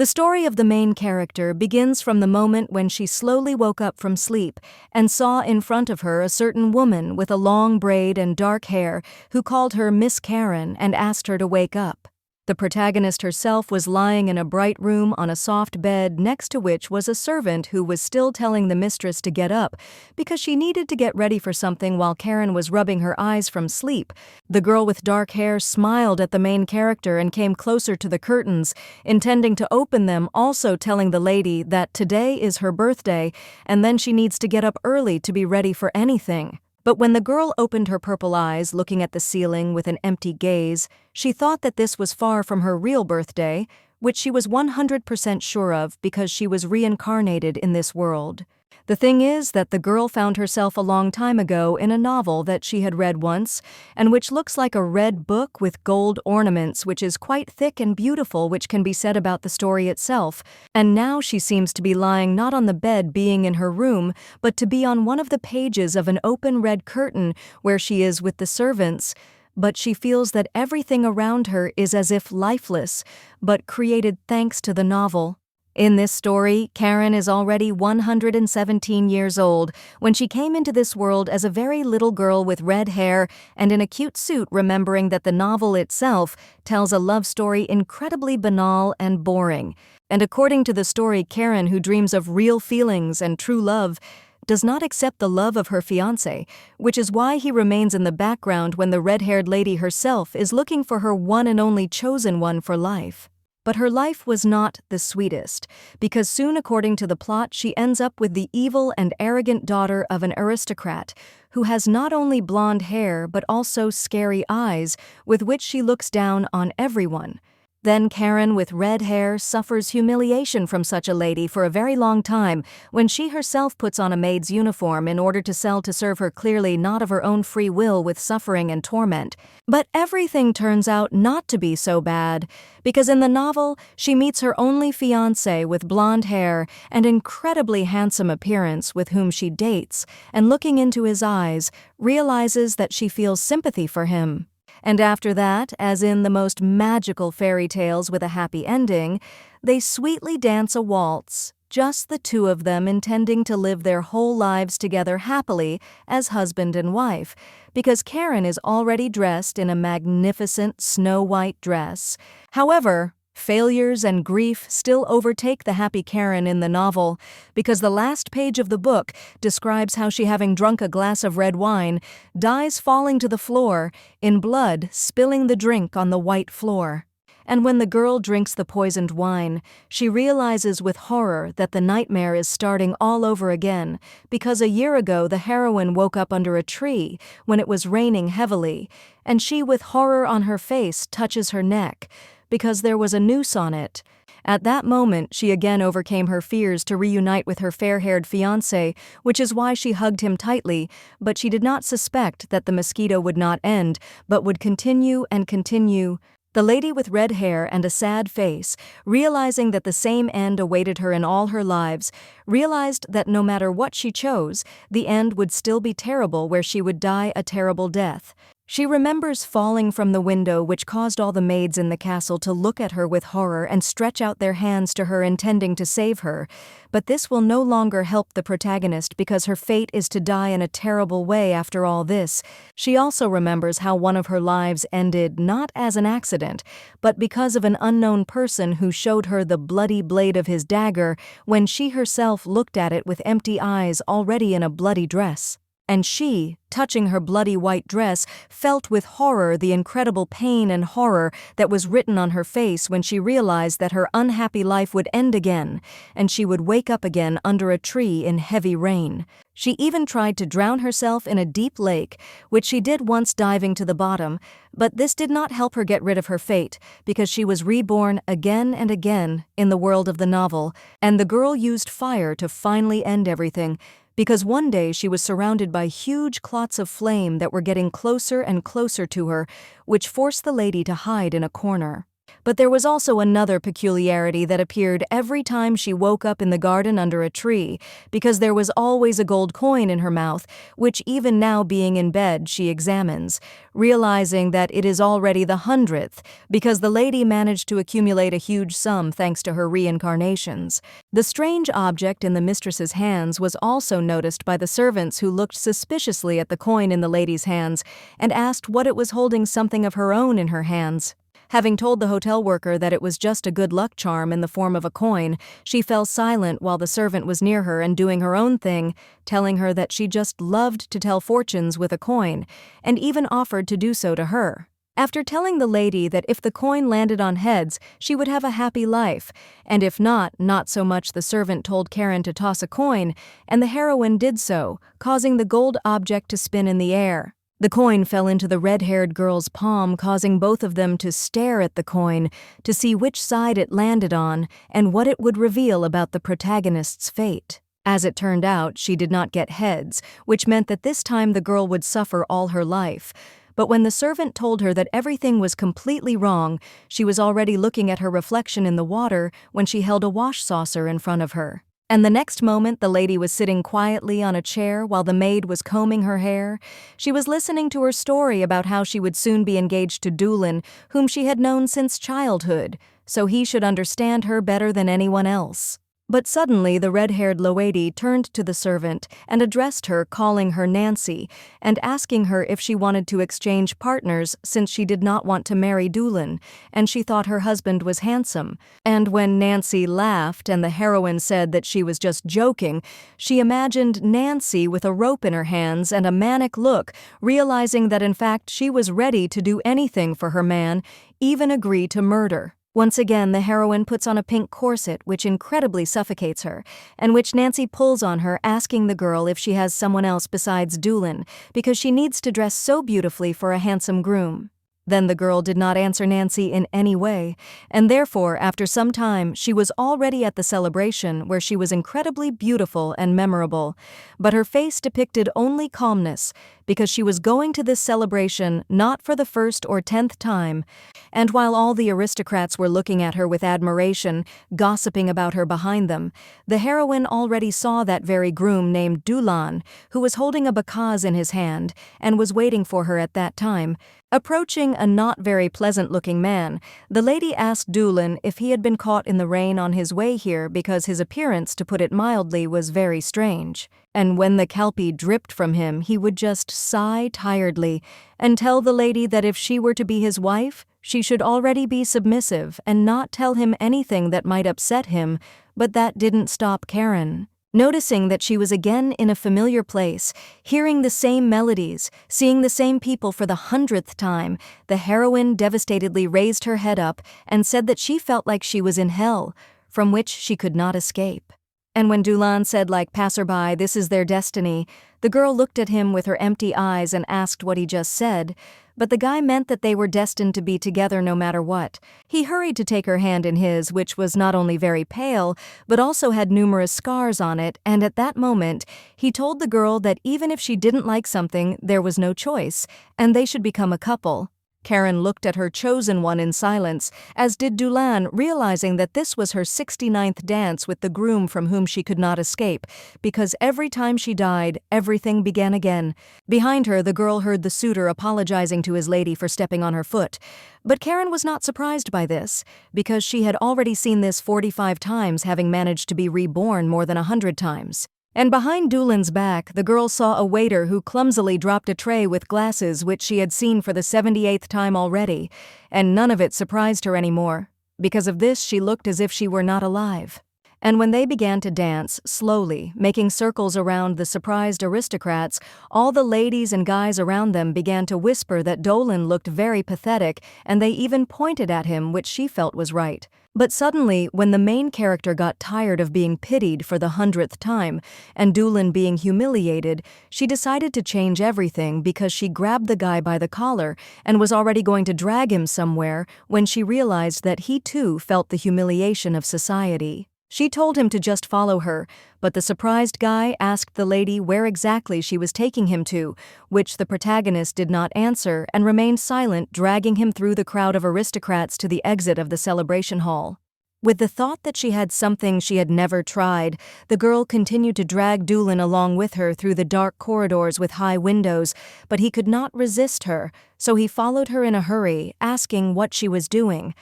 The story of the main character begins from the moment when she slowly woke up from sleep and saw in front of her a certain woman with a long braid and dark hair who called her Miss Karen and asked her to wake up. The protagonist herself was lying in a bright room on a soft bed next to which was a servant who was still telling the mistress to get up because she needed to get ready for something while Karen was rubbing her eyes from sleep. The girl with dark hair smiled at the main character and came closer to the curtains, intending to open them, also telling the lady that today is her birthday and then she needs to get up early to be ready for anything. But when the girl opened her purple eyes, looking at the ceiling with an empty gaze, she thought that this was far from her real birthday, which she was 100% sure of because she was reincarnated in this world. The thing is that the girl found herself a long time ago in a novel that she had read once, and which looks like a red book with gold ornaments, which is quite thick and beautiful, which can be said about the story itself. And now she seems to be lying not on the bed being in her room, but to be on one of the pages of an open red curtain where she is with the servants. But she feels that everything around her is as if lifeless, but created thanks to the novel. In this story, Karen is already 117 years old when she came into this world as a very little girl with red hair and in a cute suit, remembering that the novel itself tells a love story incredibly banal and boring. And according to the story, Karen, who dreams of real feelings and true love, does not accept the love of her fiancé, which is why he remains in the background when the red-haired lady herself is looking for her one and only chosen one for life. But her life was not the sweetest, because soon, according to the plot, she ends up with the evil and arrogant daughter of an aristocrat who has not only blonde hair but also scary eyes with which she looks down on everyone. Then Karen with red hair suffers humiliation from such a lady for a very long time when she herself puts on a maid's uniform in order to sell to serve her, clearly not of her own free will, with suffering and torment. But everything turns out not to be so bad, because in the novel she meets her only fiancé with blonde hair and incredibly handsome appearance with whom she dates, and looking into his eyes, realizes that she feels sympathy for him. And after that, as in the most magical fairy tales with a happy ending, they sweetly dance a waltz, just the two of them intending to live their whole lives together happily as husband and wife, because Karen is already dressed in a magnificent snow-white dress. However, failures and grief still overtake the happy Karen in the novel, because the last page of the book describes how she, having drunk a glass of red wine, dies falling to the floor, in blood spilling the drink on the white floor. And when the girl drinks the poisoned wine, she realizes with horror that the nightmare is starting all over again, because a year ago the heroine woke up under a tree when it was raining heavily, and she, with horror on her face, touches her neck, because there was a noose on it. At that moment, she again overcame her fears to reunite with her fair-haired fiancé, which is why she hugged him tightly, but she did not suspect that the mosquito would not end, but would continue and continue. The lady with red hair and a sad face, realizing that the same end awaited her in all her lives, realized that no matter what she chose, the end would still be terrible, where she would die a terrible death. She remembers falling from the window, which caused all the maids in the castle to look at her with horror and stretch out their hands to her, intending to save her. But this will no longer help the protagonist, because her fate is to die in a terrible way after all this. She also remembers how one of her lives ended not as an accident, but because of an unknown person who showed her the bloody blade of his dagger when she herself looked at it with empty eyes, already in a bloody dress. And she, touching her bloody white dress, felt with horror the incredible pain and horror that was written on her face when she realized that her unhappy life would end again, and she would wake up again under a tree in heavy rain. She even tried to drown herself in a deep lake, which she did once, diving to the bottom, but this did not help her get rid of her fate, because she was reborn again and again in the world of the novel, and the girl used fire to finally end everything, because one day she was surrounded by huge clots of flame that were getting closer and closer to her, which forced the lady to hide in a corner. But there was also another peculiarity that appeared every time she woke up in the garden under a tree, because there was always a gold coin in her mouth, which even now being in bed she examines, realizing that it is already the 100th, because the lady managed to accumulate a huge sum thanks to her reincarnations. The strange object in the mistress's hands was also noticed by the servants, who looked suspiciously at the coin in the lady's hands and asked what it was holding something of her own in her hands. Having told the hotel worker that it was just a good luck charm in the form of a coin, she fell silent while the servant was near her and doing her own thing, telling her that she just loved to tell fortunes with a coin, and even offered to do so to her. After telling the lady that if the coin landed on heads, she would have a happy life, and if not, not so much, the servant told Karen to toss a coin, and the heroine did so, causing the gold object to spin in the air. The coin fell into the red-haired girl's palm, causing both of them to stare at the coin to see which side it landed on and what it would reveal about the protagonist's fate. As it turned out, she did not get heads, which meant that this time the girl would suffer all her life. But when the servant told her that everything was completely wrong, she was already looking at her reflection in the water when she held a wash saucer in front of her. And the next moment, the lady was sitting quietly on a chair while the maid was combing her hair. She was listening to her story about how she would soon be engaged to Doolin, whom she had known since childhood, so he should understand her better than anyone else. But suddenly the red-haired lady turned to the servant and addressed her, calling her Nancy, and asking her if she wanted to exchange partners since she did not want to marry Doolin, and she thought her husband was handsome. And when Nancy laughed and the heroine said that she was just joking, she imagined Nancy with a rope in her hands and a manic look, realizing that in fact she was ready to do anything for her man, even agree to murder. Once again, the heroine puts on a pink corset which incredibly suffocates her, and which Nancy pulls on her, asking the girl if she has someone else besides Doolin, because she needs to dress so beautifully for a handsome groom. Then the girl did not answer Nancy in any way, and therefore, after some time, she was already at the celebration where she was incredibly beautiful and memorable, but her face depicted only calmness, because she was going to this celebration not for the 1st or 10th time, and while all the aristocrats were looking at her with admiration, gossiping about her behind them, the heroine already saw that very groom named Doolin, who was holding a bacchus in his hand, and was waiting for her at that time. Approaching a not very pleasant-looking man, the lady asked Doolin if he had been caught in the rain on his way here because his appearance, to put it mildly, was very strange. And when the kelpie dripped from him, he would just sigh tiredly and tell the lady that if she were to be his wife, she should already be submissive and not tell him anything that might upset him, but that didn't stop Karen. Noticing that she was again in a familiar place, hearing the same melodies, seeing the same people for the 100th time, the heroine devastatedly raised her head up and said that she felt like she was in hell, from which she could not escape. And when Doolin said like passerby, "This is their destiny," the girl looked at him with her empty eyes and asked what he just said, but the guy meant that they were destined to be together no matter what. He hurried to take her hand in his, which was not only very pale, but also had numerous scars on it, and at that moment, he told the girl that even if she didn't like something, there was no choice, and they should become a couple. Karen looked at her chosen one in silence, as did Doolin, realizing that this was her 69th dance with the groom from whom she could not escape, because every time she died, everything began again. Behind her, the girl heard the suitor apologizing to his lady for stepping on her foot. But Karen was not surprised by this, because she had already seen this 45 times, having managed to be reborn more than 100 times. And behind Doolin's back, the girl saw a waiter who clumsily dropped a tray with glasses which she had seen for the 78th time already, and none of it surprised her anymore. Because of this, she looked as if she were not alive. And when they began to dance, slowly, making circles around the surprised aristocrats, all the ladies and guys around them began to whisper that Doolin looked very pathetic, and they even pointed at him, which she felt was right. But suddenly, when the main character got tired of being pitied for the 100th time, and Doolin being humiliated, she decided to change everything because she grabbed the guy by the collar and was already going to drag him somewhere when she realized that he too felt the humiliation of society. She told him to just follow her, but the surprised guy asked the lady where exactly she was taking him to, which the protagonist did not answer and remained silent, dragging him through the crowd of aristocrats to the exit of the celebration hall. With the thought that she had something she had never tried, the girl continued to drag Doolin along with her through the dark corridors with high windows, but he could not resist her, so he followed her in a hurry, asking what she was doing.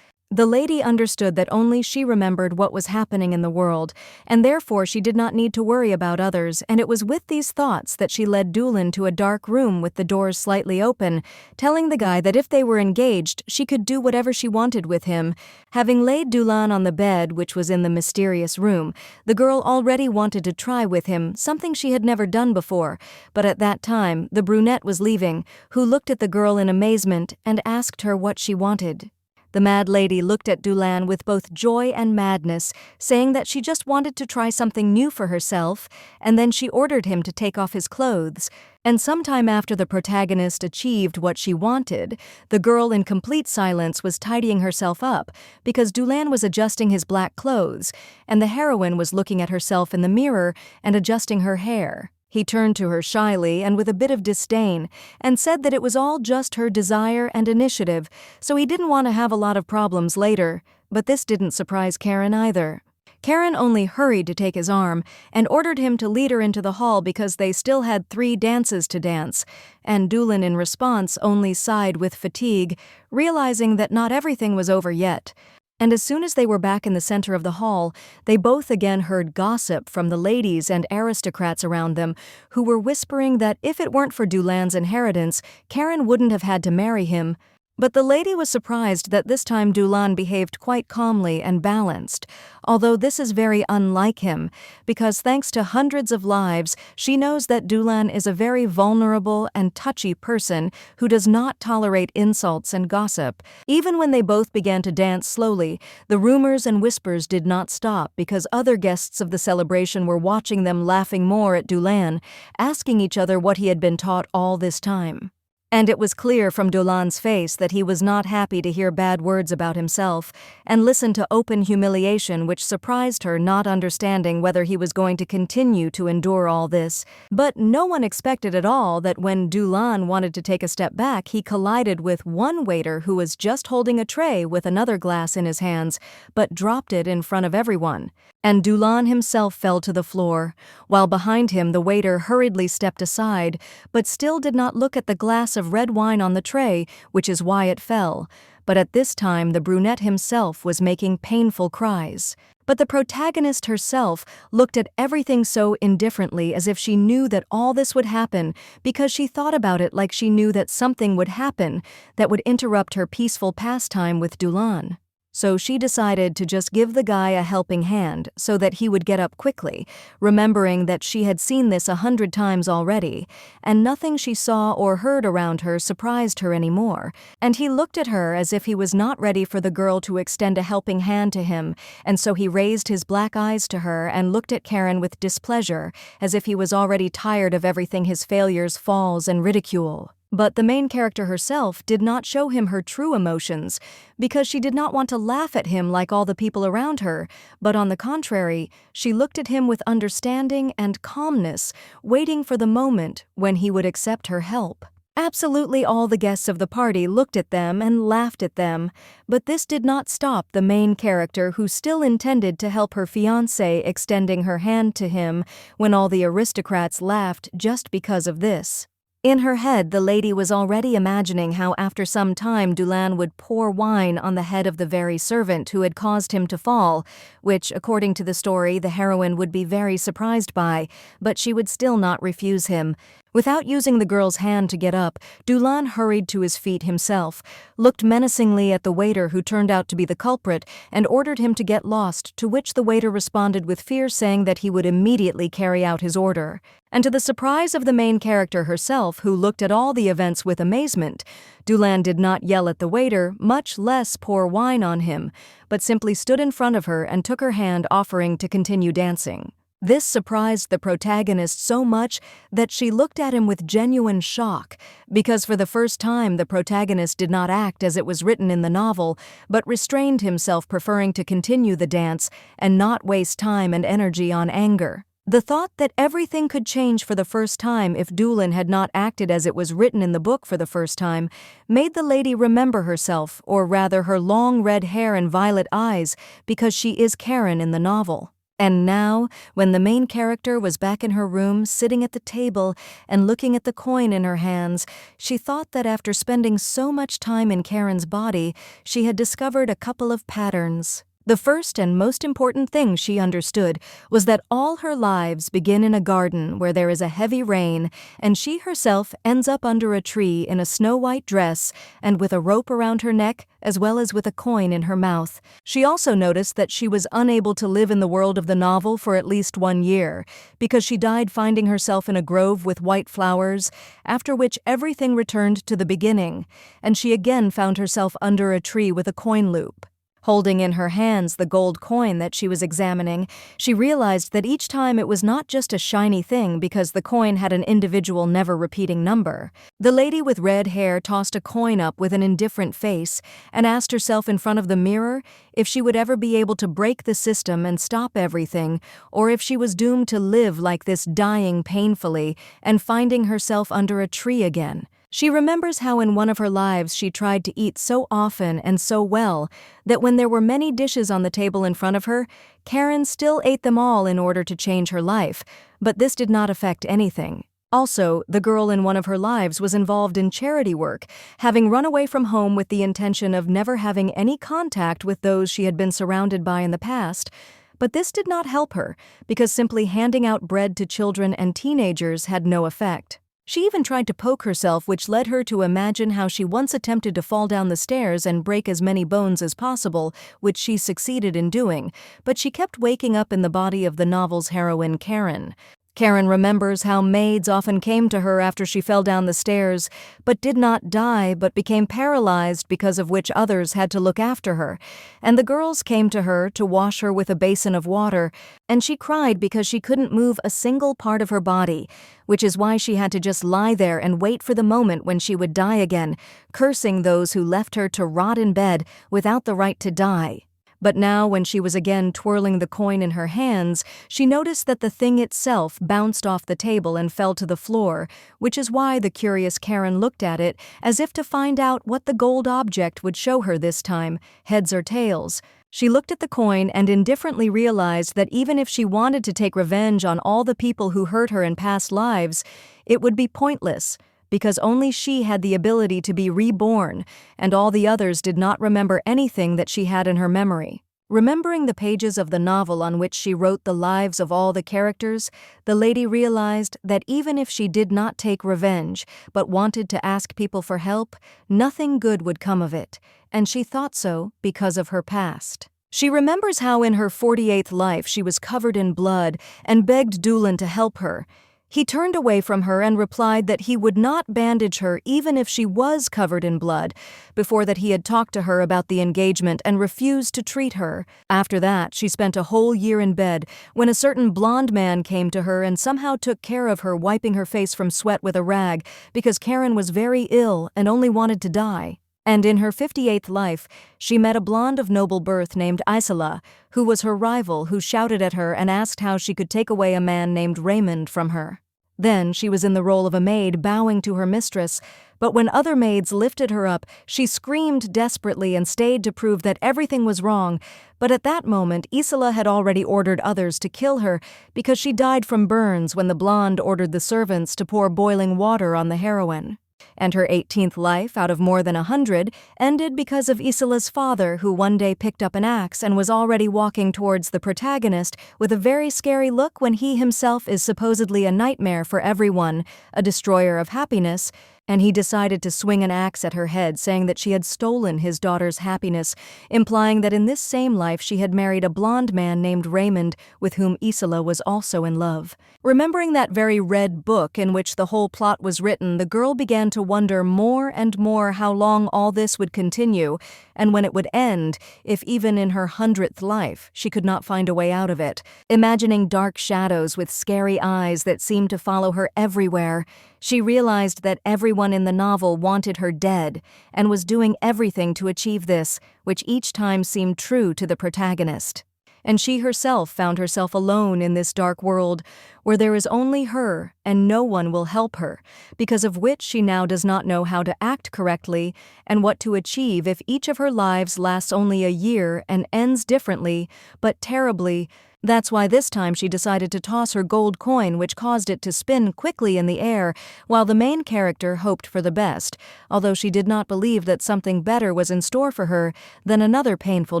The lady understood that only she remembered what was happening in the world, and therefore she did not need to worry about others, and it was with these thoughts that she led Doolin to a dark room with the doors slightly open, telling the guy that if they were engaged, she could do whatever she wanted with him. Having laid Doolin on the bed, which was in the mysterious room, the girl already wanted to try with him, something she had never done before, but at that time, the brunette was leaving, who looked at the girl in amazement and asked her what she wanted. The mad lady looked at Doolin with both joy and madness, saying that she just wanted to try something new for herself, and then she ordered him to take off his clothes. And sometime after the protagonist achieved what she wanted, the girl in complete silence was tidying herself up because Doolin was adjusting his black clothes, and the heroine was looking at herself in the mirror and adjusting her hair. He turned to her shyly and with a bit of disdain and said that it was all just her desire and initiative, so he didn't want to have a lot of problems later, but this didn't surprise Karen either. Karen only hurried to take his arm and ordered him to lead her into the hall because they still had 3 dances to dance, and Doolin in response only sighed with fatigue, realizing that not everything was over yet. And as soon as they were back in the center of the hall, they both again heard gossip from the ladies and aristocrats around them, who were whispering that if it weren't for Doolin's inheritance, Karen wouldn't have had to marry him. But the lady was surprised that this time Doolin behaved quite calmly and balanced, although this is very unlike him, because thanks to hundreds of lives, she knows that Doolin is a very vulnerable and touchy person who does not tolerate insults and gossip. Even when they both began to dance slowly, the rumors and whispers did not stop because other guests of the celebration were watching them, laughing more at Doolin, asking each other what he had been taught all this time. And it was clear from Doolin's face that he was not happy to hear bad words about himself, and listened to open humiliation which surprised her, not understanding whether he was going to continue to endure all this. But no one expected at all that when Doolin wanted to take a step back, he collided with one waiter who was just holding a tray with another glass in his hands, but dropped it in front of everyone. And Doolin himself fell to the floor, while behind him the waiter hurriedly stepped aside, but still did not look at the glass of red wine on the tray, which is why it fell. But at this time the brunette himself was making painful cries. But the protagonist herself looked at everything so indifferently, as if she knew that all this would happen, because she thought about it like she knew that something would happen that would interrupt her peaceful pastime with Doolin. So she decided to just give the guy a helping hand so that he would get up quickly, remembering that she had seen this 100 times already, and nothing she saw or heard around her surprised her anymore. And he looked at her as if he was not ready for the girl to extend a helping hand to him, and so he raised his black eyes to her and looked at Karen with displeasure, as if he was already tired of everything, his failures, falls, and ridicule. But the main character herself did not show him her true emotions, because she did not want to laugh at him like all the people around her, but on the contrary, she looked at him with understanding and calmness, waiting for the moment when he would accept her help. Absolutely all the guests of the party looked at them and laughed at them, but this did not stop the main character, who still intended to help her fiancé, extending her hand to him when all the aristocrats laughed just because of this. In her head, the lady was already imagining how after some time Doolin would pour wine on the head of the very servant who had caused him to fall, which, according to the story, the heroine would be very surprised by, but she would still not refuse him. Without using the girl's hand to get up, Doolin hurried to his feet himself, looked menacingly at the waiter who turned out to be the culprit, and ordered him to get lost, to which the waiter responded with fear, saying that he would immediately carry out his order. And to the surprise of the main character herself, who looked at all the events with amazement, Doolin did not yell at the waiter, much less pour wine on him, but simply stood in front of her and took her hand, offering to continue dancing. This surprised the protagonist so much that she looked at him with genuine shock, because for the first time the protagonist did not act as it was written in the novel, but restrained himself, preferring to continue the dance and not waste time and energy on anger. The thought that everything could change for the first time if Doolin had not acted as it was written in the book for the first time made the lady remember herself, or rather her long red hair and violet eyes, because she is Karen in the novel. And now, when the main character was back in her room, sitting at the table and looking at the coin in her hands, she thought that after spending so much time in Karen's body, she had discovered a couple of patterns. The first and most important thing she understood was that all her lives begin in a garden where there is a heavy rain, and she herself ends up under a tree in a snow-white dress and with a rope around her neck, as well as with a coin in her mouth. She also noticed that she was unable to live in the world of the novel for at least 1 year, because she died finding herself in a grove with white flowers, after which everything returned to the beginning, and she again found herself under a tree with a coin loop. Holding in her hands the gold coin that she was examining, she realized that each time it was not just a shiny thing because the coin had an individual never-repeating number. The lady with red hair tossed a coin up with an indifferent face and asked herself in front of the mirror if she would ever be able to break the system and stop everything, or if she was doomed to live like this, dying painfully and finding herself under a tree again. She remembers how in one of her lives she tried to eat so often and so well that when there were many dishes on the table in front of her, Karen still ate them all in order to change her life, but this did not affect anything. Also, the girl in one of her lives was involved in charity work, having run away from home with the intention of never having any contact with those she had been surrounded by in the past. But this did not help her, because simply handing out bread to children and teenagers had no effect. She even tried to poke herself, which led her to imagine how she once attempted to fall down the stairs and break as many bones as possible, which she succeeded in doing, but she kept waking up in the body of the novel's heroine, Karen. Karen remembers how maids often came to her after she fell down the stairs, but did not die but became paralyzed, because of which others had to look after her. And the girls came to her to wash her with a basin of water, and she cried because she couldn't move a single part of her body, which is why she had to just lie there and wait for the moment when she would die again, cursing those who left her to rot in bed without the right to die. But now, when she was again twirling the coin in her hands, she noticed that the thing itself bounced off the table and fell to the floor, which is why the curious Karen looked at it as if to find out what the gold object would show her this time, heads or tails. She looked at the coin and indifferently realized that even if she wanted to take revenge on all the people who hurt her in past lives, it would be pointless, because only she had the ability to be reborn, and all the others did not remember anything that she had in her memory. Remembering the pages of the novel on which she wrote the lives of all the characters, the lady realized that even if she did not take revenge, but wanted to ask people for help, nothing good would come of it, and she thought so because of her past. She remembers how in her 48th life she was covered in blood and begged Doolin to help her. He turned away from her and replied that he would not bandage her even if she was covered in blood. Before that, he had talked to her about the engagement and refused to treat her. After that, she spent a whole year in bed when a certain blonde man came to her and somehow took care of her, wiping her face from sweat with a rag because Karen was very ill and only wanted to die. And in her 58th life, she met a blonde of noble birth named Isela, who was her rival, who shouted at her and asked how she could take away a man named Raymond from her. Then she was in the role of a maid, bowing to her mistress, but when other maids lifted her up, she screamed desperately and stayed to prove that everything was wrong. But at that moment, Isela had already ordered others to kill her because she died from burns when the blonde ordered the servants to pour boiling water on the heroine. And her 18th life, out of more than 100, ended because of Isela's father, who one day picked up an axe and was already walking towards the protagonist with a very scary look when he himself is supposedly a nightmare for everyone, a destroyer of happiness, and he decided to swing an axe at her head, saying that she had stolen his daughter's happiness, implying that in this same life she had married a blonde man named Raymond, with whom Isela was also in love. Remembering that very red book in which the whole plot was written, the girl began to wonder more and more how long all this would continue, and when it would end, if even in her 100th life she could not find a way out of it. Imagining dark shadows with scary eyes that seemed to follow her everywhere, she realized that everyone in the novel wanted her dead and was doing everything to achieve this, which each time seemed true to the protagonist. And she herself found herself alone in this dark world where there is only her and no one will help her, because of which she now does not know how to act correctly and what to achieve if each of her lives lasts only a year and ends differently, but terribly. That's why this time she decided to toss her gold coin, which caused it to spin quickly in the air, while the main character hoped for the best, although she did not believe that something better was in store for her than another painful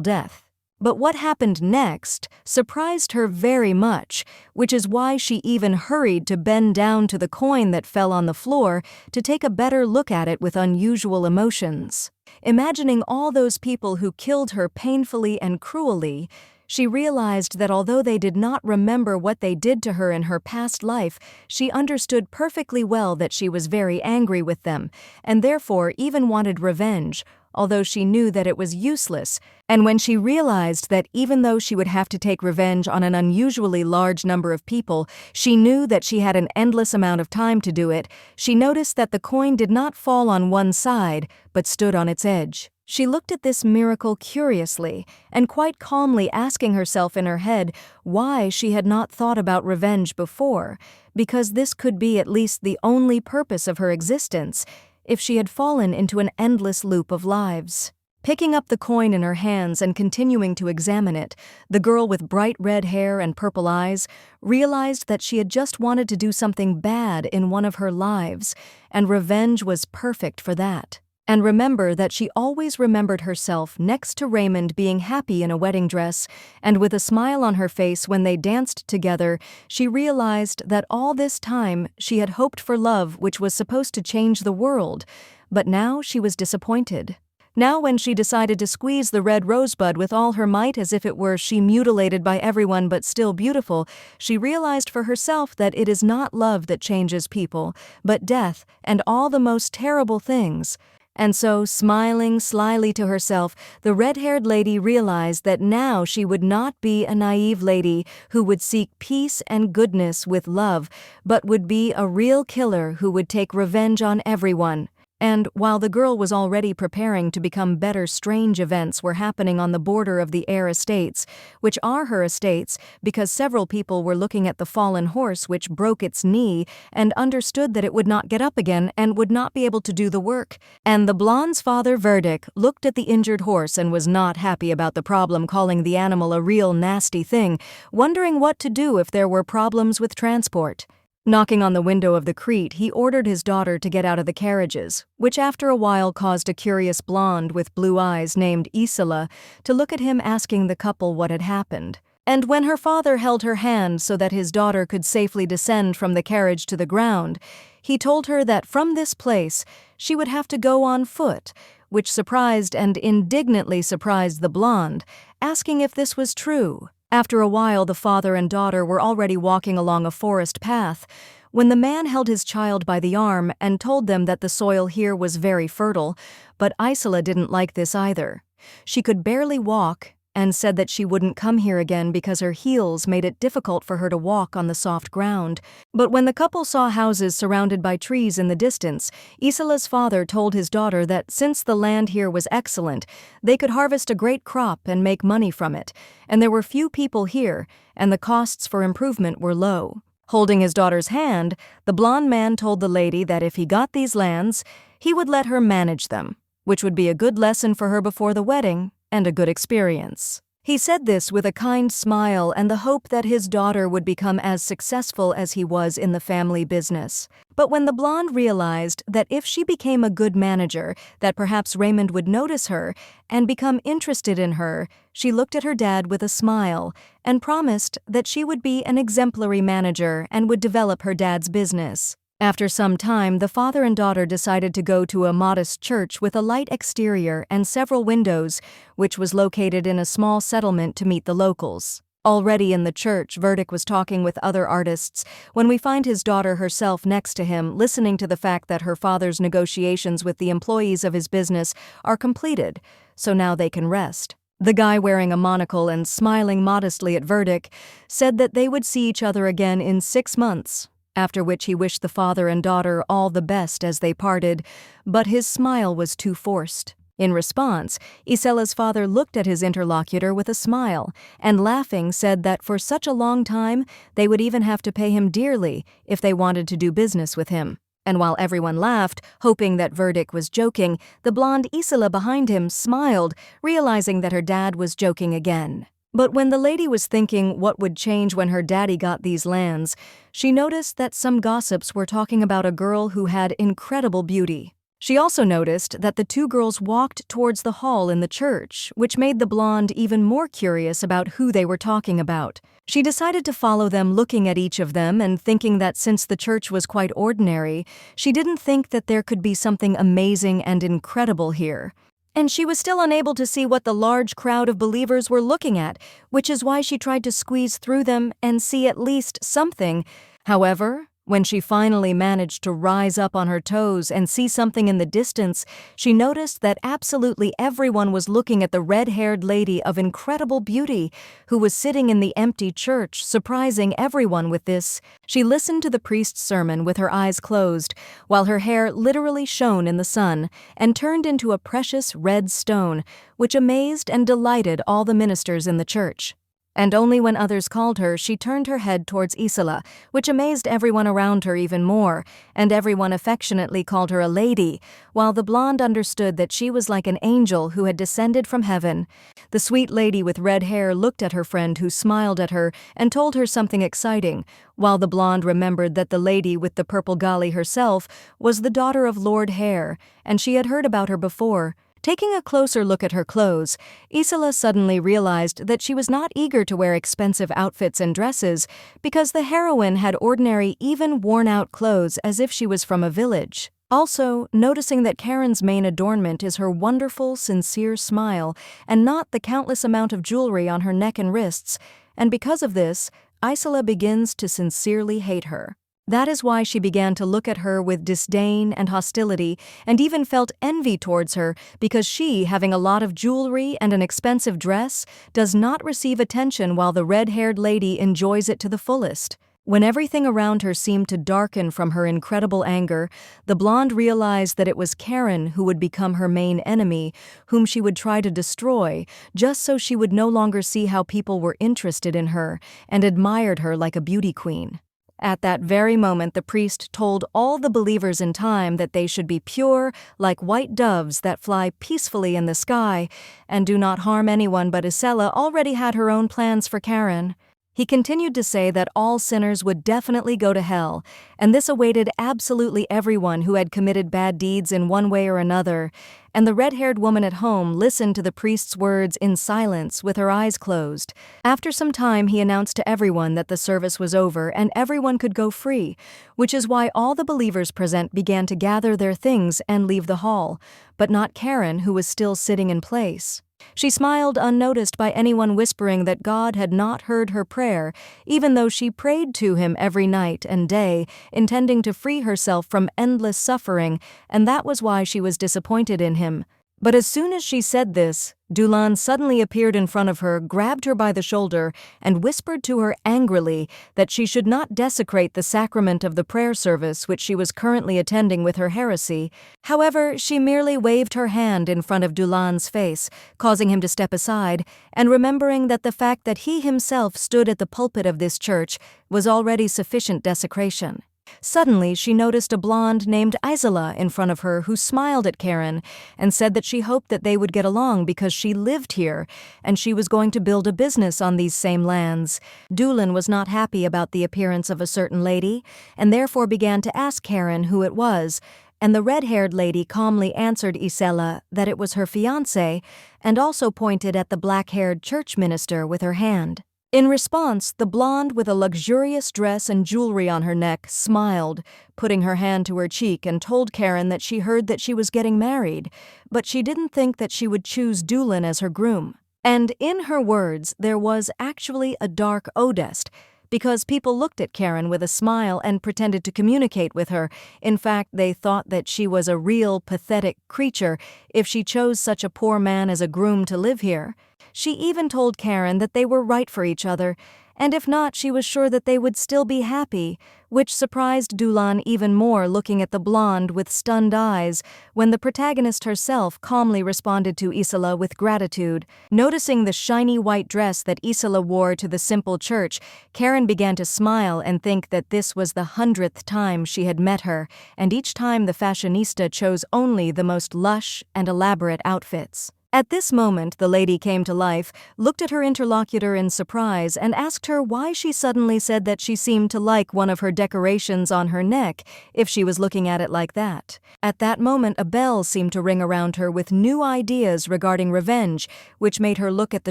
death. But what happened next surprised her very much, which is why she even hurried to bend down to the coin that fell on the floor to take a better look at it with unusual emotions. Imagining all those people who killed her painfully and cruelly, she realized that although they did not remember what they did to her in her past life, she understood perfectly well that she was very angry with them, and therefore even wanted revenge, although she knew that it was useless. And when she realized that even though she would have to take revenge on an unusually large number of people, she knew that she had an endless amount of time to do it, she noticed that the coin did not fall on one side, but stood on its edge. She looked at this miracle curiously, and quite calmly asking herself in her head why she had not thought about revenge before, because this could be at least the only purpose of her existence, if she had fallen into an endless loop of lives. Picking up the coin in her hands and continuing to examine it, the girl with bright red hair and purple eyes realized that she had just wanted to do something bad in one of her lives, and revenge was perfect for that. And remember that she always remembered herself next to Raymond being happy in a wedding dress, and with a smile on her face when they danced together, she realized that all this time she had hoped for love which was supposed to change the world, but now she was disappointed. Now when she decided to squeeze the red rosebud with all her might as if it were she mutilated by everyone but still beautiful, she realized for herself that it is not love that changes people, but death and all the most terrible things. And so, smiling slyly to herself, the red-haired lady realized that now she would not be a naive lady who would seek peace and goodness with love, but would be a real killer who would take revenge on everyone. And while the girl was already preparing to become better, strange events were happening on the border of the heir estates, which are her estates, because several people were looking at the fallen horse which broke its knee and understood that it would not get up again and would not be able to do the work. And the blonde's father, Verdict, looked at the injured horse and was not happy about the problem, calling the animal a real nasty thing, wondering what to do if there were problems with transport. Knocking on the window of the Crete, he ordered his daughter to get out of the carriages, which after a while caused a curious blonde with blue eyes named Isela to look at him, asking the couple what had happened. And when her father held her hand so that his daughter could safely descend from the carriage to the ground, he told her that from this place she would have to go on foot, which surprised and indignantly surprised the blonde, asking if this was true. After a while, the father and daughter were already walking along a forest path, when the man held his child by the arm and told them that the soil here was very fertile, but Isela didn't like this either. She could barely walk, and said that she wouldn't come here again because her heels made it difficult for her to walk on the soft ground. But when the couple saw houses surrounded by trees in the distance, Isela's father told his daughter that since the land here was excellent, they could harvest a great crop and make money from it, and there were few people here, and the costs for improvement were low. Holding his daughter's hand, the blonde man told the lady that if he got these lands, he would let her manage them, which would be a good lesson for her before the wedding, and a good experience. He said this with a kind smile and the hope that his daughter would become as successful as he was in the family business. But when the blonde realized that if she became a good manager, that perhaps Raymond would notice her and become interested in her, she looked at her dad with a smile and promised that she would be an exemplary manager and would develop her dad's business. After some time, the father and daughter decided to go to a modest church with a light exterior and several windows, which was located in a small settlement to meet the locals. Already in the church, Verdict was talking with other artists when we find his daughter herself next to him, listening to the fact that her father's negotiations with the employees of his business are completed, so now they can rest. The guy wearing a monocle and smiling modestly at Verdict said that they would see each other again in 6 months, after which he wished the father and daughter all the best as they parted, but his smile was too forced. In response, Isela's father looked at his interlocutor with a smile, and laughing said that for such a long time they would even have to pay him dearly if they wanted to do business with him. And while everyone laughed, hoping that Verdict was joking, the blonde Isela behind him smiled, realizing that her dad was joking again. But when the lady was thinking what would change when her daddy got these lands, she noticed that some gossips were talking about a girl who had incredible beauty. She also noticed that the two girls walked towards the hall in the church, which made the blonde even more curious about who they were talking about. She decided to follow them, looking at each of them and thinking that since the church was quite ordinary, she didn't think that there could be something amazing and incredible here. And she was still unable to see what the large crowd of believers were looking at, which is why she tried to squeeze through them and see at least something. However, when she finally managed to rise up on her toes and see something in the distance, she noticed that absolutely everyone was looking at the red-haired lady of incredible beauty who was sitting in the empty church, surprising everyone with this. She listened to the priest's sermon with her eyes closed, while her hair literally shone in the sun and turned into a precious red stone, which amazed and delighted all the ministers in the church. And only when others called her, she turned her head towards Isela, which amazed everyone around her even more, and everyone affectionately called her a lady, while the blonde understood that she was like an angel who had descended from heaven. The sweet lady with red hair looked at her friend, who smiled at her and told her something exciting, while the blonde remembered that the lady with the purple gali herself was the daughter of Lord Hare, and she had heard about her before. Taking a closer look at her clothes, Isela suddenly realized that she was not eager to wear expensive outfits and dresses because the heroine had ordinary, even worn-out clothes as if she was from a village. Also, noticing that Karen's main adornment is her wonderful, sincere smile and not the countless amount of jewelry on her neck and wrists, and because of this, Isela begins to sincerely hate her. That is why she began to look at her with disdain and hostility, and even felt envy towards her because she, having a lot of jewelry and an expensive dress, does not receive attention while the red-haired lady enjoys it to the fullest. When everything around her seemed to darken from her incredible anger, the blonde realized that it was Karen who would become her main enemy, whom she would try to destroy, just so she would no longer see how people were interested in her and admired her like a beauty queen. At that very moment, the priest told all the believers in time that they should be pure, like white doves that fly peacefully in the sky, and do not harm anyone. But Isela already had her own plans for Karen. He continued to say that all sinners would definitely go to hell, and this awaited absolutely everyone who had committed bad deeds in one way or another, and the red-haired woman at home listened to the priest's words in silence with her eyes closed. After some time, he announced to everyone that the service was over and everyone could go free, which is why all the believers present began to gather their things and leave the hall, but not Karen, who was still sitting in place. She smiled unnoticed by anyone whispering that God had not heard her prayer, even though she prayed to him every night and day, intending to free herself from endless suffering, and that was why she was disappointed in him. But as soon as she said this, Dulan suddenly appeared in front of her, grabbed her by the shoulder, and whispered to her angrily that she should not desecrate the sacrament of the prayer service which she was currently attending with her heresy. However, she merely waved her hand in front of Dulan's face, causing him to step aside, and remembering that the fact that he himself stood at the pulpit of this church was already sufficient desecration. Suddenly, she noticed a blonde named Isela in front of her who smiled at Karen and said that she hoped that they would get along because she lived here and she was going to build a business on these same lands. Dulan was not happy about the appearance of a certain lady and therefore began to ask Karen who it was, and the red-haired lady calmly answered Isela that it was her fiancé and also pointed at the black-haired church minister with her hand. In response, the blonde with a luxurious dress and jewelry on her neck smiled, putting her hand to her cheek, and told Karen that she heard that she was getting married, but she didn't think that she would choose Doolin as her groom. And in her words, there was actually a dark odest, because people looked at Karen with a smile and pretended to communicate with her. In fact, they thought that she was a real, pathetic creature if she chose such a poor man as a groom to live here. She even told Karen that they were right for each other, and if not, she was sure that they would still be happy, which surprised Doolin even more, looking at the blonde with stunned eyes, when the protagonist herself calmly responded to Isela with gratitude. Noticing the shiny white dress that Isela wore to the simple church, Karen began to smile and think that this was the 100th time she had met her, and each time the fashionista chose only the most lush and elaborate outfits. At this moment, the lady came to life, looked at her interlocutor in surprise, and asked her why she suddenly said that she seemed to like one of her decorations on her neck, if she was looking at it like that. At that moment, a bell seemed to ring around her with new ideas regarding revenge, which made her look at the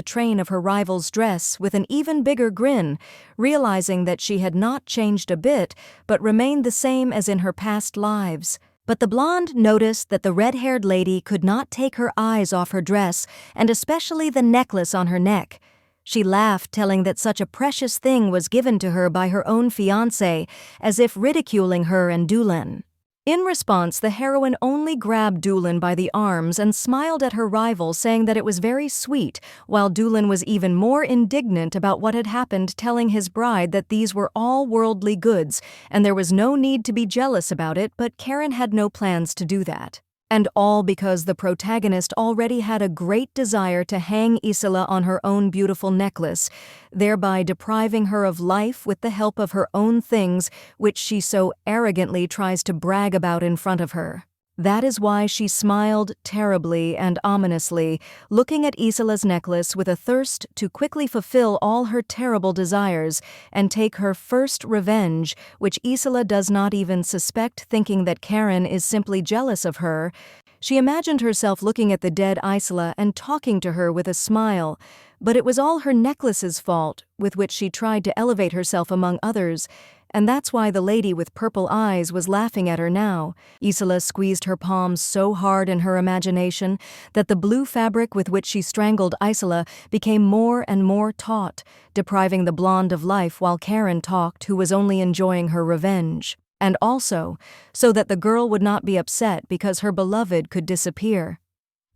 train of her rival's dress with an even bigger grin, realizing that she had not changed a bit, but remained the same as in her past lives. But the blonde noticed that the red-haired lady could not take her eyes off her dress, and especially the necklace on her neck. She laughed, telling that such a precious thing was given to her by her own fiancé, as if ridiculing her and Doolin. In response, the heroine only grabbed Doolin by the arms and smiled at her rival, saying that it was very sweet, while Doolin was even more indignant about what had happened, telling his bride that these were all worldly goods and there was no need to be jealous about it, but Karen had no plans to do that. And all because the protagonist already had a great desire to hang Isela on her own beautiful necklace, thereby depriving her of life with the help of her own things, which she so arrogantly tries to brag about in front of her. That is why she smiled terribly and ominously, looking at Isela's necklace with a thirst to quickly fulfill all her terrible desires and take her first revenge, which Isela does not even suspect, thinking that Karen is simply jealous of her. She imagined herself looking at the dead Isela and talking to her with a smile, but it was all her necklace's fault, with which she tried to elevate herself among others, and that's why the lady with purple eyes was laughing at her now. Isela squeezed her palms so hard in her imagination that the blue fabric with which she strangled Isela became more and more taut, depriving the blonde of life while Karen talked, who was only enjoying her revenge. And also, so that the girl would not be upset because her beloved could disappear.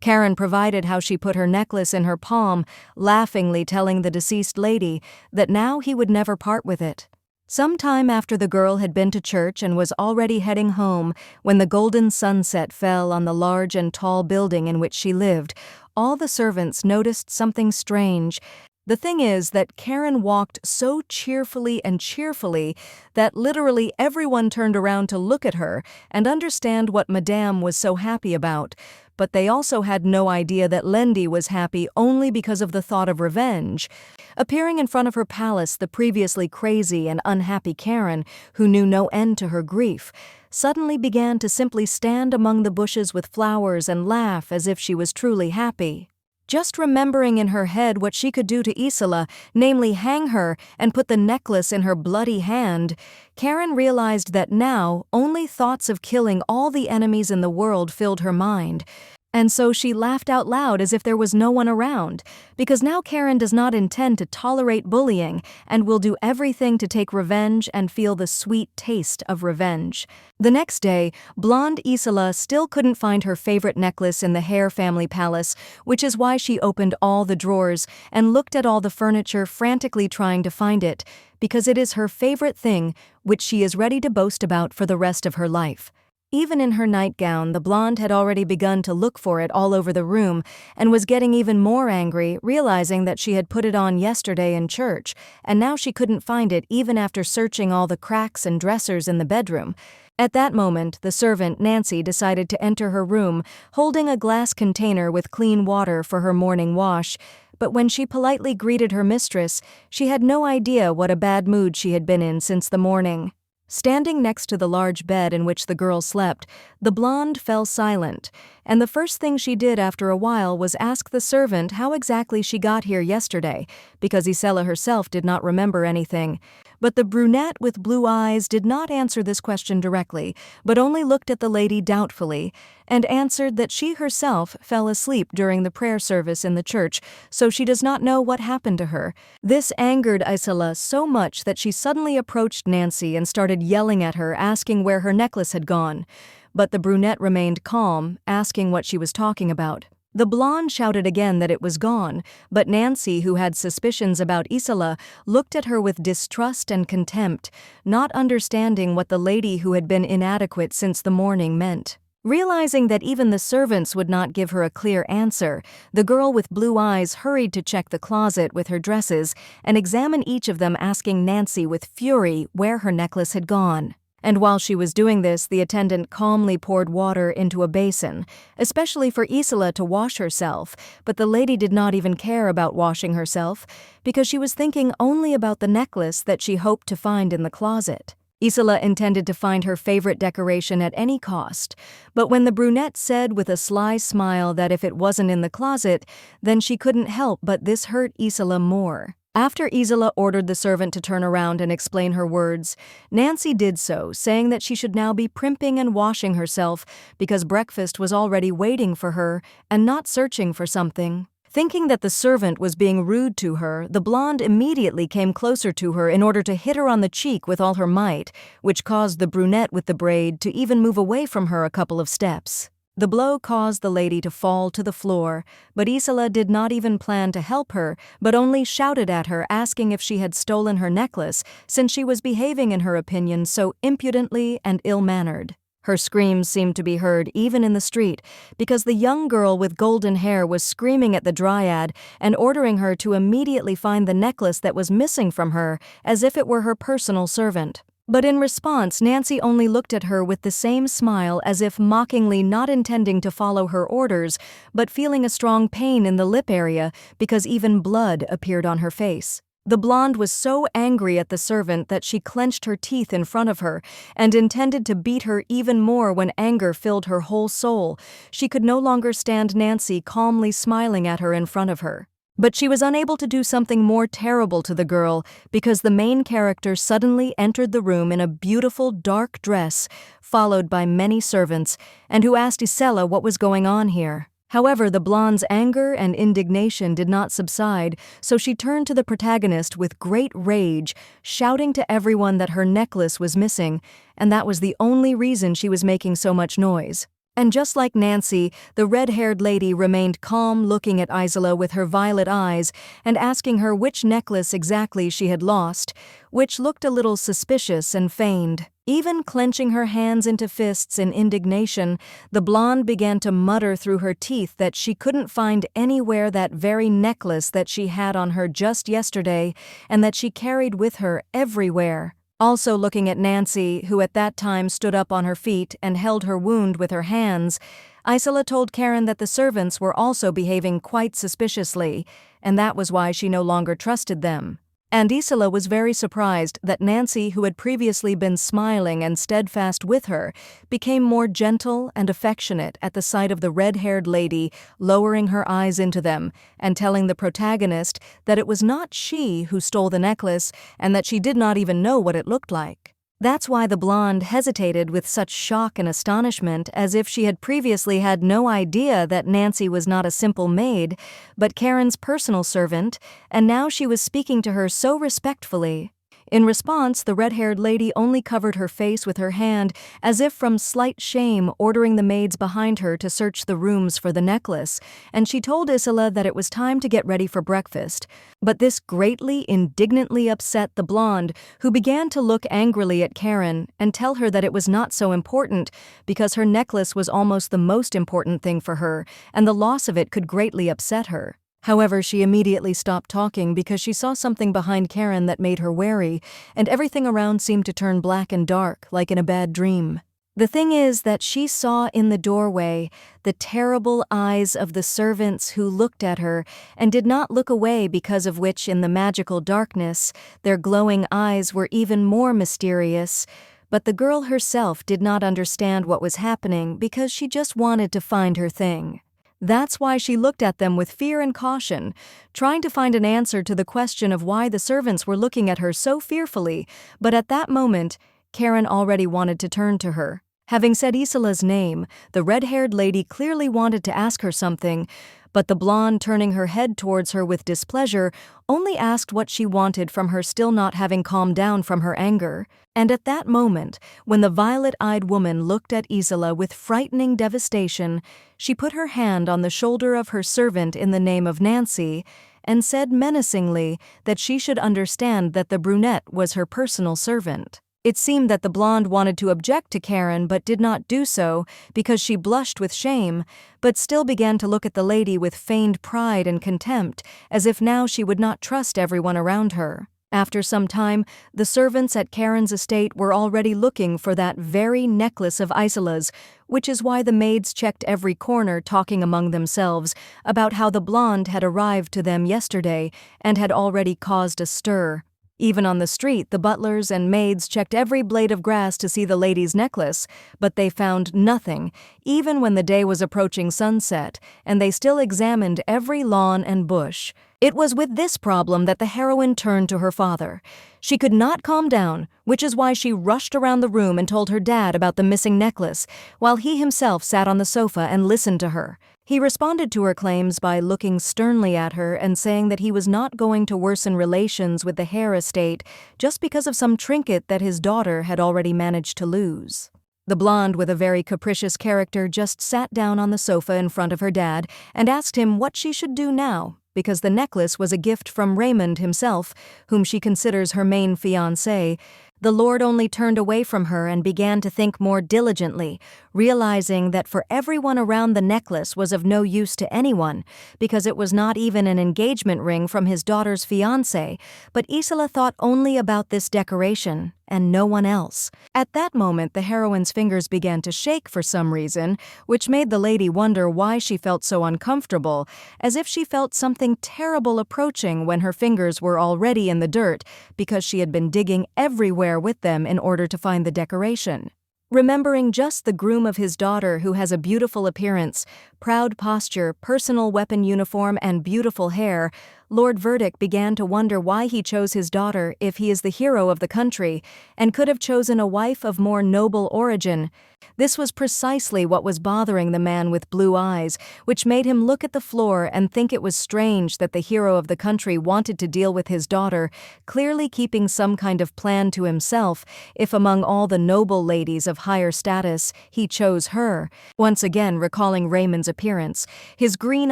Karen provided how she put her necklace in her palm, laughingly telling the deceased lady that now he would never part with it. Some time after the girl had been to church and was already heading home, when the golden sunset fell on the large and tall building in which she lived, all the servants noticed something strange. The thing is that Karen walked so cheerfully that literally everyone turned around to look at her and understand what Madame was so happy about. But they also had no idea that Lendi was happy only because of the thought of revenge. Appearing in front of her palace, the previously crazy and unhappy Karen, who knew no end to her grief, suddenly began to simply stand among the bushes with flowers and laugh as if she was truly happy. Just remembering in her head what she could do to Isela, namely hang her and put the necklace in her bloody hand, Karen realized that now only thoughts of killing all the enemies in the world filled her mind. And so she laughed out loud as if there was no one around, because now Karen does not intend to tolerate bullying and will do everything to take revenge and feel the sweet taste of revenge. The next day, blonde Isela still couldn't find her favorite necklace in the Hare family palace, which is why she opened all the drawers and looked at all the furniture, frantically trying to find it, because it is her favorite thing, which she is ready to boast about for the rest of her life. Even in her nightgown, the blonde had already begun to look for it all over the room and was getting even more angry, realizing that she had put it on yesterday in church, and now she couldn't find it even after searching all the cracks and dressers in the bedroom. At that moment, the servant, Nancy, decided to enter her room, holding a glass container with clean water for her morning wash. But when she politely greeted her mistress, she had no idea what a bad mood she had been in since the morning. Standing next to the large bed in which the girl slept, the blonde fell silent, and the first thing she did after a while was ask the servant how exactly she got here yesterday, because Isela herself did not remember anything. But the brunette with blue eyes did not answer this question directly, but only looked at the lady doubtfully, and answered that she herself fell asleep during the prayer service in the church, so she does not know what happened to her. This angered Isela so much that she suddenly approached Nancy and started yelling at her, asking where her necklace had gone. But the brunette remained calm, asking what she was talking about. The blonde shouted again that it was gone, but Nancy, who had suspicions about Isela, looked at her with distrust and contempt, not understanding what the lady who had been inadequate since the morning meant. Realizing that even the servants would not give her a clear answer, the girl with blue eyes hurried to check the closet with her dresses and examine each of them, asking Nancy with fury where her necklace had gone. And while she was doing this, the attendant calmly poured water into a basin, especially for Isela to wash herself, but the lady did not even care about washing herself, because she was thinking only about the necklace that she hoped to find in the closet. Isela intended to find her favorite decoration at any cost, but when the brunette said with a sly smile that if it wasn't in the closet, then she couldn't help, but this hurt Isela more. After Isela ordered the servant to turn around and explain her words, Nancy did so, saying that she should now be primping and washing herself because breakfast was already waiting for her and not searching for something. Thinking that the servant was being rude to her, the blonde immediately came closer to her in order to hit her on the cheek with all her might, which caused the brunette with the braid to even move away from her a couple of steps. The blow caused the lady to fall to the floor, but Isela did not even plan to help her, but only shouted at her, asking if she had stolen her necklace, since she was behaving, in her opinion, so impudently and ill-mannered. Her screams seemed to be heard even in the street, because the young girl with golden hair was screaming at the dryad and ordering her to immediately find the necklace that was missing from her, as if it were her personal servant. But in response, Nancy only looked at her with the same smile, as if mockingly, not intending to follow her orders, but feeling a strong pain in the lip area because even blood appeared on her face. The blonde was so angry at the servant that she clenched her teeth in front of her and intended to beat her even more when anger filled her whole soul. She could no longer stand Nancy calmly smiling at her in front of her. But she was unable to do something more terrible to the girl because the main character suddenly entered the room in a beautiful dark dress, followed by many servants, and who asked Isela what was going on here. However, the blonde's anger and indignation did not subside, so she turned to the protagonist with great rage, shouting to everyone that her necklace was missing, and that was the only reason she was making so much noise. And just like Nancy, the red-haired lady remained calm, looking at Isela with her violet eyes and asking her which necklace exactly she had lost, which looked a little suspicious and feigned. Even clenching her hands into fists in indignation, the blonde began to mutter through her teeth that she couldn't find anywhere that very necklace that she had on her just yesterday and that she carried with her everywhere. Also looking at Nancy, who at that time stood up on her feet and held her wound with her hands, Isela told Karen that the servants were also behaving quite suspiciously, and that was why she no longer trusted them. And Isela was very surprised that Nancy, who had previously been smiling and steadfast with her, became more gentle and affectionate at the sight of the red-haired lady, lowering her eyes into them and telling the protagonist that it was not she who stole the necklace and that she did not even know what it looked like. That's why the blonde hesitated with such shock and astonishment, as if she had previously had no idea that Nancy was not a simple maid, but Karen's personal servant, and now she was speaking to her so respectfully. In response, the red-haired lady only covered her face with her hand, as if from slight shame, ordering the maids behind her to search the rooms for the necklace, and she told Isela that it was time to get ready for breakfast. But this greatly, indignantly upset the blonde, who began to look angrily at Karen and tell her that it was not so important, because her necklace was almost the most important thing for her, and the loss of it could greatly upset her. However, she immediately stopped talking because she saw something behind Karen that made her wary, and everything around seemed to turn black and dark, like in a bad dream. The thing is that she saw in the doorway the terrible eyes of the servants who looked at her and did not look away, because of which in the magical darkness their glowing eyes were even more mysterious, But the girl herself did not understand what was happening because she just wanted to find her thing. That's why she looked at them with fear and caution, trying to find an answer to the question of why the servants were looking at her so fearfully, but at that moment, Karen already wanted to turn to her. Having said Isela's name, the red-haired lady clearly wanted to ask her something, but the blonde, turning her head towards her with displeasure, only asked what she wanted from her, still not having calmed down from her anger. And at that moment, when the violet-eyed woman looked at Isela with frightening devastation, she put her hand on the shoulder of her servant in the name of Nancy and said menacingly that she should understand that the brunette was her personal servant. It seemed that the blonde wanted to object to Karen but did not do so because she blushed with shame, but still began to look at the lady with feigned pride and contempt, as if now she would not trust everyone around her. After some time, the servants at Karen's estate were already looking for that very necklace of Isela's, which is why the maids checked every corner, talking among themselves about how the blonde had arrived to them yesterday and had already caused a stir. Even on the street, the butlers and maids checked every blade of grass to see the lady's necklace, but they found nothing, even when the day was approaching sunset, and they still examined every lawn and bush. It was with this problem that the heroine turned to her father. She could not calm down, which is why she rushed around the room and told her dad about the missing necklace, while he himself sat on the sofa and listened to her. He responded to her claims by looking sternly at her and saying that he was not going to worsen relations with the Hare estate just because of some trinket that his daughter had already managed to lose. The blonde, with a very capricious character, just sat down on the sofa in front of her dad and asked him what she should do now, because the necklace was a gift from Raymond himself, whom she considers her main fiancé. The lord only turned away from her and began to think more diligently, realizing that for everyone around the necklace was of no use to anyone, because it was not even an engagement ring from his daughter's fiancé, but Isela thought only about this decoration, and no one else. At that moment, the heroine's fingers began to shake for some reason, which made the lady wonder why she felt so uncomfortable, as if she felt something terrible approaching when her fingers were already in the dirt, because she had been digging everywhere with them in order to find the decoration. Remembering just the groom of his daughter, who has a beautiful appearance, proud posture, personal weapon uniform, and beautiful hair, Lord Verdict began to wonder why he chose his daughter if he is the hero of the country and could have chosen a wife of more noble origin. This was precisely what was bothering the man with blue eyes, which made him look at the floor and think it was strange that the hero of the country wanted to deal with his daughter, clearly keeping some kind of plan to himself, if among all the noble ladies of higher status he chose her. Once again recalling Raymond's appearance, his green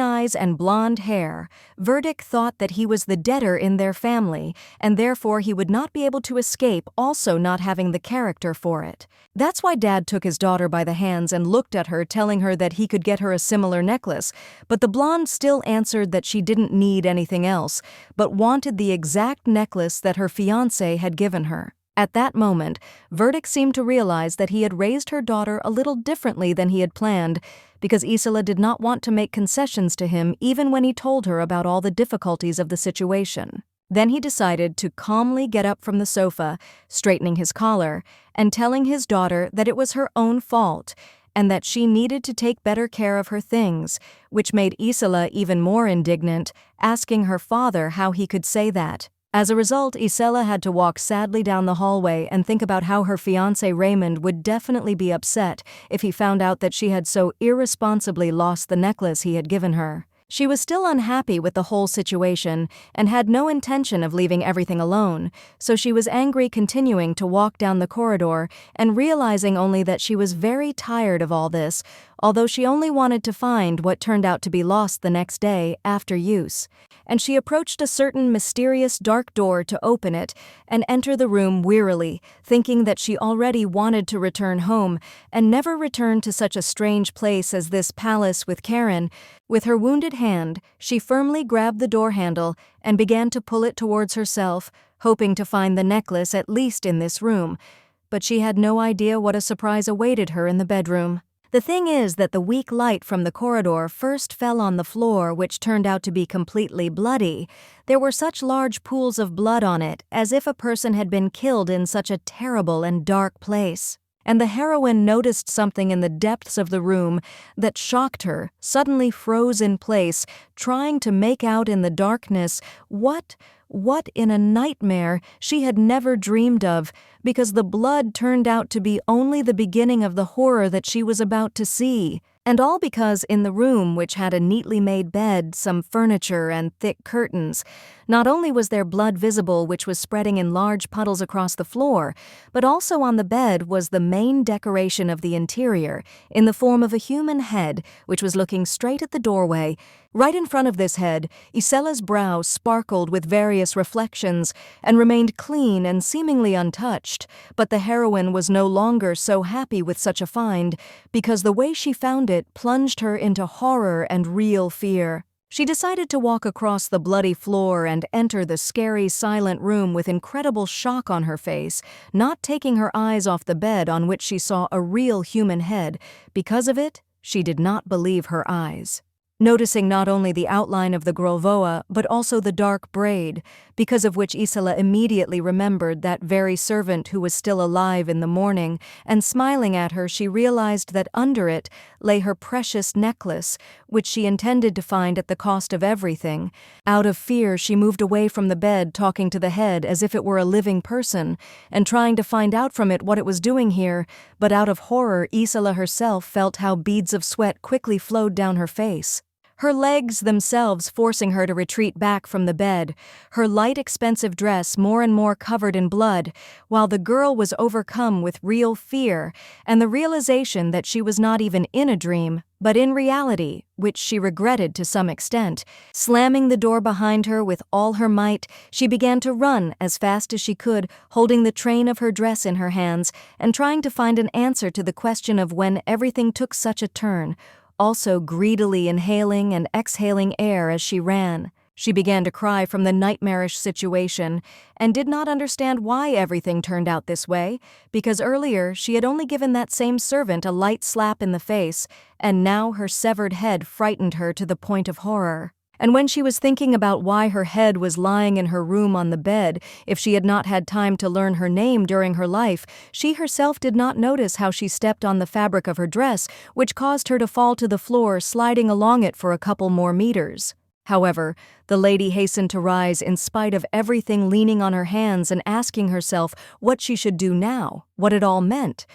eyes and blonde hair, Verdict thought that he was the debtor in their family, and therefore he would not be able to escape, also not having the character for it. That's why Dad took his daughter by the hands and looked at her, telling her that he could get her a similar necklace, but the blonde still answered that she didn't need anything else, but wanted the exact necklace that her fiancé had given her. At that moment, Verdict seemed to realize that he had raised her daughter a little differently than he had planned, because Isela did not want to make concessions to him even when he told her about all the difficulties of the situation. Then he decided to calmly get up from the sofa, straightening his collar, and telling his daughter that it was her own fault, and that she needed to take better care of her things, which made Isela even more indignant, asking her father how he could say that. As a result, Isela had to walk sadly down the hallway and think about how her fiancé Raymond would definitely be upset if he found out that she had so irresponsibly lost the necklace he had given her. She was still unhappy with the whole situation and had no intention of leaving everything alone, so she was angry, continuing to walk down the corridor and realizing only that she was very tired of all this, although she only wanted to find what turned out to be lost the next day after use. And she approached a certain mysterious dark door to open it and enter the room wearily, thinking that she already wanted to return home and never return to such a strange place as this palace with Karen. With her wounded hand, she firmly grabbed the door handle and began to pull it towards herself, hoping to find the necklace at least in this room. But she had no idea what a surprise awaited her in the bedroom. The thing is that the weak light from the corridor first fell on the floor, which turned out to be completely bloody. There were such large pools of blood on it, as if a person had been killed in such a terrible and dark place. And the heroine noticed something in the depths of the room that shocked her, suddenly froze in place, trying to make out in the darkness what in a nightmare she had never dreamed of, because the blood turned out to be only the beginning of the horror that she was about to see. And all because in the room, which had a neatly made bed, some furniture, and thick curtains, not only was there blood visible which was spreading in large puddles across the floor, but also on the bed was the main decoration of the interior, in the form of a human head, which was looking straight at the doorway. Right in front of this head, Isela's brow sparkled with various reflections and remained clean and seemingly untouched, but the heroine was no longer so happy with such a find, because the way she found it plunged her into horror and real fear. She decided to walk across the bloody floor and enter the scary, silent room with incredible shock on her face, not taking her eyes off the bed on which she saw a real human head. Because of it, she did not believe her eyes. Noticing not only the outline of the grovoa, but also the dark braid, because of which Isela immediately remembered that very servant who was still alive in the morning, and smiling at her she realized that under it lay her precious necklace, which she intended to find at the cost of everything. Out of fear she moved away from the bed, talking to the head as if it were a living person, and trying to find out from it what it was doing here, but out of horror Isela herself felt how beads of sweat quickly flowed down her face, her legs themselves forcing her to retreat back from the bed, her light expensive dress more and more covered in blood, while the girl was overcome with real fear and the realization that she was not even in a dream, but in reality, which she regretted to some extent. Slamming the door behind her with all her might, she began to run as fast as she could, holding the train of her dress in her hands and trying to find an answer to the question of when everything took such a turn, also greedily inhaling and exhaling air as she ran. She began to cry from the nightmarish situation and did not understand why everything turned out this way, because earlier she had only given that same servant a light slap in the face, and now her severed head frightened her to the point of horror. And when she was thinking about why her head was lying in her room on the bed, if she had not had time to learn her name during her life, she herself did not notice how she stepped on the fabric of her dress, which caused her to fall to the floor, sliding along it for a couple more meters. However, the lady hastened to rise in spite of everything, leaning on her hands and asking herself what she should do now, what it all meant,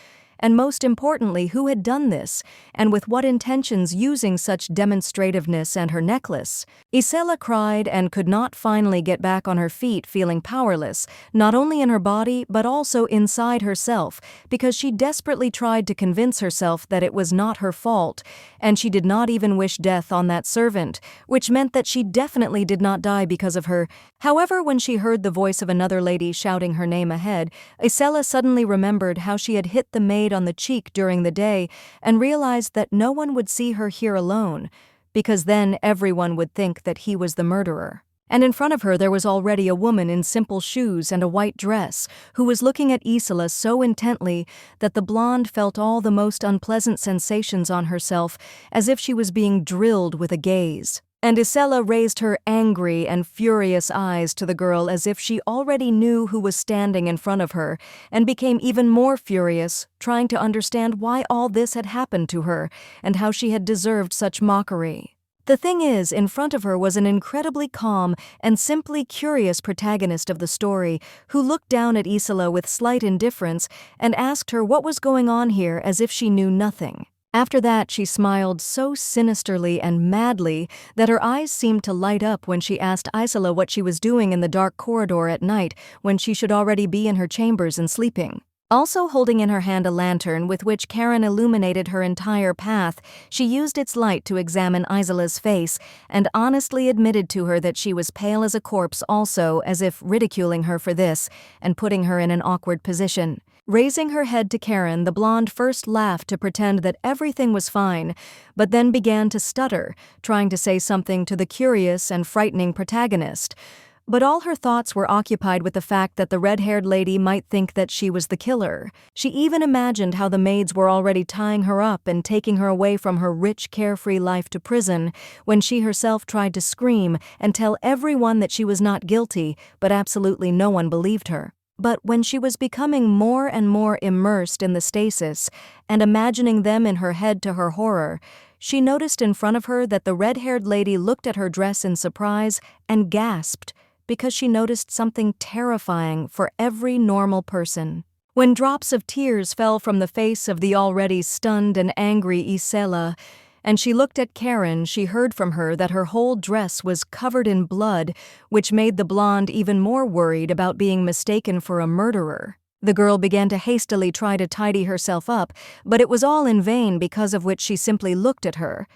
and most importantly, who had done this, and with what intentions, using such demonstrativeness and her necklace. Isela cried and could not finally get back on her feet, feeling powerless, not only in her body but also inside herself, because she desperately tried to convince herself that it was not her fault, and she did not even wish death on that servant, which meant that she definitely did not die because of her. However, when she heard the voice of another lady shouting her name ahead, Isela suddenly remembered how she had hit the maid on the cheek during the day and realized that no one would see her here alone, because then everyone would think that he was the murderer. And in front of her there was already a woman in simple shoes and a white dress, who was looking at Isela so intently that the blonde felt all the most unpleasant sensations on herself, as if she was being drilled with a gaze. And Isela raised her angry and furious eyes to the girl as if she already knew who was standing in front of her, and became even more furious, trying to understand why all this had happened to her, and how she had deserved such mockery. The thing is, in front of her was an incredibly calm and simply curious protagonist of the story, who looked down at Isela with slight indifference and asked her what was going on here as if she knew nothing. After that, she smiled so sinisterly and madly that her eyes seemed to light up when she asked Isela what she was doing in the dark corridor at night when she should already be in her chambers and sleeping. Also holding in her hand a lantern with which Karen illuminated her entire path, she used its light to examine Isela's face and honestly admitted to her that she was pale as a corpse also, as if ridiculing her for this and putting her in an awkward position. Raising her head to Karen, the blonde first laughed to pretend that everything was fine, but then began to stutter, trying to say something to the curious and frightening protagonist. But all her thoughts were occupied with the fact that the red-haired lady might think that she was the killer. She even imagined how the maids were already tying her up and taking her away from her rich, carefree life to prison, when she herself tried to scream and tell everyone that she was not guilty, but absolutely no one believed her. But when she was becoming more and more immersed in the stasis and imagining them in her head to her horror, she noticed in front of her that the red-haired lady looked at her dress in surprise and gasped, because she noticed something terrifying for every normal person. When drops of tears fell from the face of the already stunned and angry Isela, and she looked at Karen, she heard from her that her whole dress was covered in blood, which made the blonde even more worried about being mistaken for a murderer. The girl began to hastily try to tidy herself up, but it was all in vain, because of which she simply looked at her.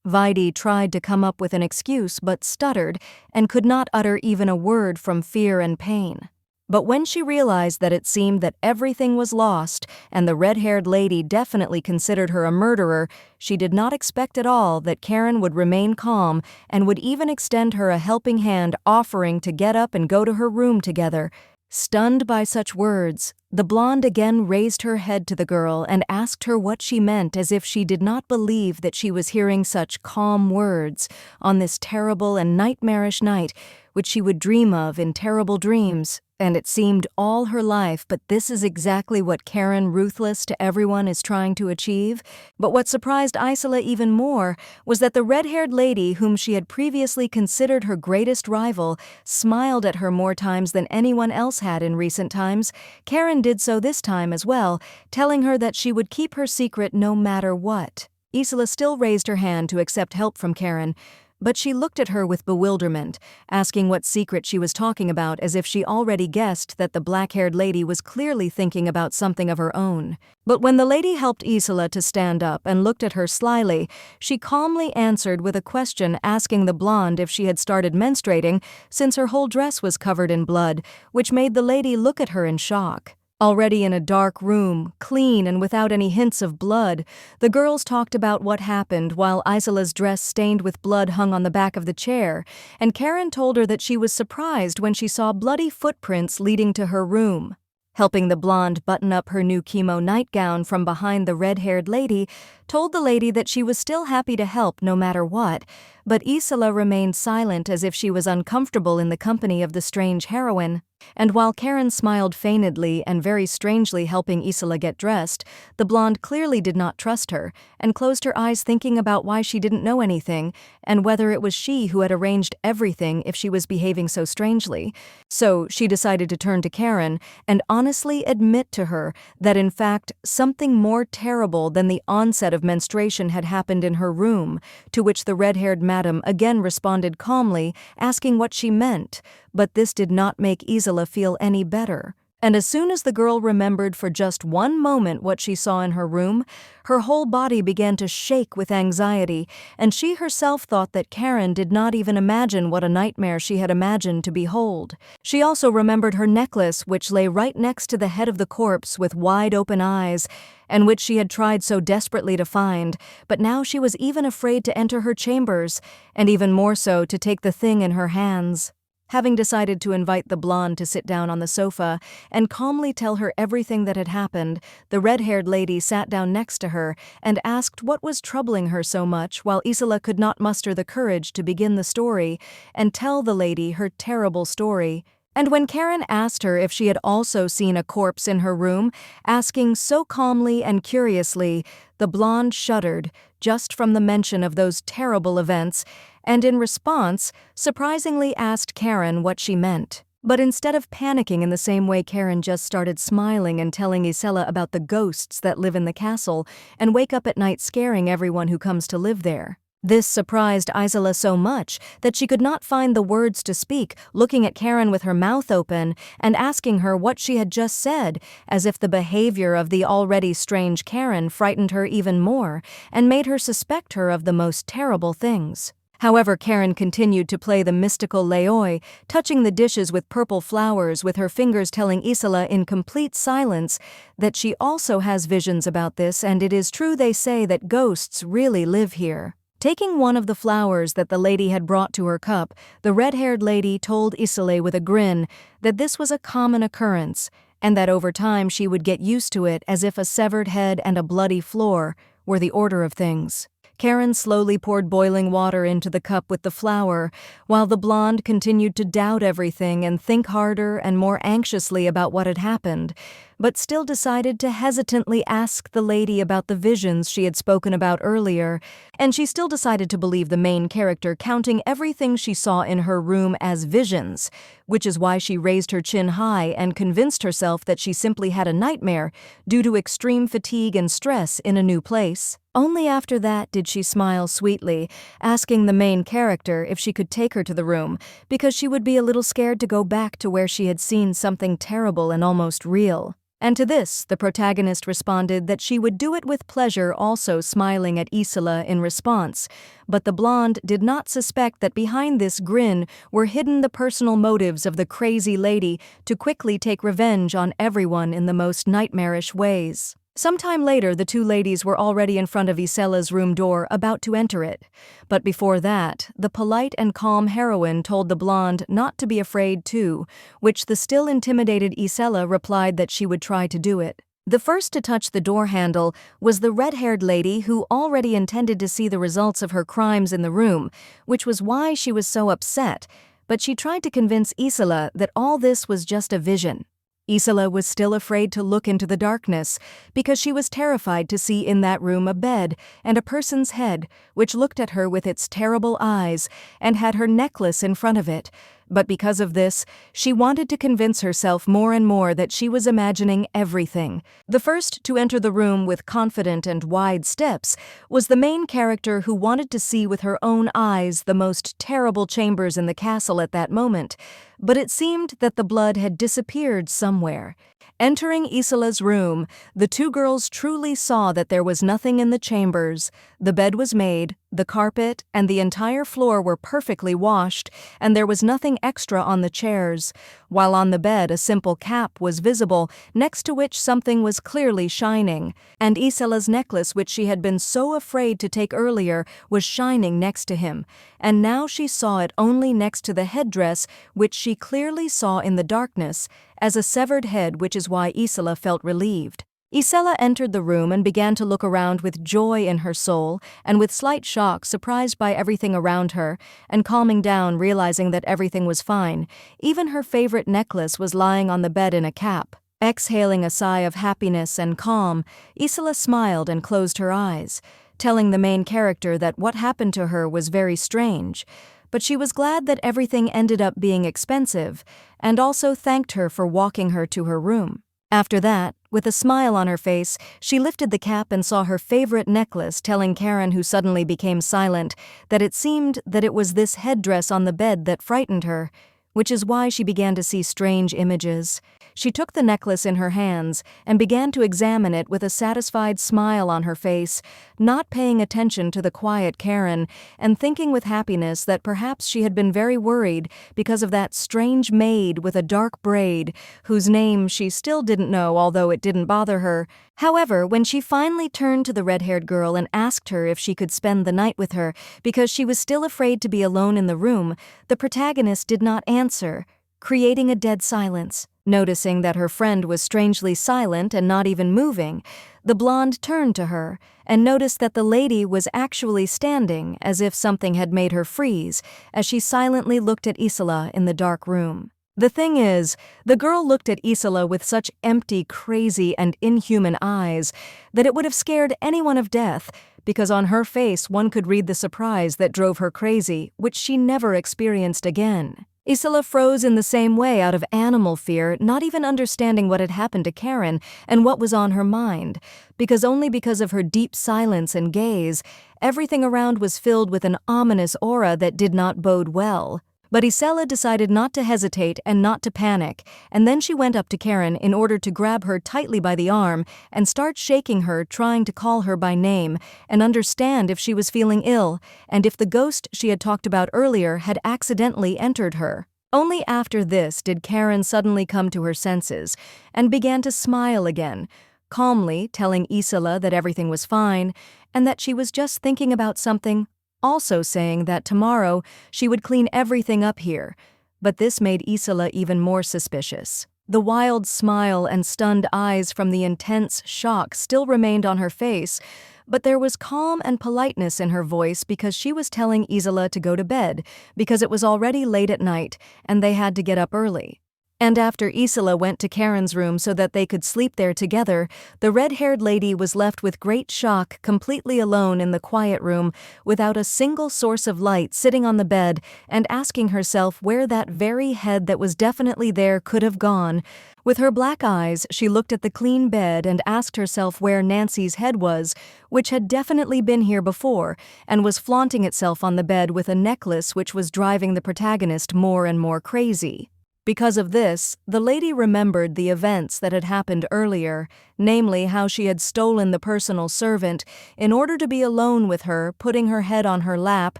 Vidi tried to come up with an excuse but stuttered and could not utter even a word from fear and pain. But when she realized that it seemed that everything was lost and the red-haired lady definitely considered her a murderer, she did not expect at all that Karen would remain calm and would even extend her a helping hand, offering to get up and go to her room together. Stunned by such words, the blonde again raised her head to the girl and asked her what she meant, as if she did not believe that she was hearing such calm words on this terrible and nightmarish night, which she would dream of in terrible dreams. And it seemed all her life, but this is exactly what Karen, ruthless to everyone, is trying to achieve. But what surprised Isela even more was that the red-haired lady, whom she had previously considered her greatest rival, smiled at her more times than anyone else had in recent times. Karen did so this time as well, telling her that she would keep her secret no matter what. Isela still raised her hand to accept help from Karen, but she looked at her with bewilderment, asking what secret she was talking about, as if she already guessed that the black-haired lady was clearly thinking about something of her own. But when the lady helped Isela to stand up and looked at her slyly, she calmly answered with a question, asking the blonde if she had started menstruating, since her whole dress was covered in blood, which made the lady look at her in shock. Already in a dark room, clean and without any hints of blood, the girls talked about what happened while Isela's dress stained with blood hung on the back of the chair, and Karen told her that she was surprised when she saw bloody footprints leading to her room. Helping the blonde button up her new chemo nightgown from behind the red-haired lady, told the lady that she was still happy to help no matter what, but Isela remained silent, as if she was uncomfortable in the company of the strange heroine. And while Karen smiled feignedly and very strangely helping Isela get dressed, the blonde clearly did not trust her, and closed her eyes thinking about why she didn't know anything, and whether it was she who had arranged everything if she was behaving so strangely. So she decided to turn to Karen and honestly admit to her that in fact something more terrible than the onset of menstruation had happened in her room, to which the red-haired madam again responded calmly, asking what she meant, but this did not make Isela feel any better. And as soon as the girl remembered for just one moment what she saw in her room, her whole body began to shake with anxiety, and she herself thought that Karen did not even imagine what a nightmare she had imagined to behold. She also remembered her necklace, which lay right next to the head of the corpse with wide-open eyes, and which she had tried so desperately to find, but now she was even afraid to enter her chambers, and even more so to take the thing in her hands. Having decided to invite the blonde to sit down on the sofa and calmly tell her everything that had happened, the red-haired lady sat down next to her and asked what was troubling her so much, while Isela could not muster the courage to begin the story and tell the lady her terrible story. And when Karen asked her if she had also seen a corpse in her room, asking so calmly and curiously, the blonde shuddered just from the mention of those terrible events, and in response, surprisingly asked Karen what she meant. But instead of panicking in the same way, Karen just started smiling and telling Isela about the ghosts that live in the castle and wake up at night scaring everyone who comes to live there. This surprised Isela so much that she could not find the words to speak, looking at Karen with her mouth open and asking her what she had just said, as if the behavior of the already strange Karen frightened her even more and made her suspect her of the most terrible things. However, Karen continued to play the mystical leoi, touching the dishes with purple flowers with her fingers, telling Isela in complete silence that she also has visions about this, and it is true they say that ghosts really live here. Taking one of the flowers that the lady had brought to her cup, the red-haired lady told Isela with a grin that this was a common occurrence, and that over time she would get used to it as if a severed head and a bloody floor were the order of things. Karen slowly poured boiling water into the cup with the flower, while the blonde continued to doubt everything and think harder and more anxiously about what had happened, but still decided to hesitantly ask the lady about the visions she had spoken about earlier, and she still decided to believe the main character, counting everything she saw in her room as visions, which is why she raised her chin high and convinced herself that she simply had a nightmare due to extreme fatigue and stress in a new place. Only after that did she smile sweetly, asking the main character if she could take her to the room, because she would be a little scared to go back to where she had seen something terrible and almost real. And to this, the protagonist responded that she would do it with pleasure, also smiling at Isela in response. But the blonde did not suspect that behind this grin were hidden the personal motives of the crazy lady to quickly take revenge on everyone in the most nightmarish ways. Sometime later, the two ladies were already in front of Isela's room door, about to enter it. But before that, the polite and calm heroine told the blonde not to be afraid too, which the still intimidated Isela replied that she would try to do it. The first to touch the door handle was the red-haired lady, who already intended to see the results of her crimes in the room, which was why she was so upset, but she tried to convince Isela that all this was just a vision. Isela was still afraid to look into the darkness because she was terrified to see in that room a bed and a person's head, which looked at her with its terrible eyes and had her necklace in front of it. But because of this, she wanted to convince herself more and more that she was imagining everything. The first to enter the room with confident and wide steps was the main character, who wanted to see with her own eyes the most terrible chambers in the castle at that moment, but it seemed that the blood had disappeared somewhere. Entering Isela's room, the two girls truly saw that there was nothing in the chambers. The bed was made, the carpet and the entire floor were perfectly washed, and there was nothing extra on the chairs, while on the bed a simple cap was visible, next to which something was clearly shining, and Isela's necklace, which she had been so afraid to take earlier, was shining next to him, and now she saw it only next to the headdress, which she clearly saw in the darkness as a severed head, which is why Isela felt relieved. Isela entered the room and began to look around with joy in her soul and with slight shock, surprised by everything around her, and calming down, realizing that everything was fine. Even her favorite necklace was lying on the bed in a cap. Exhaling a sigh of happiness and calm, Isela smiled and closed her eyes, telling the main character that what happened to her was very strange, but she was glad that everything ended up being expensive, and also thanked her for walking her to her room. After that, with a smile on her face, she lifted the cap and saw her favorite necklace, telling Karen, who suddenly became silent, that it seemed that it was this headdress on the bed that frightened her, which is why she began to see strange images. She took the necklace in her hands and began to examine it with a satisfied smile on her face, not paying attention to the quiet Karen, and thinking with happiness that perhaps she had been very worried because of that strange maid with a dark braid, whose name she still didn't know, although it didn't bother her. However, when she finally turned to the red-haired girl and asked her if she could spend the night with her because she was still afraid to be alone in the room, the protagonist did not answer, creating a dead silence. Noticing that her friend was strangely silent and not even moving, the blonde turned to her and noticed that the lady was actually standing, as if something had made her freeze, as she silently looked at Isela in the dark room. The thing is, the girl looked at Isela with such empty, crazy, and inhuman eyes that it would have scared anyone of death, because on her face one could read the surprise that drove her crazy, which she never experienced again. Isela froze in the same way, out of animal fear, not even understanding what had happened to Karen and what was on her mind, because only because of her deep silence and gaze, everything around was filled with an ominous aura that did not bode well. But Isela decided not to hesitate and not to panic, and then she went up to Karen in order to grab her tightly by the arm and start shaking her, trying to call her by name and understand if she was feeling ill and if the ghost she had talked about earlier had accidentally entered her. Only after this did Karen suddenly come to her senses and began to smile again, calmly telling Isela that everything was fine and that she was just thinking about something also saying that tomorrow she would clean everything up here. But this made Isela even more suspicious. The wild smile and stunned eyes from the intense shock still remained on her face, but there was calm and politeness in her voice because she was telling Isela to go to bed because it was already late at night and they had to get up early. And after Isela went to Karen's room so that they could sleep there together, the red-haired lady was left with great shock, completely alone in the quiet room, without a single source of light, sitting on the bed and asking herself where that very head that was definitely there could have gone. With her black eyes, she looked at the clean bed and asked herself where Nancy's head was, which had definitely been here before, and was flaunting itself on the bed with a necklace which was driving the protagonist more and more crazy. Because of this, the lady remembered the events that had happened earlier, namely how she had stolen the personal servant in order to be alone with her, putting her head on her lap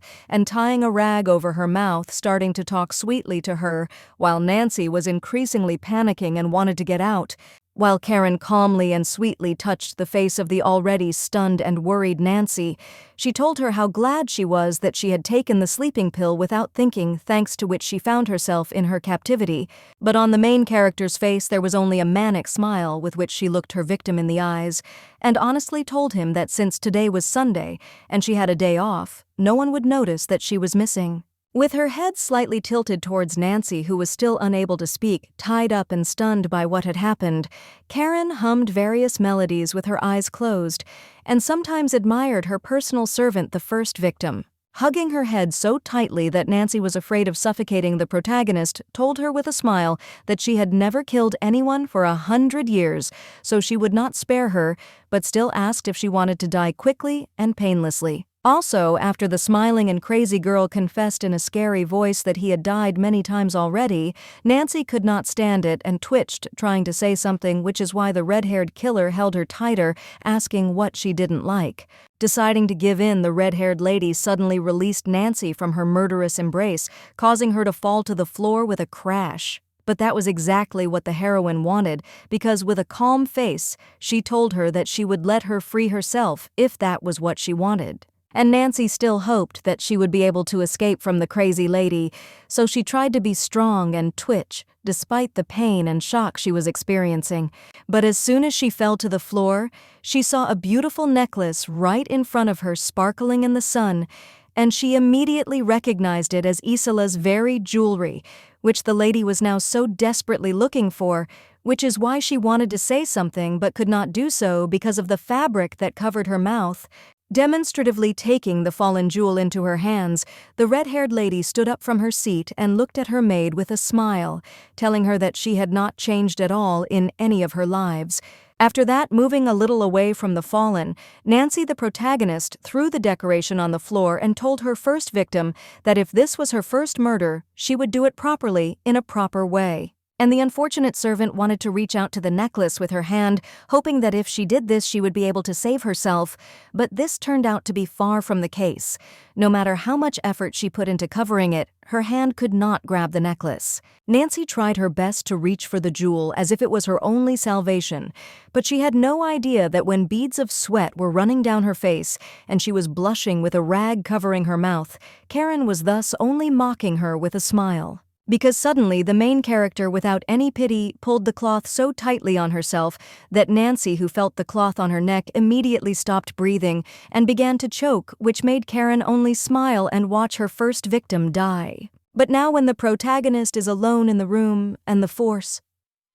and tying a rag over her mouth, starting to talk sweetly to her, while Nancy was increasingly panicking and wanted to get out. While Karen calmly and sweetly touched the face of the already stunned and worried Nancy, she told her how glad she was that she had taken the sleeping pill without thinking, thanks to which she found herself in her captivity. But on the main character's face there was only a manic smile with which she looked her victim in the eyes, and honestly told him that since today was Sunday and she had a day off, no one would notice that she was missing. With her head slightly tilted towards Nancy, who was still unable to speak, tied up and stunned by what had happened, Karen hummed various melodies with her eyes closed, and sometimes admired her personal servant, the first victim. Hugging her head so tightly that Nancy was afraid of suffocating, the protagonist told her with a smile that she had never killed anyone for 100 years, so she would not spare her, but still asked if she wanted to die quickly and painlessly. Also, after the smiling and crazy girl confessed in a scary voice that he had died many times already, Nancy could not stand it and twitched, trying to say something, which is why the red-haired killer held her tighter, asking what she didn't like. Deciding to give in, the red-haired lady suddenly released Nancy from her murderous embrace, causing her to fall to the floor with a crash. But that was exactly what the heroine wanted, because with a calm face, she told her that she would let her free herself if that was what she wanted. And Nancy still hoped that she would be able to escape from the crazy lady, so she tried to be strong and twitch, despite the pain and shock she was experiencing. But as soon as she fell to the floor, she saw a beautiful necklace right in front of her sparkling in the sun, and she immediately recognized it as Isela's very jewelry, which the lady was now so desperately looking for, which is why she wanted to say something but could not do so because of the fabric that covered her mouth. Demonstratively taking the fallen jewel into her hands, the red-haired lady stood up from her seat and looked at her maid with a smile, telling her that she had not changed at all in any of her lives. After that, moving a little away from the fallen, Nancy, the protagonist, threw the decoration on the floor and told her first victim that if this was her first murder, she would do it properly, in a proper way. And the unfortunate servant wanted to reach out to the necklace with her hand, hoping that if she did this she would be able to save herself, but this turned out to be far from the case. No matter how much effort she put into covering it, her hand could not grab the necklace. Nancy tried her best to reach for the jewel as if it was her only salvation, but she had no idea that when beads of sweat were running down her face and she was blushing with a rag covering her mouth, Karen was thus only mocking her with a smile. Because suddenly the main character, without any pity, pulled the cloth so tightly on herself that Nancy, who felt the cloth on her neck, immediately stopped breathing and began to choke, which made Karen only smile and watch her first victim die. But now when the protagonist is alone in the room and the force,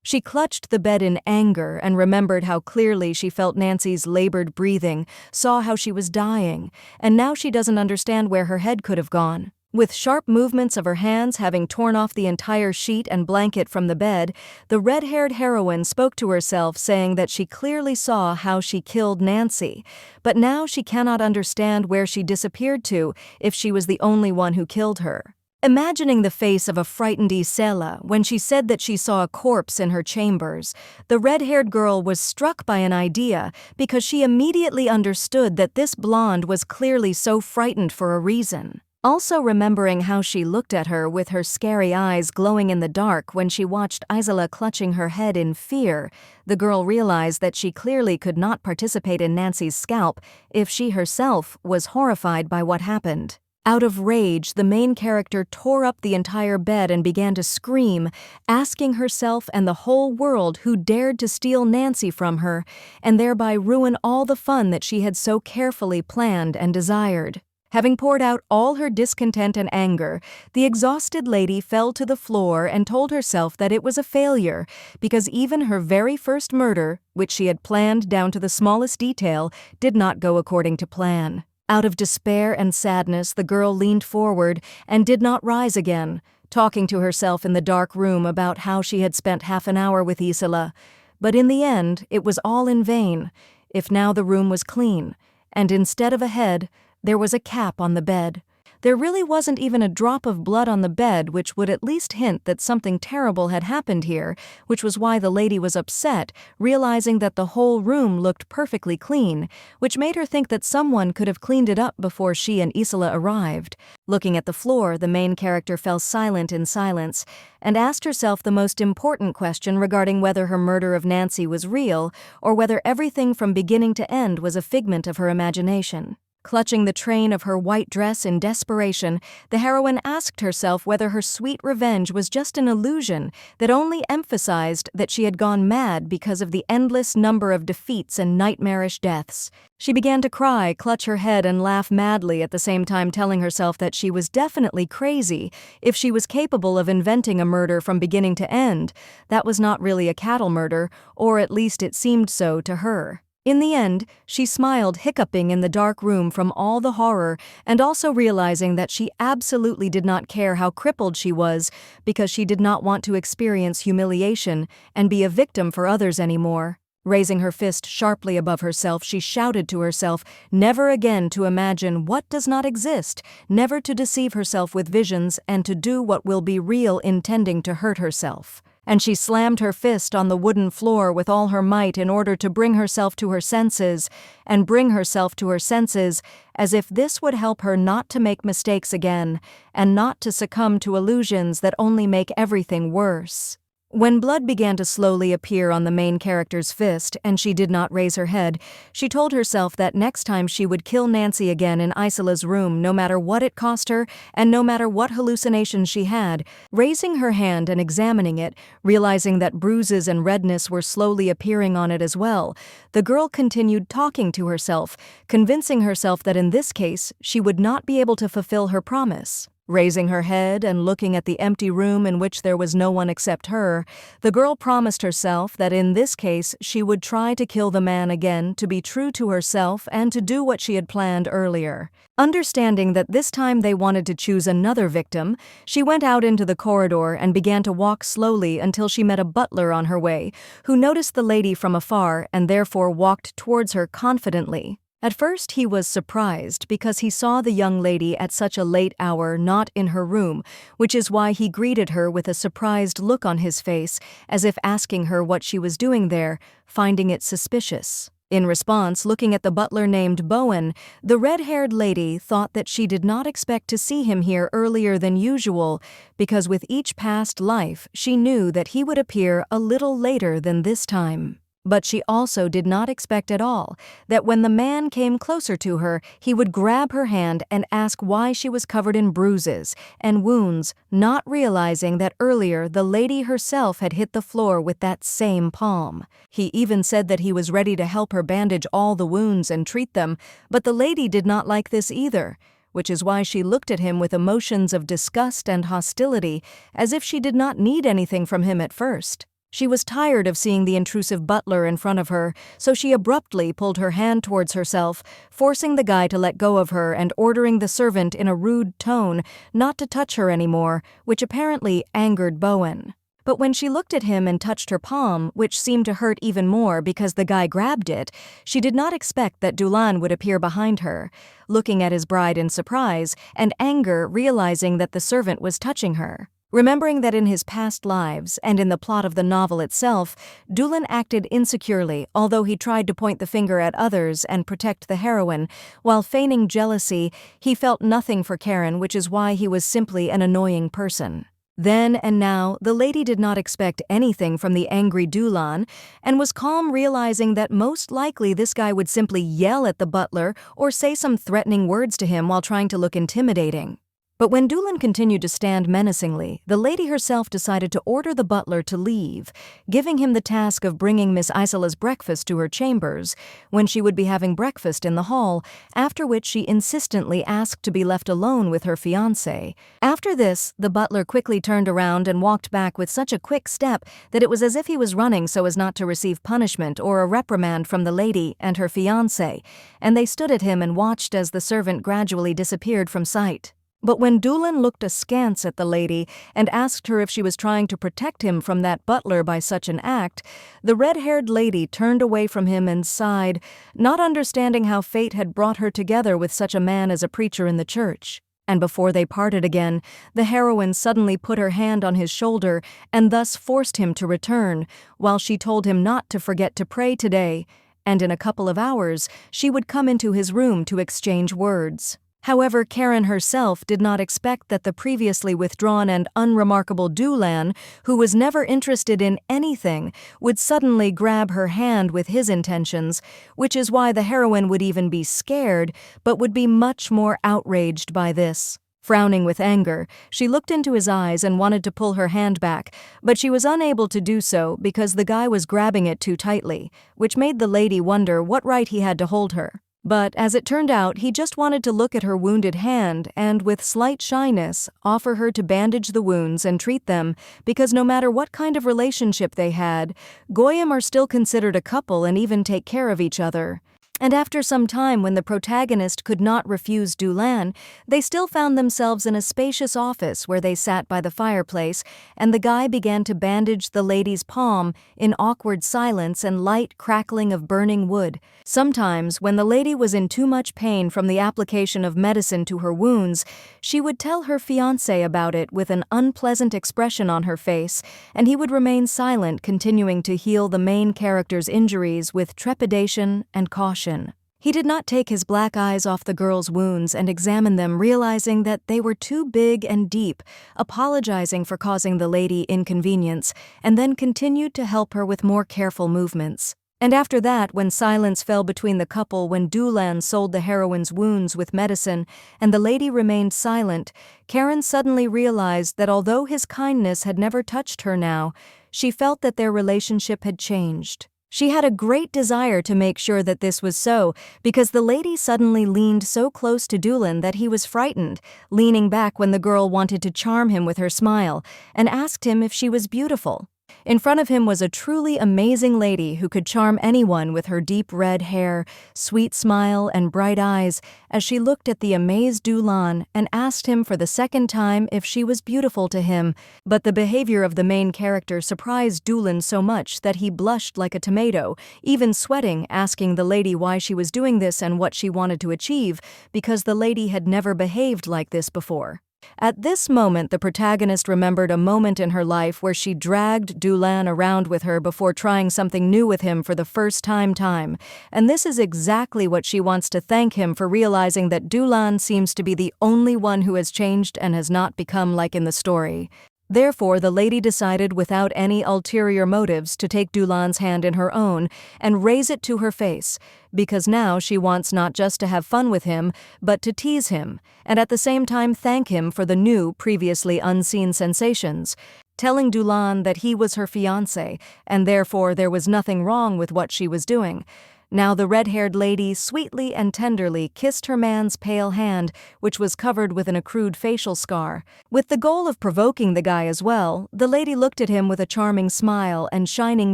she clutched the bed in anger and remembered how clearly she felt Nancy's labored breathing, saw how she was dying, and now she doesn't understand where her head could have gone. With sharp movements of her hands having torn off the entire sheet and blanket from the bed, the red-haired heroine spoke to herself, saying that she clearly saw how she killed Nancy, but now she cannot understand where she disappeared to if she was the only one who killed her. Imagining the face of a frightened Isela when she said that she saw a corpse in her chambers, the red-haired girl was struck by an idea because she immediately understood that this blonde was clearly so frightened for a reason. Also remembering how she looked at her with her scary eyes glowing in the dark when she watched Isela clutching her head in fear, the girl realized that she clearly could not participate in Nancy's scalp if she herself was horrified by what happened. Out of rage, the main character tore up the entire bed and began to scream, asking herself and the whole world who dared to steal Nancy from her and thereby ruin all the fun that she had so carefully planned and desired. Having poured out all her discontent and anger, the exhausted lady fell to the floor and told herself that it was a failure because even her very first murder, which she had planned down to the smallest detail, did not go according to plan. Out of despair and sadness, the girl leaned forward and did not rise again, talking to herself in the dark room about how she had spent half an hour with Isela. But in the end, it was all in vain, if now the room was clean, and instead of a head, there was a cap on the bed. There really wasn't even a drop of blood on the bed, which would at least hint that something terrible had happened here, which was why the lady was upset, realizing that the whole room looked perfectly clean, which made her think that someone could have cleaned it up before she and Isela arrived. Looking at the floor, the main character fell silent in silence, and asked herself the most important question regarding whether her murder of Nancy was real, or whether everything from beginning to end was a figment of her imagination. Clutching the train of her white dress in desperation, the heroine asked herself whether her sweet revenge was just an illusion that only emphasized that she had gone mad because of the endless number of defeats and nightmarish deaths. She began to cry, clutch her head, and laugh madly, at the same time telling herself that she was definitely crazy if she was capable of inventing a murder from beginning to end. That was not really a cattle murder, or at least it seemed so to her. In the end, she smiled, hiccuping in the dark room from all the horror, and also realizing that she absolutely did not care how crippled she was because she did not want to experience humiliation and be a victim for others anymore. Raising her fist sharply above herself, she shouted to herself never again to imagine what does not exist, never to deceive herself with visions, and to do what will be real intending to hurt herself. And she slammed her fist on the wooden floor with all her might in order to bring herself to her senses, and bring herself to her senses as if this would help her not to make mistakes again, and not to succumb to illusions that only make everything worse. When blood began to slowly appear on the main character's fist and she did not raise her head, she told herself that next time she would kill Nancy again in Isela's room, no matter what it cost her and no matter what hallucinations she had. Raising her hand and examining it, realizing that bruises and redness were slowly appearing on it as well, the girl continued talking to herself, convincing herself that in this case she would not be able to fulfill her promise. Raising her head and looking at the empty room in which there was no one except her, the girl promised herself that in this case she would try to kill the man again, to be true to herself and to do what she had planned earlier. Understanding that this time they wanted to choose another victim, she went out into the corridor and began to walk slowly until she met a butler on her way, who noticed the lady from afar and therefore walked towards her confidently. At first he was surprised because he saw the young lady at such a late hour not in her room, which is why he greeted her with a surprised look on his face, as if asking her what she was doing there, finding it suspicious. In response, looking at the butler named Bowen, the red-haired lady thought that she did not expect to see him here earlier than usual, because with each past life she knew that he would appear a little later than this time. But she also did not expect at all that when the man came closer to her, he would grab her hand and ask why she was covered in bruises and wounds, not realizing that earlier the lady herself had hit the floor with that same palm. He even said that he was ready to help her bandage all the wounds and treat them, but the lady did not like this either, which is why she looked at him with emotions of disgust and hostility, as if she did not need anything from him at first. She was tired of seeing the intrusive butler in front of her, so she abruptly pulled her hand towards herself, forcing the guy to let go of her and ordering the servant in a rude tone not to touch her anymore, which apparently angered Bowen. But when she looked at him and touched her palm, which seemed to hurt even more because the guy grabbed it, she did not expect that Dulan would appear behind her, looking at his bride in surprise and anger, realizing that the servant was touching her. Remembering that in his past lives and in the plot of the novel itself, Doolan acted insecurely, although he tried to point the finger at others and protect the heroine. While feigning jealousy, he felt nothing for Karen, which is why he was simply an annoying person. Then and now, the lady did not expect anything from the angry Doolan and was calm, realizing that most likely this guy would simply yell at the butler or say some threatening words to him while trying to look intimidating. But when Doolan continued to stand menacingly, the lady herself decided to order the butler to leave, giving him the task of bringing Miss Isela's breakfast to her chambers, when she would be having breakfast in the hall, after which she insistently asked to be left alone with her fiancé. After this, the butler quickly turned around and walked back with such a quick step that it was as if he was running so as not to receive punishment or a reprimand from the lady and her fiancé, and they stood at him and watched as the servant gradually disappeared from sight. But when Doolan looked askance at the lady and asked her if she was trying to protect him from that butler by such an act, the red-haired lady turned away from him and sighed, not understanding how fate had brought her together with such a man as a preacher in the church. And before they parted again, the heroine suddenly put her hand on his shoulder and thus forced him to return, while she told him not to forget to pray today, and in a couple of hours she would come into his room to exchange words. However, Karen herself did not expect that the previously withdrawn and unremarkable Doolan, who was never interested in anything, would suddenly grab her hand with his intentions, which is why the heroine would even be scared, but would be much more outraged by this. Frowning with anger, she looked into his eyes and wanted to pull her hand back, but she was unable to do so because the guy was grabbing it too tightly, which made the lady wonder what right he had to hold her. But as it turned out, he just wanted to look at her wounded hand and, with slight shyness, offer her to bandage the wounds and treat them, because no matter what kind of relationship they had, Goyim are still considered a couple and even take care of each other. And after some time, when the protagonist could not refuse Doolan, they still found themselves in a spacious office where they sat by the fireplace, and the guy began to bandage the lady's palm in awkward silence and light crackling of burning wood. Sometimes, when the lady was in too much pain from the application of medicine to her wounds, she would tell her fiancé about it with an unpleasant expression on her face, and he would remain silent, continuing to heal the main character's injuries with trepidation and caution. He did not take his black eyes off the girl's wounds and examine them, realizing that they were too big and deep, apologizing for causing the lady inconvenience, and then continued to help her with more careful movements. And after that, when silence fell between the couple when Doolan sold the heroine's wounds with medicine and the lady remained silent, Karen suddenly realized that although his kindness had never touched her now, she felt that their relationship had changed. She had a great desire to make sure that this was so, because the lady suddenly leaned so close to Doolan that he was frightened, leaning back when the girl wanted to charm him with her smile, and asked him if she was beautiful. In front of him was a truly amazing lady who could charm anyone with her deep red hair, sweet smile, and bright eyes, as she looked at the amazed Doolan and asked him for the second time if she was beautiful to him. But the behavior of the main character surprised Doolan so much that he blushed like a tomato, even sweating, asking the lady why she was doing this and what she wanted to achieve, because the lady had never behaved like this before. At this moment, the protagonist remembered a moment in her life where she dragged Doolan around with her before trying something new with him for the first time, and this is exactly what she wants to thank him for, realizing that Doolan seems to be the only one who has changed and has not become like in the story. Therefore, the lady decided without any ulterior motives to take Doolan's hand in her own and raise it to her face, because now she wants not just to have fun with him, but to tease him, and at the same time thank him for the new, previously unseen sensations, telling Doolan that he was her fiancé, and therefore there was nothing wrong with what she was doing. Now the red-haired lady sweetly and tenderly kissed her man's pale hand, which was covered with an accrued facial scar. With the goal of provoking the guy as well, the lady looked at him with a charming smile and shining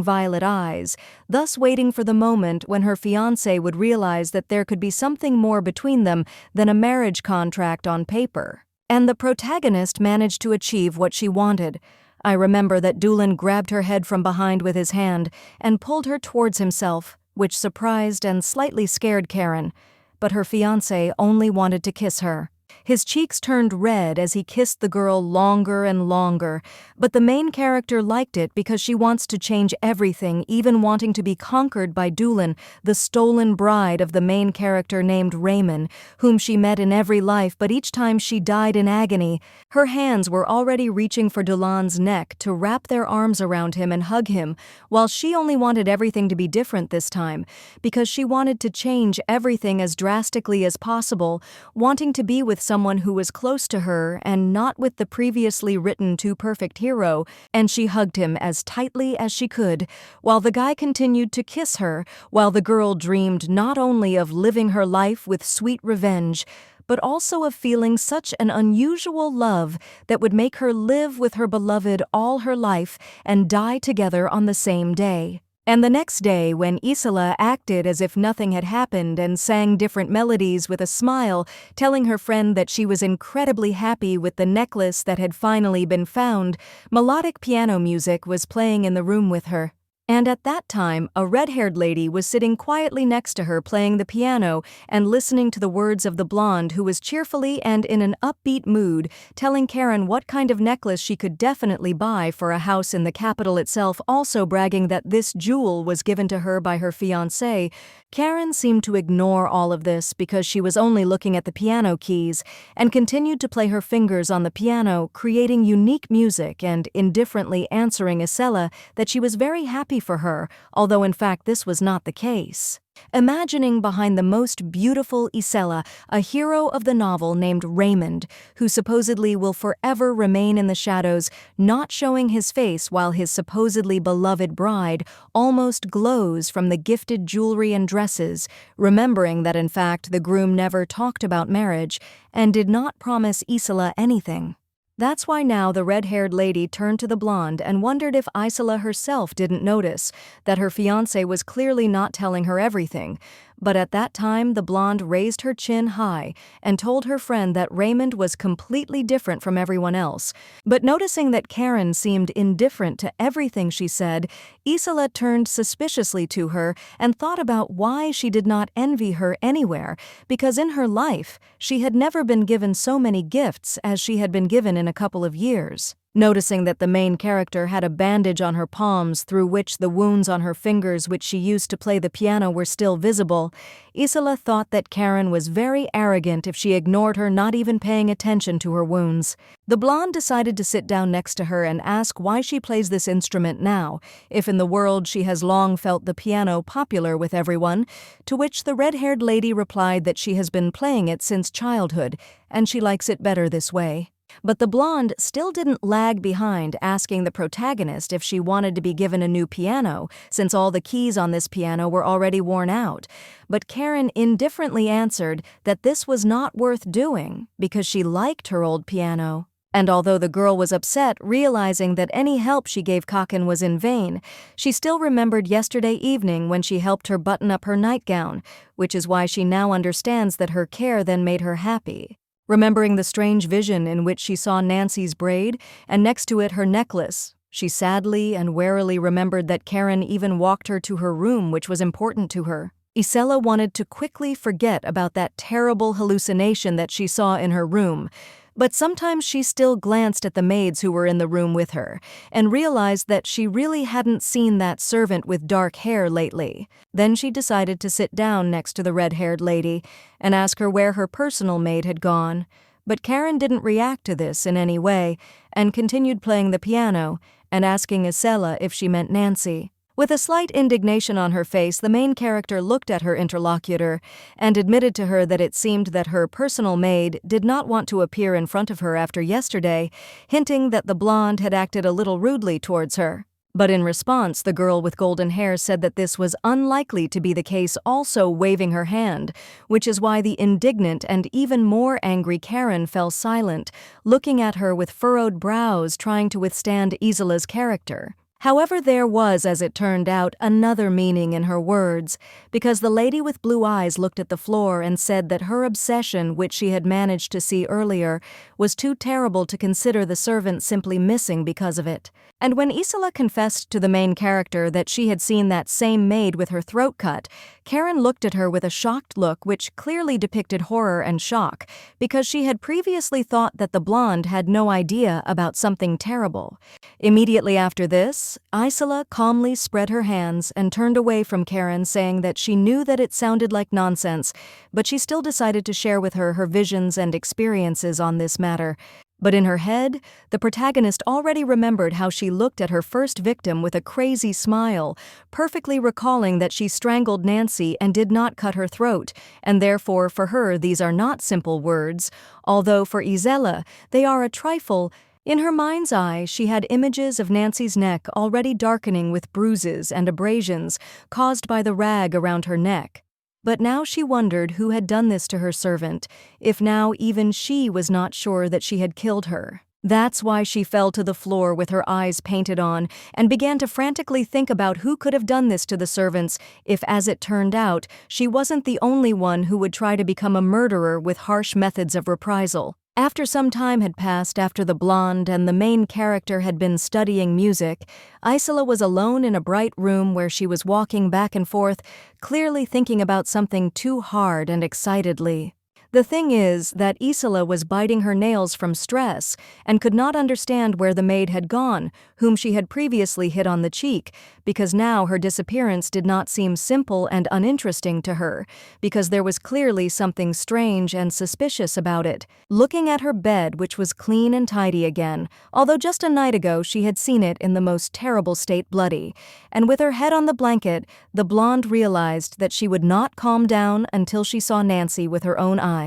violet eyes, thus waiting for the moment when her fiancé would realize that there could be something more between them than a marriage contract on paper. And the protagonist managed to achieve what she wanted. I remember that Doolan grabbed her head from behind with his hand and pulled her towards himself, which surprised and slightly scared Karen, but her fiancé only wanted to kiss her. His cheeks turned red as he kissed the girl longer and longer, but the main character liked it because she wants to change everything, even wanting to be conquered by Doolin, the stolen bride of the main character named Raymond, whom she met in every life, but each time she died in agony. Her hands were already reaching for Doolin's neck to wrap their arms around him and hug him, while she only wanted everything to be different this time, because she wanted to change everything as drastically as possible, wanting to be with someone who was close to her and not with the previously written too perfect hero, and she hugged him as tightly as she could, while the guy continued to kiss her, while the girl dreamed not only of living her life with sweet revenge, but also of feeling such an unusual love that would make her live with her beloved all her life and die together on the same day. And the next day, when Isela acted as if nothing had happened and sang different melodies with a smile, telling her friend that she was incredibly happy with the necklace that had finally been found, melodic piano music was playing in the room with her. And at that time, a red-haired lady was sitting quietly next to her playing the piano and listening to the words of the blonde, who was cheerfully and in an upbeat mood telling Karen what kind of necklace she could definitely buy for a house in the capital itself, also bragging that this jewel was given to her by her fiancé. Karen seemed to ignore all of this because she was only looking at the piano keys and continued to play her fingers on the piano, creating unique music and indifferently answering Isela that she was very happy for her, although in fact this was not the case. Imagining behind the most beautiful Isela a hero of the novel named Raymond, who supposedly will forever remain in the shadows, not showing his face while his supposedly beloved bride almost glows from the gifted jewelry and dresses, remembering that in fact the groom never talked about marriage and did not promise Isela anything. That's why now the red-haired lady turned to the blonde and wondered if Isela herself didn't notice that her fiancé was clearly not telling her everything. But at that time, the blonde raised her chin high and told her friend that Raymond was completely different from everyone else. But noticing that Karen seemed indifferent to everything she said, Isela turned suspiciously to her and thought about why she did not envy her anywhere, because in her life, she had never been given so many gifts as she had been given in a couple of years. Noticing that the main character had a bandage on her palms through which the wounds on her fingers which she used to play the piano were still visible, Isela thought that Karen was very arrogant if she ignored her, not even paying attention to her wounds. The blonde decided to sit down next to her and ask why she plays this instrument now, if in the world she has long felt the piano popular with everyone, to which the red-haired lady replied that she has been playing it since childhood, and she likes it better this way. But the blonde still didn't lag behind, asking the protagonist if she wanted to be given a new piano, since all the keys on this piano were already worn out. But Karen indifferently answered that this was not worth doing because she liked her old piano. And although the girl was upset, realizing that any help she gave Kakin was in vain, she still remembered yesterday evening when she helped her button up her nightgown, which is why she now understands that her care then made her happy. Remembering the strange vision in which she saw Nancy's braid, and next to it her necklace, she sadly and warily remembered that Karen even walked her to her room, which was important to her. Isela wanted to quickly forget about that terrible hallucination that she saw in her room, but sometimes she still glanced at the maids who were in the room with her, and realized that she really hadn't seen that servant with dark hair lately. Then she decided to sit down next to the red-haired lady and ask her where her personal maid had gone. But Karen didn't react to this in any way, and continued playing the piano and asking Isela if she meant Nancy. With a slight indignation on her face, the main character looked at her interlocutor and admitted to her that it seemed that her personal maid did not want to appear in front of her after yesterday, hinting that the blonde had acted a little rudely towards her. But in response, the girl with golden hair said that this was unlikely to be the case, also waving her hand, which is why the indignant and even more angry Karen fell silent, looking at her with furrowed brows, trying to withstand Isela's character. However, there was, as it turned out, another meaning in her words, because the lady with blue eyes looked at the floor and said that her obsession, which she had managed to see earlier, was too terrible to consider the servant simply missing because of it. And when Isela confessed to the main character that she had seen that same maid with her throat cut, Karen looked at her with a shocked look which clearly depicted horror and shock, because she had previously thought that the blonde had no idea about something terrible. Immediately after this, Isela calmly spread her hands and turned away from Karen, saying that she knew that it sounded like nonsense, but she still decided to share with her visions and experiences on this matter. But in her head, the protagonist already remembered how she looked at her first victim with a crazy smile, perfectly recalling that she strangled Nancy and did not cut her throat, and therefore for her these are not simple words, although for Isela they are a trifle. In her mind's eye, she had images of Nancy's neck already darkening with bruises and abrasions caused by the rag around her neck. But now she wondered who had done this to her servant, if now even she was not sure that she had killed her. That's why she fell to the floor with her eyes painted on and began to frantically think about who could have done this to the servants if, as it turned out, she wasn't the only one who would try to become a murderer with harsh methods of reprisal. After some time had passed after the blonde and the main character had been studying music, Isela was alone in a bright room where she was walking back and forth, clearly thinking about something too hard and excitedly. The thing is that Isela was biting her nails from stress and could not understand where the maid had gone, whom she had previously hit on the cheek, because now her disappearance did not seem simple and uninteresting to her, because there was clearly something strange and suspicious about it. Looking at her bed, which was clean and tidy again, although just a night ago she had seen it in the most terrible state bloody, and with her head on the blanket, the blonde realized that she would not calm down until she saw Nancy with her own eyes.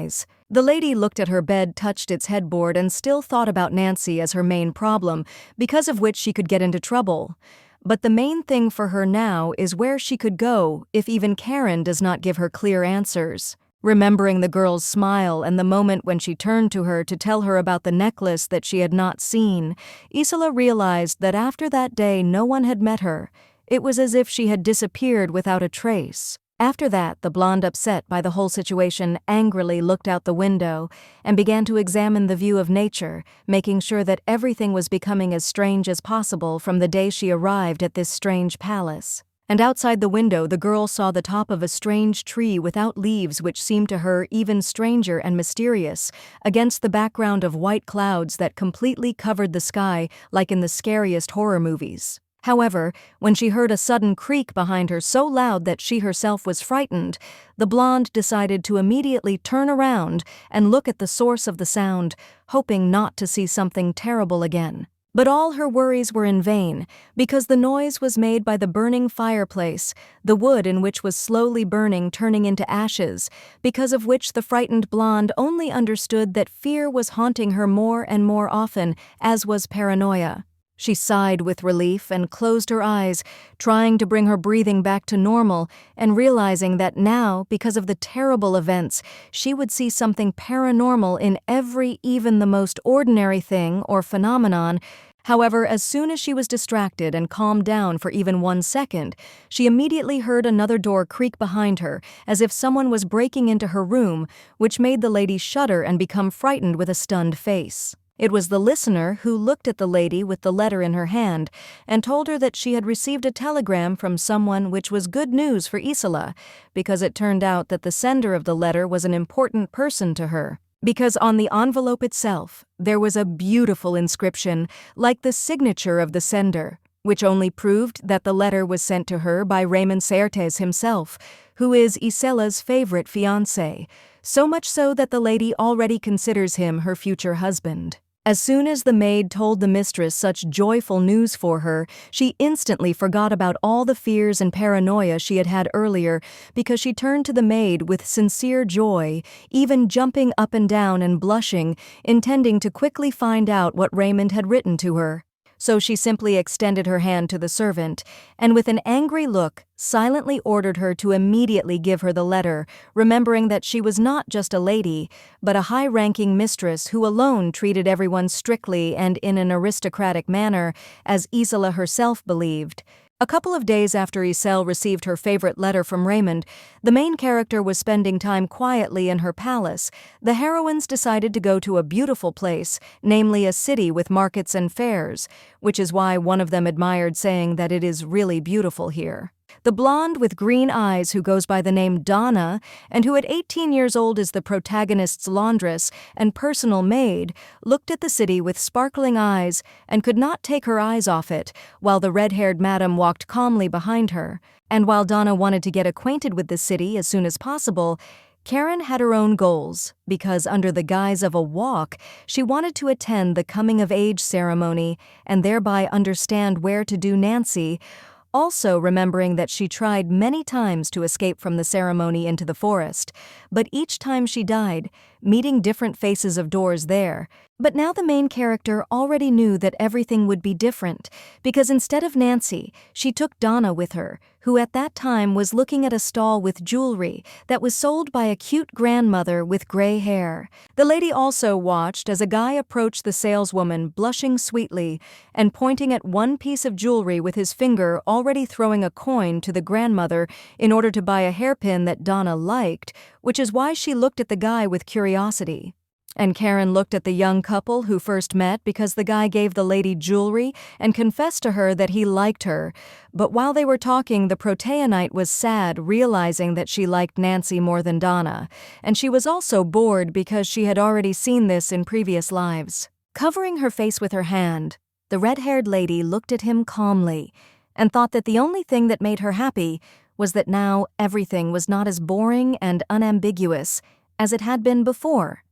The lady looked at her bed, touched its headboard, and still thought about Nancy as her main problem, because of which she could get into trouble. But the main thing for her now is where she could go if even Karen does not give her clear answers. Remembering the girl's smile and the moment when she turned to her to tell her about the necklace that she had not seen, Isela realized that after that day no one had met her. It was as if she had disappeared without a trace. After that, the blonde, upset by the whole situation, angrily looked out the window and began to examine the view of nature, making sure that everything was becoming as strange as possible from the day she arrived at this strange palace. And outside the window, the girl saw the top of a strange tree without leaves, which seemed to her even stranger and mysterious, against the background of white clouds that completely covered the sky like in the scariest horror movies. However, when she heard a sudden creak behind her so loud that she herself was frightened, the blonde decided to immediately turn around and look at the source of the sound, hoping not to see something terrible again. But all her worries were in vain, because the noise was made by the burning fireplace, the wood in which was slowly burning, turning into ashes, because of which the frightened blonde only understood that fear was haunting her more and more often, as was paranoia. She sighed with relief and closed her eyes, trying to bring her breathing back to normal and realizing that now, because of the terrible events, she would see something paranormal in every, even the most ordinary thing or phenomenon. However, as soon as she was distracted and calmed down for even 1 second, she immediately heard another door creak behind her, as if someone was breaking into her room, which made the lady shudder and become frightened with a stunned face. It was the listener who looked at the lady with the letter in her hand and told her that she had received a telegram from someone, which was good news for Isela, because it turned out that the sender of the letter was an important person to her. Because on the envelope itself, there was a beautiful inscription, like the signature of the sender, which only proved that the letter was sent to her by Raymond himself, who is Isela's favorite fiancé, so much so that the lady already considers him her future husband. As soon as the maid told the mistress such joyful news for her, she instantly forgot about all the fears and paranoia she had had earlier, because she turned to the maid with sincere joy, even jumping up and down and blushing, intending to quickly find out what Raymond had written to her. so she simply extended her hand to the servant, and with an angry look, silently ordered her to immediately give her the letter, remembering that she was not just a lady, but a high-ranking mistress who alone treated everyone strictly and in an aristocratic manner, as Isela herself believed. A couple of days after Isela received her favorite letter from Raymond, the main character was spending time quietly in her palace. The heroines decided to go to a beautiful place, namely a city with markets and fairs, which is why one of them admired, saying that it is really beautiful here. The blonde with green eyes who goes by the name Donna, and who at 18 years old is the protagonist's laundress and personal maid, looked at the city with sparkling eyes and could not take her eyes off it, while the red-haired madam walked calmly behind her. And while Donna wanted to get acquainted with the city as soon as possible, Karen had her own goals, because under the guise of a walk, she wanted to attend the coming-of-age ceremony and thereby understand where to do Nancy, also remembering that she tried many times to escape from the ceremony into the forest, but each time she died, meeting different faces of doors there. But now the main character already knew that everything would be different, because instead of Nancy, she took Donna with her, who at that time was looking at a stall with jewelry that was sold by a cute grandmother with gray hair. The lady also watched as a guy approached the saleswoman, blushing sweetly and pointing at one piece of jewelry with his finger, already throwing a coin to the grandmother in order to buy a hairpin that Donna liked, which is why she looked at the guy with curiosity. And Karen looked at the young couple who first met because the guy gave the lady jewelry and confessed to her that he liked her. But while they were talking, the Proteanite was sad, realizing that she liked Nancy more than Donna, and she was also bored because she had already seen this in previous lives. Covering her face with her hand, the red-haired lady looked at him calmly and thought that the only thing that made her happy was that now everything was not as boring and unambiguous as it had been before,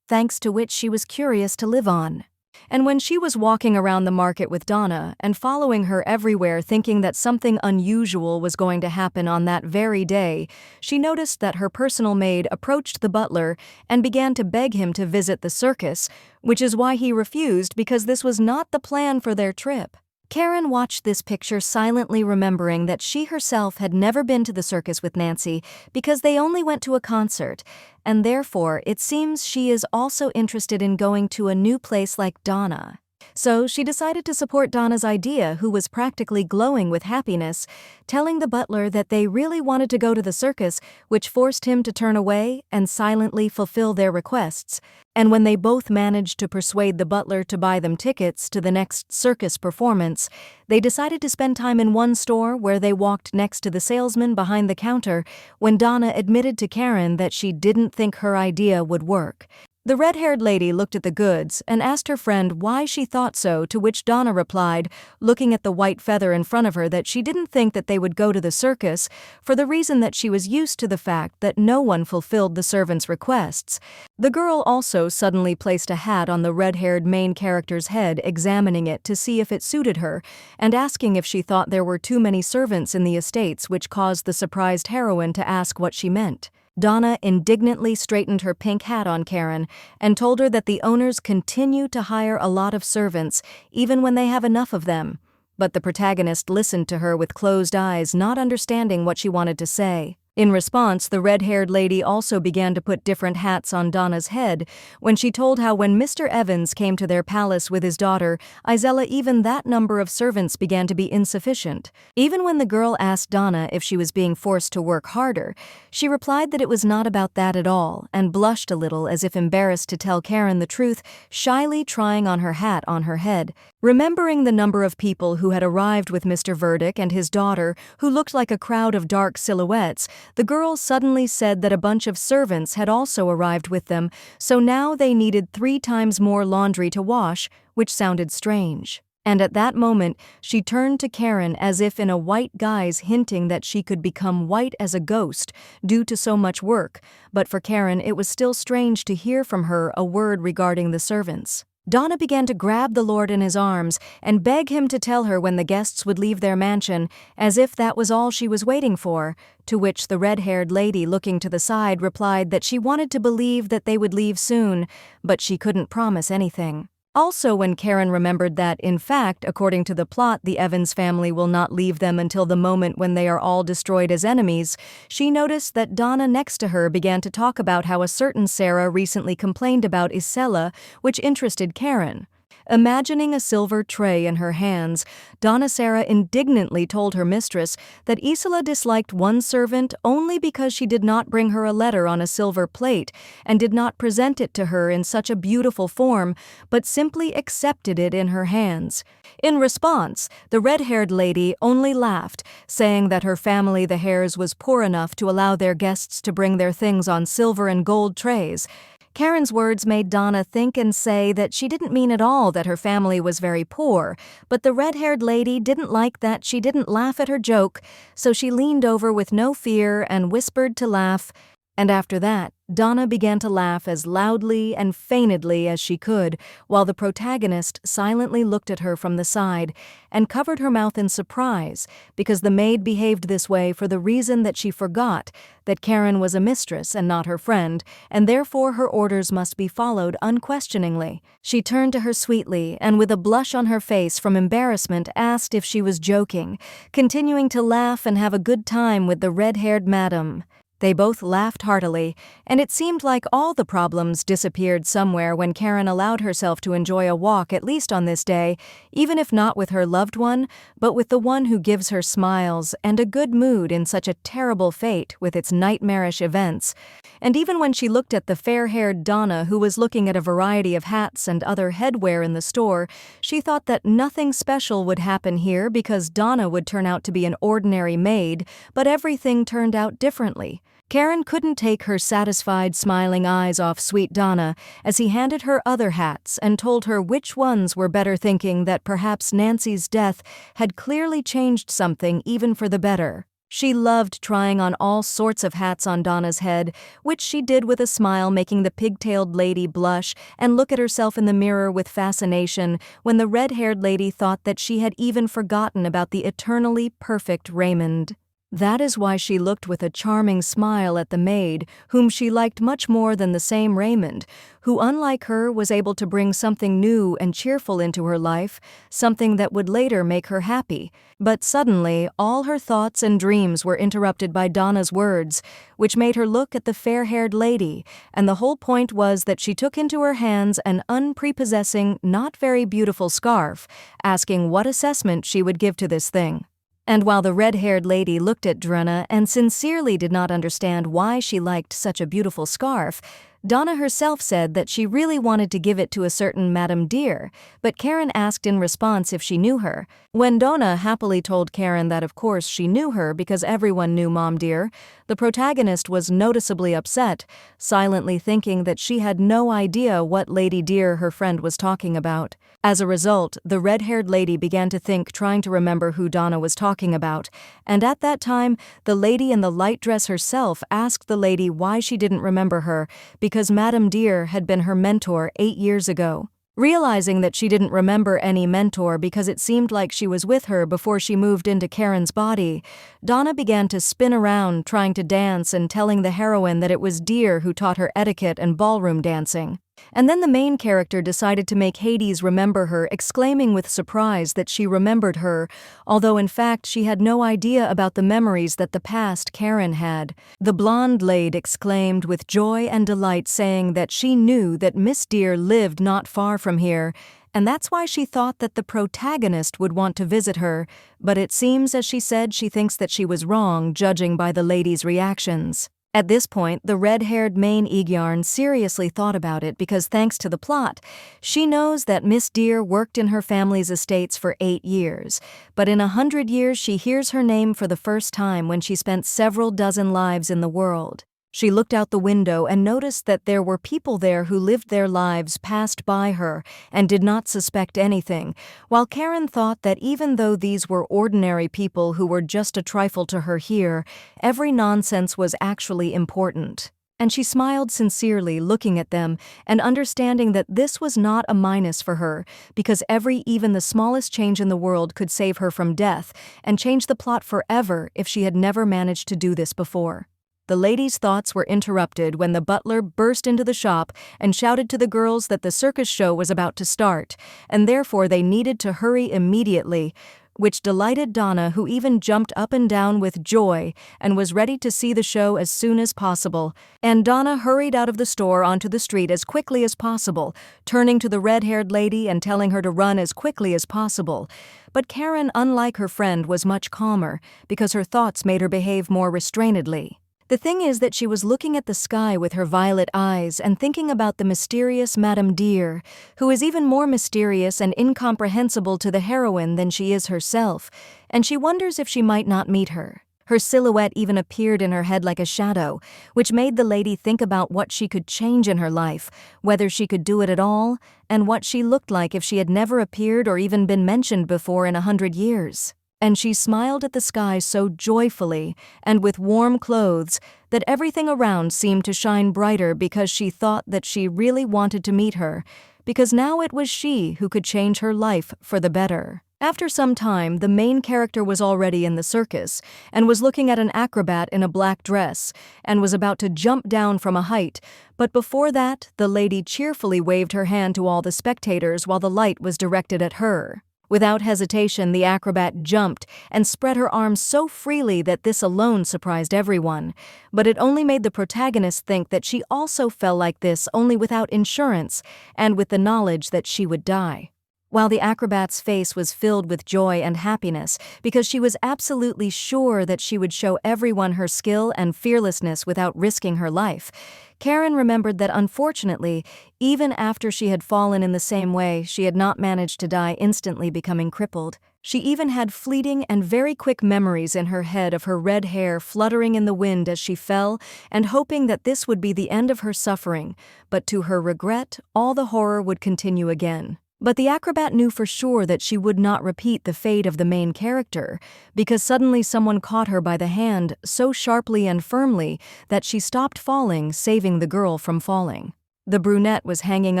thanks to which she was curious to live on. And when she was walking around the market with Donna and following her everywhere, thinking that something unusual was going to happen on that very day, she noticed that her personal maid approached the butler and began to beg him to visit the circus, which is why he refused, because this was not the plan for their trip. Karen watched this picture silently, remembering that she herself had never been to the circus with Nancy because they only went to a concert, and therefore it seems she is also interested in going to a new place like Donna. So she decided to support Donna's idea, who was practically glowing with happiness, telling the butler that they really wanted to go to the circus, which forced him to turn away and silently fulfill their requests. And when they both managed to persuade the butler to buy them tickets to the next circus performance, they decided to spend time in one store where they walked next to the salesman behind the counter when Donna admitted to Karen that she didn't think her idea would work. The red-haired lady looked at the goods and asked her friend why she thought so, to which Donna replied, looking at the white feather in front of her, that she didn't think that they would go to the circus for the reason that she was used to the fact that no one fulfilled the servant's requests. The girl also suddenly placed a hat on the red-haired main character's head, examining it to see if it suited her, and asking if she thought there were too many servants in the estates, which caused the surprised heroine to ask what she meant. Donna indignantly straightened her pink hat on Karen and told her that the owners continue to hire a lot of servants, even when they have enough of them. But the protagonist listened to her with closed eyes, not understanding what she wanted to say. In response, the red-haired lady also began to put different hats on Donna's head when she told how when Mr. Evans came to their palace with his daughter, Isela, even that number of servants began to be insufficient. Even when the girl asked Donna if she was being forced to work harder, she replied that it was not about that at all, and blushed a little as if embarrassed to tell Karen the truth, shyly trying on her hat on her head. Remembering the number of people who had arrived with Mr. Verdict and his daughter, who looked like a crowd of dark silhouettes, the girl suddenly said that a bunch of servants had also arrived with them, so now they needed 3 times more laundry to wash, which sounded strange. And at that moment, she turned to Karen as if in a white guise, hinting that she could become white as a ghost due to so much work, but for Karen it was still strange to hear from her a word regarding the servants. Donna began to grab the lord in his arms and beg him to tell her when the guests would leave their mansion, as if that was all she was waiting for, to which the red-haired lady, looking to the side, replied that she wanted to believe that they would leave soon, but she couldn't promise anything. Also, when Karen remembered that, in fact, according to the plot, the Evans family will not leave them until the moment when they are all destroyed as enemies, she noticed that Donna next to her began to talk about how a certain Sarah recently complained about Isela, which interested Karen. Imagining a silver tray in her hands, Donna Sarah indignantly told her mistress that Isela disliked one servant only because she did not bring her a letter on a silver plate and did not present it to her in such a beautiful form, but simply accepted it in her hands. In response, the red-haired lady only laughed, saying that her family, the Hares, was poor enough to allow their guests to bring their things on silver and gold trays. Karen's words made Donna think and say that she didn't mean at all that her family was very poor, but the red-haired lady didn't like that she didn't laugh at her joke, so she leaned over with no fear and whispered to laugh, and after that, Donna began to laugh as loudly and feignedly as she could, while the protagonist silently looked at her from the side and covered her mouth in surprise, because the maid behaved this way for the reason that she forgot that Karen was a mistress and not her friend, and therefore her orders must be followed unquestioningly. She turned to her sweetly and with a blush on her face from embarrassment asked if she was joking, continuing to laugh and have a good time with the red-haired madam. They both laughed heartily, and it seemed like all the problems disappeared somewhere when Karen allowed herself to enjoy a walk at least on this day, even if not with her loved one, but with the one who gives her smiles and a good mood in such a terrible fate with its nightmarish events. And even when she looked at the fair-haired Donna, who was looking at a variety of hats and other headwear in the store, she thought that nothing special would happen here because Donna would turn out to be an ordinary maid, but everything turned out differently. Karen couldn't take her satisfied, smiling eyes off sweet Donna as he handed her other hats and told her which ones were better, thinking that perhaps Nancy's death had clearly changed something even for the better. She loved trying on all sorts of hats on Donna's head, which she did with a smile, making the pigtailed lady blush and look at herself in the mirror with fascination when the red-haired lady thought that she had even forgotten about the eternally perfect Raymond. That is why she looked with a charming smile at the maid, whom she liked much more than the same Raymond, who, unlike her, was able to bring something new and cheerful into her life, something that would later make her happy. But suddenly, all her thoughts and dreams were interrupted by Donna's words, which made her look at the fair-haired lady, and the whole point was that she took into her hands an unprepossessing, not very beautiful scarf, asking what assessment she would give to this thing. And while the red-haired lady looked at Drenna and sincerely did not understand why she liked such a beautiful scarf, Donna herself said that she really wanted to give it to a certain Madame Dear, but Karen asked in response if she knew her. When Donna happily told Karen that of course she knew her because everyone knew Mom Dear, the protagonist was noticeably upset, silently thinking that she had no idea what Lady Dear her friend was talking about. As a result, the red-haired lady began to think, trying to remember who Donna was talking about, and at that time, the lady in the light dress herself asked the lady why she didn't remember her, because Madame Dear had been her mentor 8 years ago. Realizing that she didn't remember any mentor because it seemed like she was with her before she moved into Karen's body, Donna began to spin around trying to dance and telling the heroine that it was Dear who taught her etiquette and ballroom dancing. And then the main character decided to make Hades remember her, exclaiming with surprise that she remembered her, although in fact she had no idea about the memories that the past Karen had. The blonde lady exclaimed with joy and delight, saying that she knew that Miss Dear lived not far from here, and that's why she thought that the protagonist would want to visit her, but it seems, as she said, she thinks that she was wrong, judging by the lady's reactions. At this point, the red-haired main Egarn seriously thought about it because thanks to the plot, she knows that Miss Dear worked in her family's estates for 8 years, but in 100 years she hears her name for the first time when she spent several dozen lives in the world. She looked out the window and noticed that there were people there who lived their lives passed by her and did not suspect anything, while Karen thought that even though these were ordinary people who were just a trifle to her here, every nonsense was actually important. And she smiled sincerely, looking at them and understanding that this was not a minus for her, because even the smallest change in the world could save her from death and change the plot forever if she had never managed to do this before. The lady's thoughts were interrupted when the butler burst into the shop and shouted to the girls that the circus show was about to start, and therefore they needed to hurry immediately, which delighted Donna, who even jumped up and down with joy and was ready to see the show as soon as possible. And Donna hurried out of the store onto the street as quickly as possible, turning to the red-haired lady and telling her to run as quickly as possible. But Karen, unlike her friend, was much calmer, because her thoughts made her behave more restrainedly. The thing is that she was looking at the sky with her violet eyes and thinking about the mysterious Madame Dear, who is even more mysterious and incomprehensible to the heroine than she is herself, and she wonders if she might not meet her. Her silhouette even appeared in her head like a shadow, which made the lady think about what she could change in her life, whether she could do it at all, and what she looked like if she had never appeared or even been mentioned before in 100 years. And she smiled at the sky so joyfully and with warm clothes that everything around seemed to shine brighter, because she thought that she really wanted to meet her, because now it was she who could change her life for the better. After some time, the main character was already in the circus and was looking at an acrobat in a black dress and was about to jump down from a height, but before that, the lady cheerfully waved her hand to all the spectators while the light was directed at her. Without hesitation, the acrobat jumped and spread her arms so freely that this alone surprised everyone, but it only made the protagonist think that she also fell like this, only without insurance and with the knowledge that she would die. While the acrobat's face was filled with joy and happiness, because she was absolutely sure that she would show everyone her skill and fearlessness without risking her life, Karen remembered that unfortunately, even after she had fallen in the same way, she had not managed to die instantly, becoming crippled. She even had fleeting and very quick memories in her head of her red hair fluttering in the wind as she fell, and hoping that this would be the end of her suffering, but to her regret, all the horror would continue again. But the acrobat knew for sure that she would not repeat the fate of the main character, because suddenly someone caught her by the hand so sharply and firmly that she stopped falling, saving the girl from falling. The brunette was hanging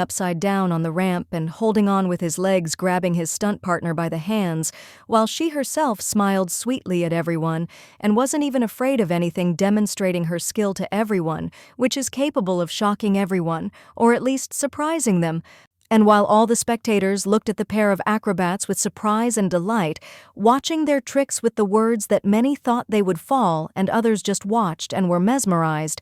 upside down on the ramp and holding on with his legs, grabbing his stunt partner by the hands, while she herself smiled sweetly at everyone and wasn't even afraid of anything, demonstrating her skill to everyone, which is capable of shocking everyone, or at least surprising them. And while all the spectators looked at the pair of acrobats with surprise and delight, watching their tricks with the words that many thought they would fall and others just watched and were mesmerized,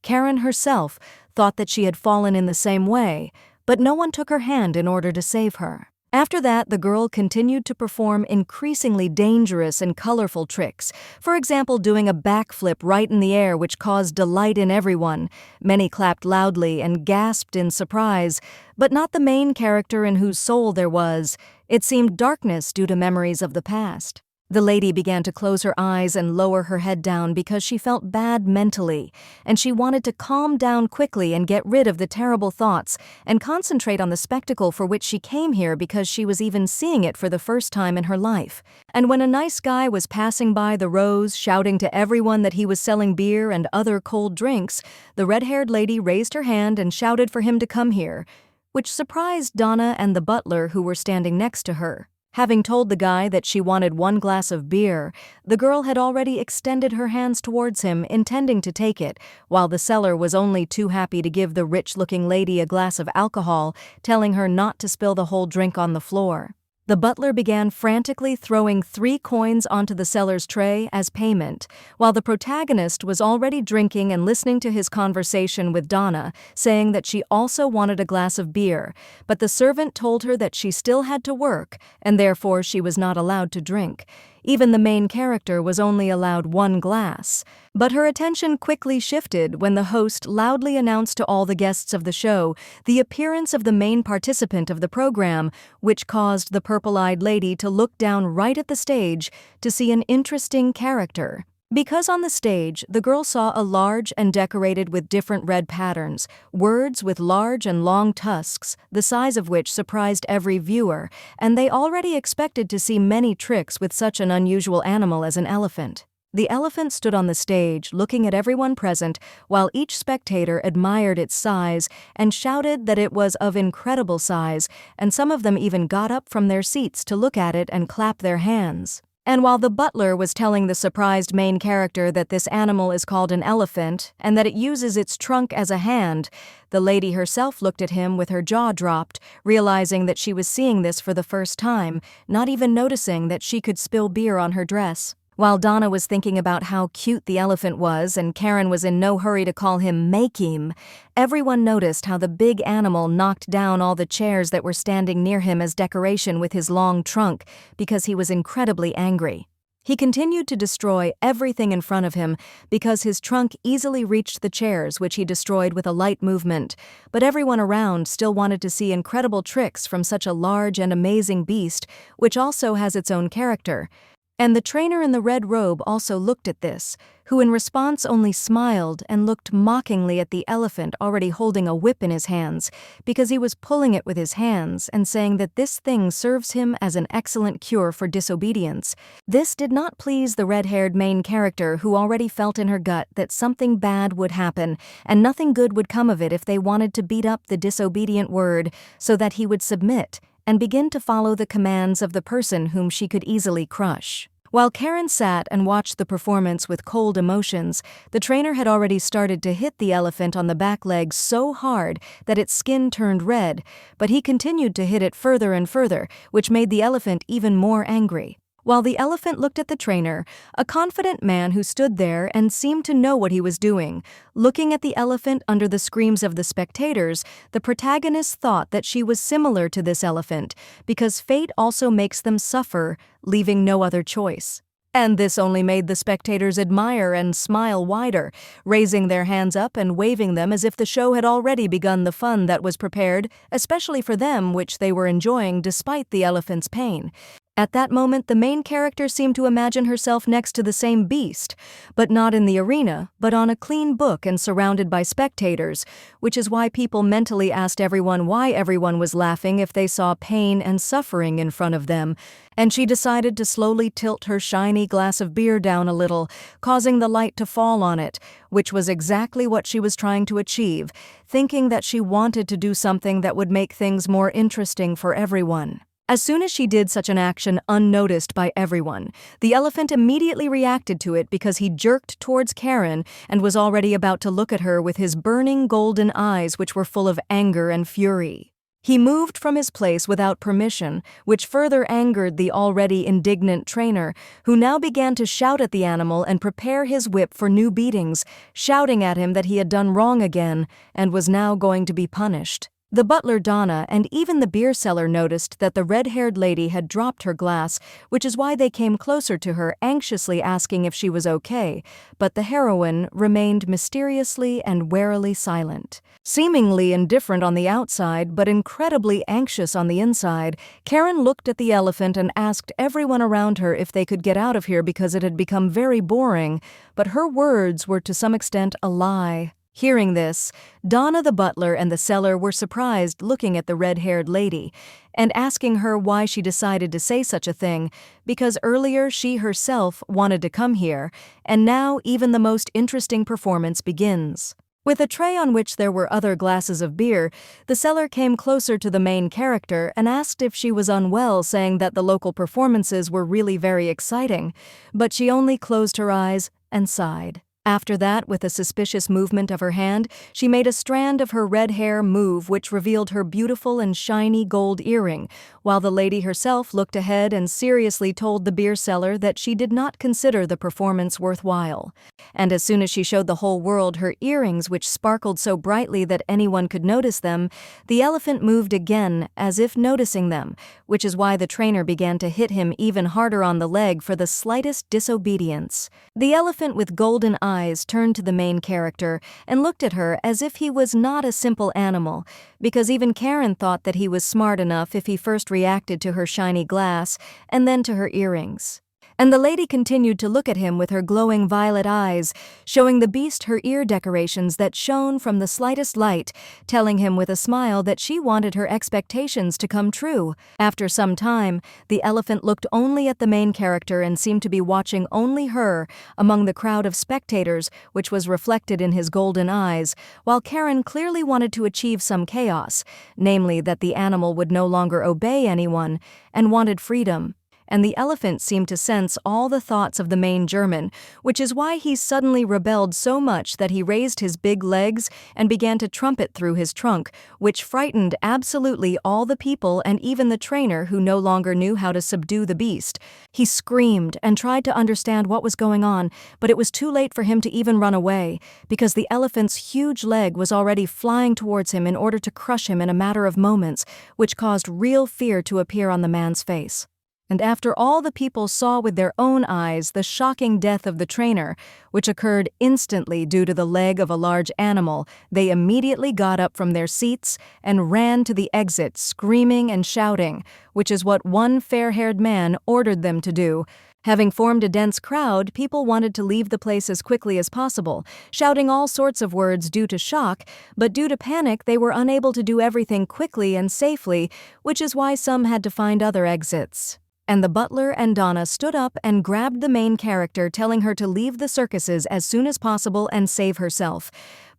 Karen herself thought that she had fallen in the same way, but no one took her hand in order to save her. After that, the girl continued to perform increasingly dangerous and colorful tricks, for example doing a backflip right in the air, which caused delight in everyone. Many clapped loudly and gasped in surprise, but not the main character, in whose soul there was, it seemed, darkness due to memories of the past. The lady began to close her eyes and lower her head down because she felt bad mentally, and she wanted to calm down quickly and get rid of the terrible thoughts and concentrate on the spectacle for which she came here, because she was even seeing it for the first time in her life. And when a nice guy was passing by the rows, shouting to everyone that he was selling beer and other cold drinks, the red-haired lady raised her hand and shouted for him to come here, which surprised Donna and the butler, who were standing next to her. Having told the guy that she wanted 1 glass of beer, the girl had already extended her hands towards him, intending to take it, while the seller was only too happy to give the rich-looking lady a glass of alcohol, telling her not to spill the whole drink on the floor. The butler began frantically throwing 3 coins onto the seller's tray as payment, while the protagonist was already drinking and listening to his conversation with Donna, saying that she also wanted a glass of beer, but the servant told her that she still had to work, and therefore she was not allowed to drink. Even the main character was only allowed 1 glass. But her attention quickly shifted when the host loudly announced to all the guests of the show the appearance of the main participant of the program, which caused the purple-eyed lady to look down right at the stage to see an interesting character. Because on the stage, the girl saw a large and decorated with different red patterns, words with large and long tusks, the size of which surprised every viewer, and they already expected to see many tricks with such an unusual animal as an elephant. The elephant stood on the stage, looking at everyone present, while each spectator admired its size and shouted that it was of incredible size, and some of them even got up from their seats to look at it and clap their hands. And while the butler was telling the surprised main character that this animal is called an elephant and that it uses its trunk as a hand, the lady herself looked at him with her jaw dropped, realizing that she was seeing this for the first time, not even noticing that she could spill beer on her dress. While Donna was thinking about how cute the elephant was and Karen was in no hurry to call him Make-him, everyone noticed how the big animal knocked down all the chairs that were standing near him as decoration with his long trunk because he was incredibly angry. He continued to destroy everything in front of him because his trunk easily reached the chairs, which he destroyed with a light movement, but everyone around still wanted to see incredible tricks from such a large and amazing beast, which also has its own character. And the trainer in the red robe also looked at this, who in response only smiled and looked mockingly at the elephant already holding a whip in his hands, because he was pulling it with his hands and saying that this thing serves him as an excellent cure for disobedience. This did not please the red-haired main character, who already felt in her gut that something bad would happen and nothing good would come of it if they wanted to beat up the disobedient word so that he would submit and begin to follow the commands of the person whom she could easily crush. While Karen sat and watched the performance with cold emotions, the trainer had already started to hit the elephant on the back legs so hard that its skin turned red, but he continued to hit it further and further, which made the elephant even more angry. While the elephant looked at the trainer, a confident man who stood there and seemed to know what he was doing, looking at the elephant under the screams of the spectators, the protagonist thought that she was similar to this elephant, because fate also makes them suffer, leaving no other choice. And this only made the spectators admire and smile wider, raising their hands up and waving them as if the show had already begun the fun that was prepared, especially for them, which they were enjoying despite the elephant's pain. At that moment, the main character seemed to imagine herself next to the same beast, but not in the arena, but on a clean book and surrounded by spectators, which is why people mentally asked everyone why everyone was laughing if they saw pain and suffering in front of them, and she decided to slowly tilt her shiny glass of beer down a little, causing the light to fall on it, which was exactly what she was trying to achieve, thinking that she wanted to do something that would make things more interesting for everyone. As soon as she did such an action unnoticed by everyone, the elephant immediately reacted to it because he jerked towards Karen and was already about to look at her with his burning golden eyes, which were full of anger and fury. He moved from his place without permission, which further angered the already indignant trainer, who now began to shout at the animal and prepare his whip for new beatings, shouting at him that he had done wrong again and was now going to be punished. The butler Donna and even the beer seller noticed that the red-haired lady had dropped her glass, which is why they came closer to her, anxiously asking if she was okay, but the heroine remained mysteriously and warily silent. Seemingly indifferent on the outside, but incredibly anxious on the inside, Karen looked at the elephant and asked everyone around her if they could get out of here because it had become very boring, but her words were to some extent a lie. Hearing this, Donna the butler and the seller were surprised, looking at the red-haired lady and asking her why she decided to say such a thing, because earlier she herself wanted to come here, and now even the most interesting performance begins. With a tray on which there were other glasses of beer, the seller came closer to the main character and asked if she was unwell, saying that the local performances were really very exciting, but she only closed her eyes and sighed. After that, with a suspicious movement of her hand, she made a strand of her red hair move, which revealed her beautiful and shiny gold earring, while the lady herself looked ahead and seriously told the beer seller that she did not consider the performance worthwhile. And as soon as she showed the whole world her earrings, which sparkled so brightly that anyone could notice them, the elephant moved again, as if noticing them, which is why the trainer began to hit him even harder on the leg for the slightest disobedience. The elephant with golden eyes turned to the main character and looked at her as if he was not a simple animal, because even Karen thought that he was smart enough if he first reacted to her shiny glass and then to her earrings. And the lady continued to look at him with her glowing violet eyes, showing the beast her ear decorations that shone from the slightest light, telling him with a smile that she wanted her expectations to come true. After some time, the elephant looked only at the main character and seemed to be watching only her among the crowd of spectators, which was reflected in his golden eyes, while Karen clearly wanted to achieve some chaos, namely that the animal would no longer obey anyone, and wanted freedom. and the elephant seemed to sense all the thoughts of the main German, which is why he suddenly rebelled so much that he raised his big legs and began to trumpet through his trunk, which frightened absolutely all the people and even the trainer, who no longer knew how to subdue the beast. He screamed and tried to understand what was going on, but it was too late for him to even run away, because the elephant's huge leg was already flying towards him in order to crush him in a matter of moments, which caused real fear to appear on the man's face. And after all the people saw with their own eyes the shocking death of the trainer, which occurred instantly due to the leg of a large animal, they immediately got up from their seats and ran to the exit, screaming and shouting, which is what one fair-haired man ordered them to do. Having formed a dense crowd, people wanted to leave the place as quickly as possible, shouting all sorts of words due to shock, but due to panic they were unable to do everything quickly and safely, which is why some had to find other exits. And the butler and Donna stood up and grabbed the main character, telling her to leave the circuses as soon as possible and save herself.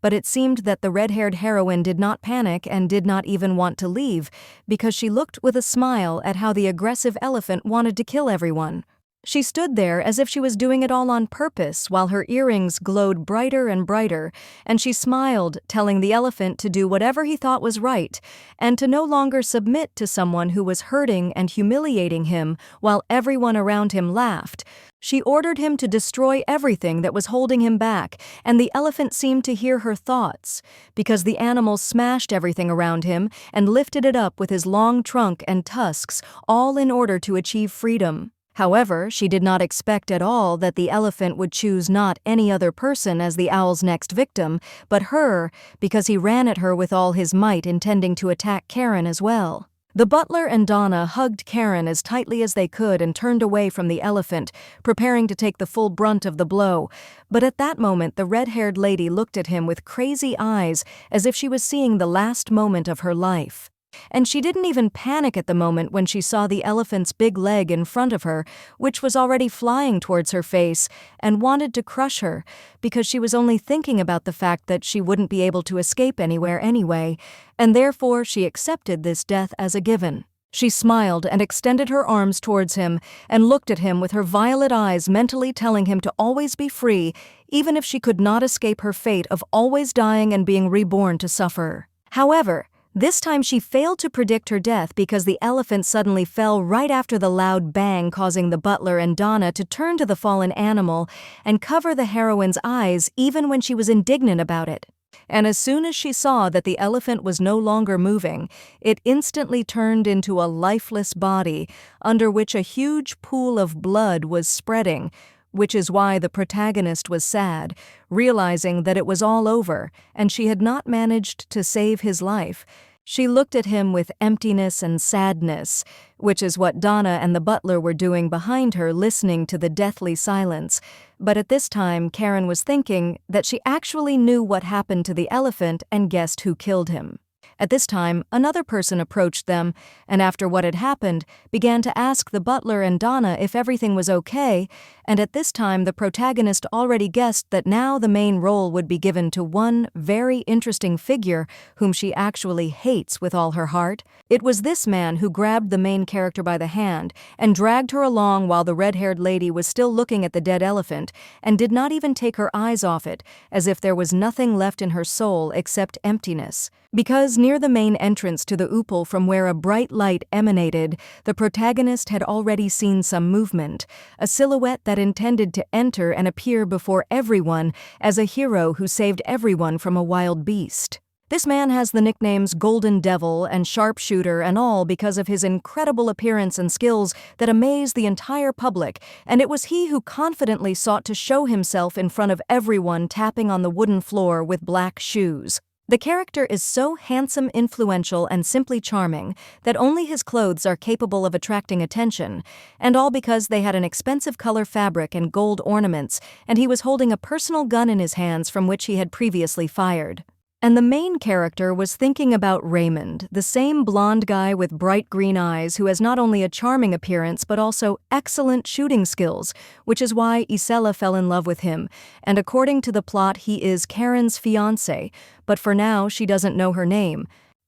But it seemed that the red-haired heroine did not panic and did not even want to leave, because she looked with a smile at how the aggressive elephant wanted to kill everyone. She stood there as if she was doing it all on purpose, while her earrings glowed brighter and brighter, and she smiled, telling the elephant to do whatever he thought was right, and to no longer submit to someone who was hurting and humiliating him, while everyone around him laughed. She ordered him to destroy everything that was holding him back, and the elephant seemed to hear her thoughts, because the animal smashed everything around him and lifted it up with his long trunk and tusks, all in order to achieve freedom. However, she did not expect at all that the elephant would choose not any other person as the owl's next victim, but her, because he ran at her with all his might, intending to attack Karen as well. The butler and Donna hugged Karen as tightly as they could and turned away from the elephant, preparing to take the full brunt of the blow. But at that moment, the red-haired lady looked at him with crazy eyes, as if she was seeing the last moment of her life. And she didn't even panic at the moment when she saw the elephant's big leg in front of her, which was already flying towards her face, and wanted to crush her, because she was only thinking about the fact that she wouldn't be able to escape anywhere anyway, and therefore she accepted this death as a given. She smiled and extended her arms towards him and looked at him with her violet eyes, mentally telling him to always be free, even if she could not escape her fate of always dying and being reborn to suffer. However, this time she failed to predict her death, because the elephant suddenly fell right after the loud bang, causing the butler and Donna to turn to the fallen animal and cover the heroine's eyes even when she was indignant about it. And as soon as she saw that the elephant was no longer moving, it instantly turned into a lifeless body under which a huge pool of blood was spreading, which is why the protagonist was sad, realizing that it was all over and she had not managed to save his life. She looked at him with emptiness and sadness, which is what Donna and the butler were doing behind her, listening to the deathly silence. But at this time, Karen was thinking that she actually knew what happened to the elephant and guessed who killed him. At this time, another person approached them, and after what had happened, began to ask the butler and Donna if everything was okay, and at this time the protagonist already guessed that now the main role would be given to one very interesting figure whom she actually hates with all her heart. It was this man who grabbed the main character by the hand and dragged her along while the red-haired lady was still looking at the dead elephant, and did not even take her eyes off it, as if there was nothing left in her soul except emptiness. Because near the main entrance to the Oopal, from where a bright light emanated, the protagonist had already seen some movement, a silhouette that intended to enter and appear before everyone as a hero who saved everyone from a wild beast. This man has the nicknames Golden Devil and Sharpshooter and all because of his incredible appearance and skills that amazed the entire public, and it was he who confidently sought to show himself in front of everyone, tapping on the wooden floor with black shoes. The character is so handsome, influential, and simply charming that only his clothes are capable of attracting attention, and all because they had an expensive color fabric and gold ornaments, and he was holding a personal gun in his hands from which he had previously fired. And the main character was thinking about Raymond, the same blonde guy with bright green eyes who has not only a charming appearance but also excellent shooting skills, which is why Isela fell in love with him, and according to the plot he is Karen's fiancé, but for now she doesn't know her name.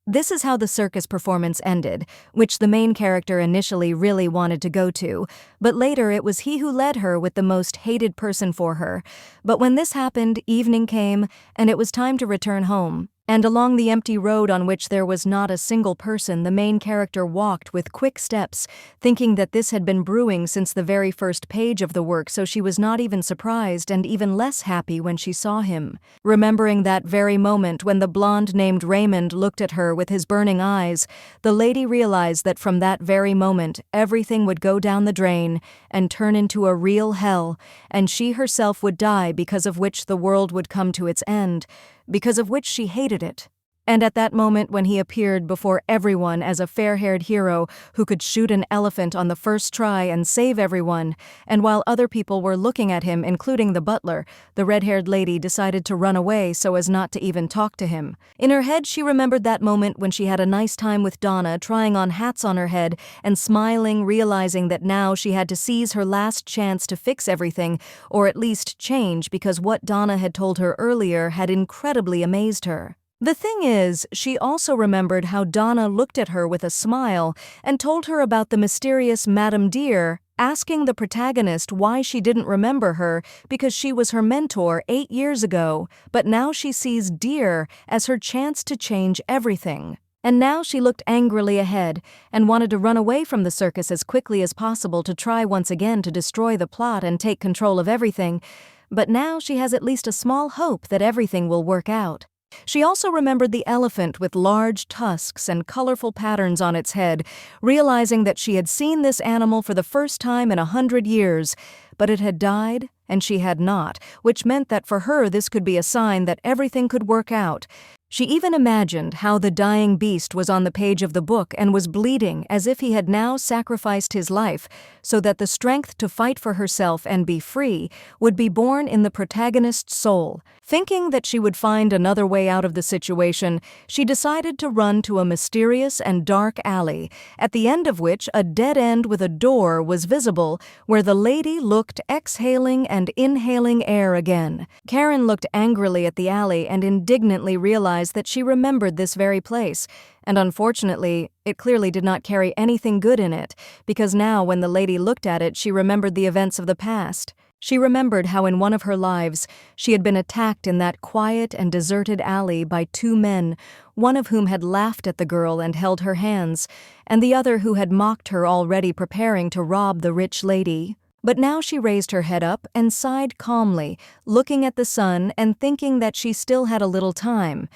This is how the circus performance ended, which the main character initially really wanted to go to, but later it was he who led her with the most hated person for her. But when this happened, evening came, and it was time to return home. And along the empty road on which there was not a single person, the main character walked with quick steps, thinking that this had been brewing since the very first page of the work, so she was not even surprised and even less happy when she saw him. Remembering that very moment when the blonde named Raymond looked at her with his burning eyes, the lady realized that from that very moment everything would go down the drain and turn into a real hell, and she herself would die, because of which the world would come to its end, because of which she hated it. And at that moment when he appeared before everyone as a fair-haired hero who could shoot an elephant on the first try and save everyone, and while other people were looking at him, including the butler, the red-haired lady decided to run away so as not to even talk to him. In her head, she remembered that moment when she had a nice time with Donna, trying on hats on her head and smiling, realizing that now she had to seize her last chance to fix everything, or at least change, because what Donna had told her earlier had incredibly amazed her. The thing is, she also remembered how Donna looked at her with a smile and told her about the mysterious Madame Dear, asking the protagonist why she didn't remember her because she was her mentor 8 years ago, but now she sees Dear as her chance to change everything. And now she looked angrily ahead and wanted to run away from the circus as quickly as possible to try once again to destroy the plot and take control of everything, but now she has at least a small hope that everything will work out. She also remembered the elephant with large tusks and colorful patterns on its head, realizing that she had seen this animal for the first time in 100 years, but it had died and she had not, which meant that for her this could be a sign that everything could work out. She even imagined how the dying beast was on the page of the book and was bleeding as if he had now sacrificed his life so that the strength to fight for herself and be free would be born in the protagonist's soul. Thinking that she would find another way out of the situation, she decided to run to a mysterious and dark alley, at the end of which a dead end with a door was visible, where the lady looked exhaling and inhaling air again. Karen looked angrily at the alley and indignantly realized that she remembered this very place, and unfortunately, it clearly did not carry anything good in it, because now when the lady looked at it, she remembered the events of the past. She remembered how in one of her lives she had been attacked in that quiet and deserted alley by 2 men, one of whom had laughed at the girl and held her hands, and the other who had mocked her, already preparing to rob the rich lady. But now she raised her head up and sighed calmly, looking at the sun and thinking that she still had a little time.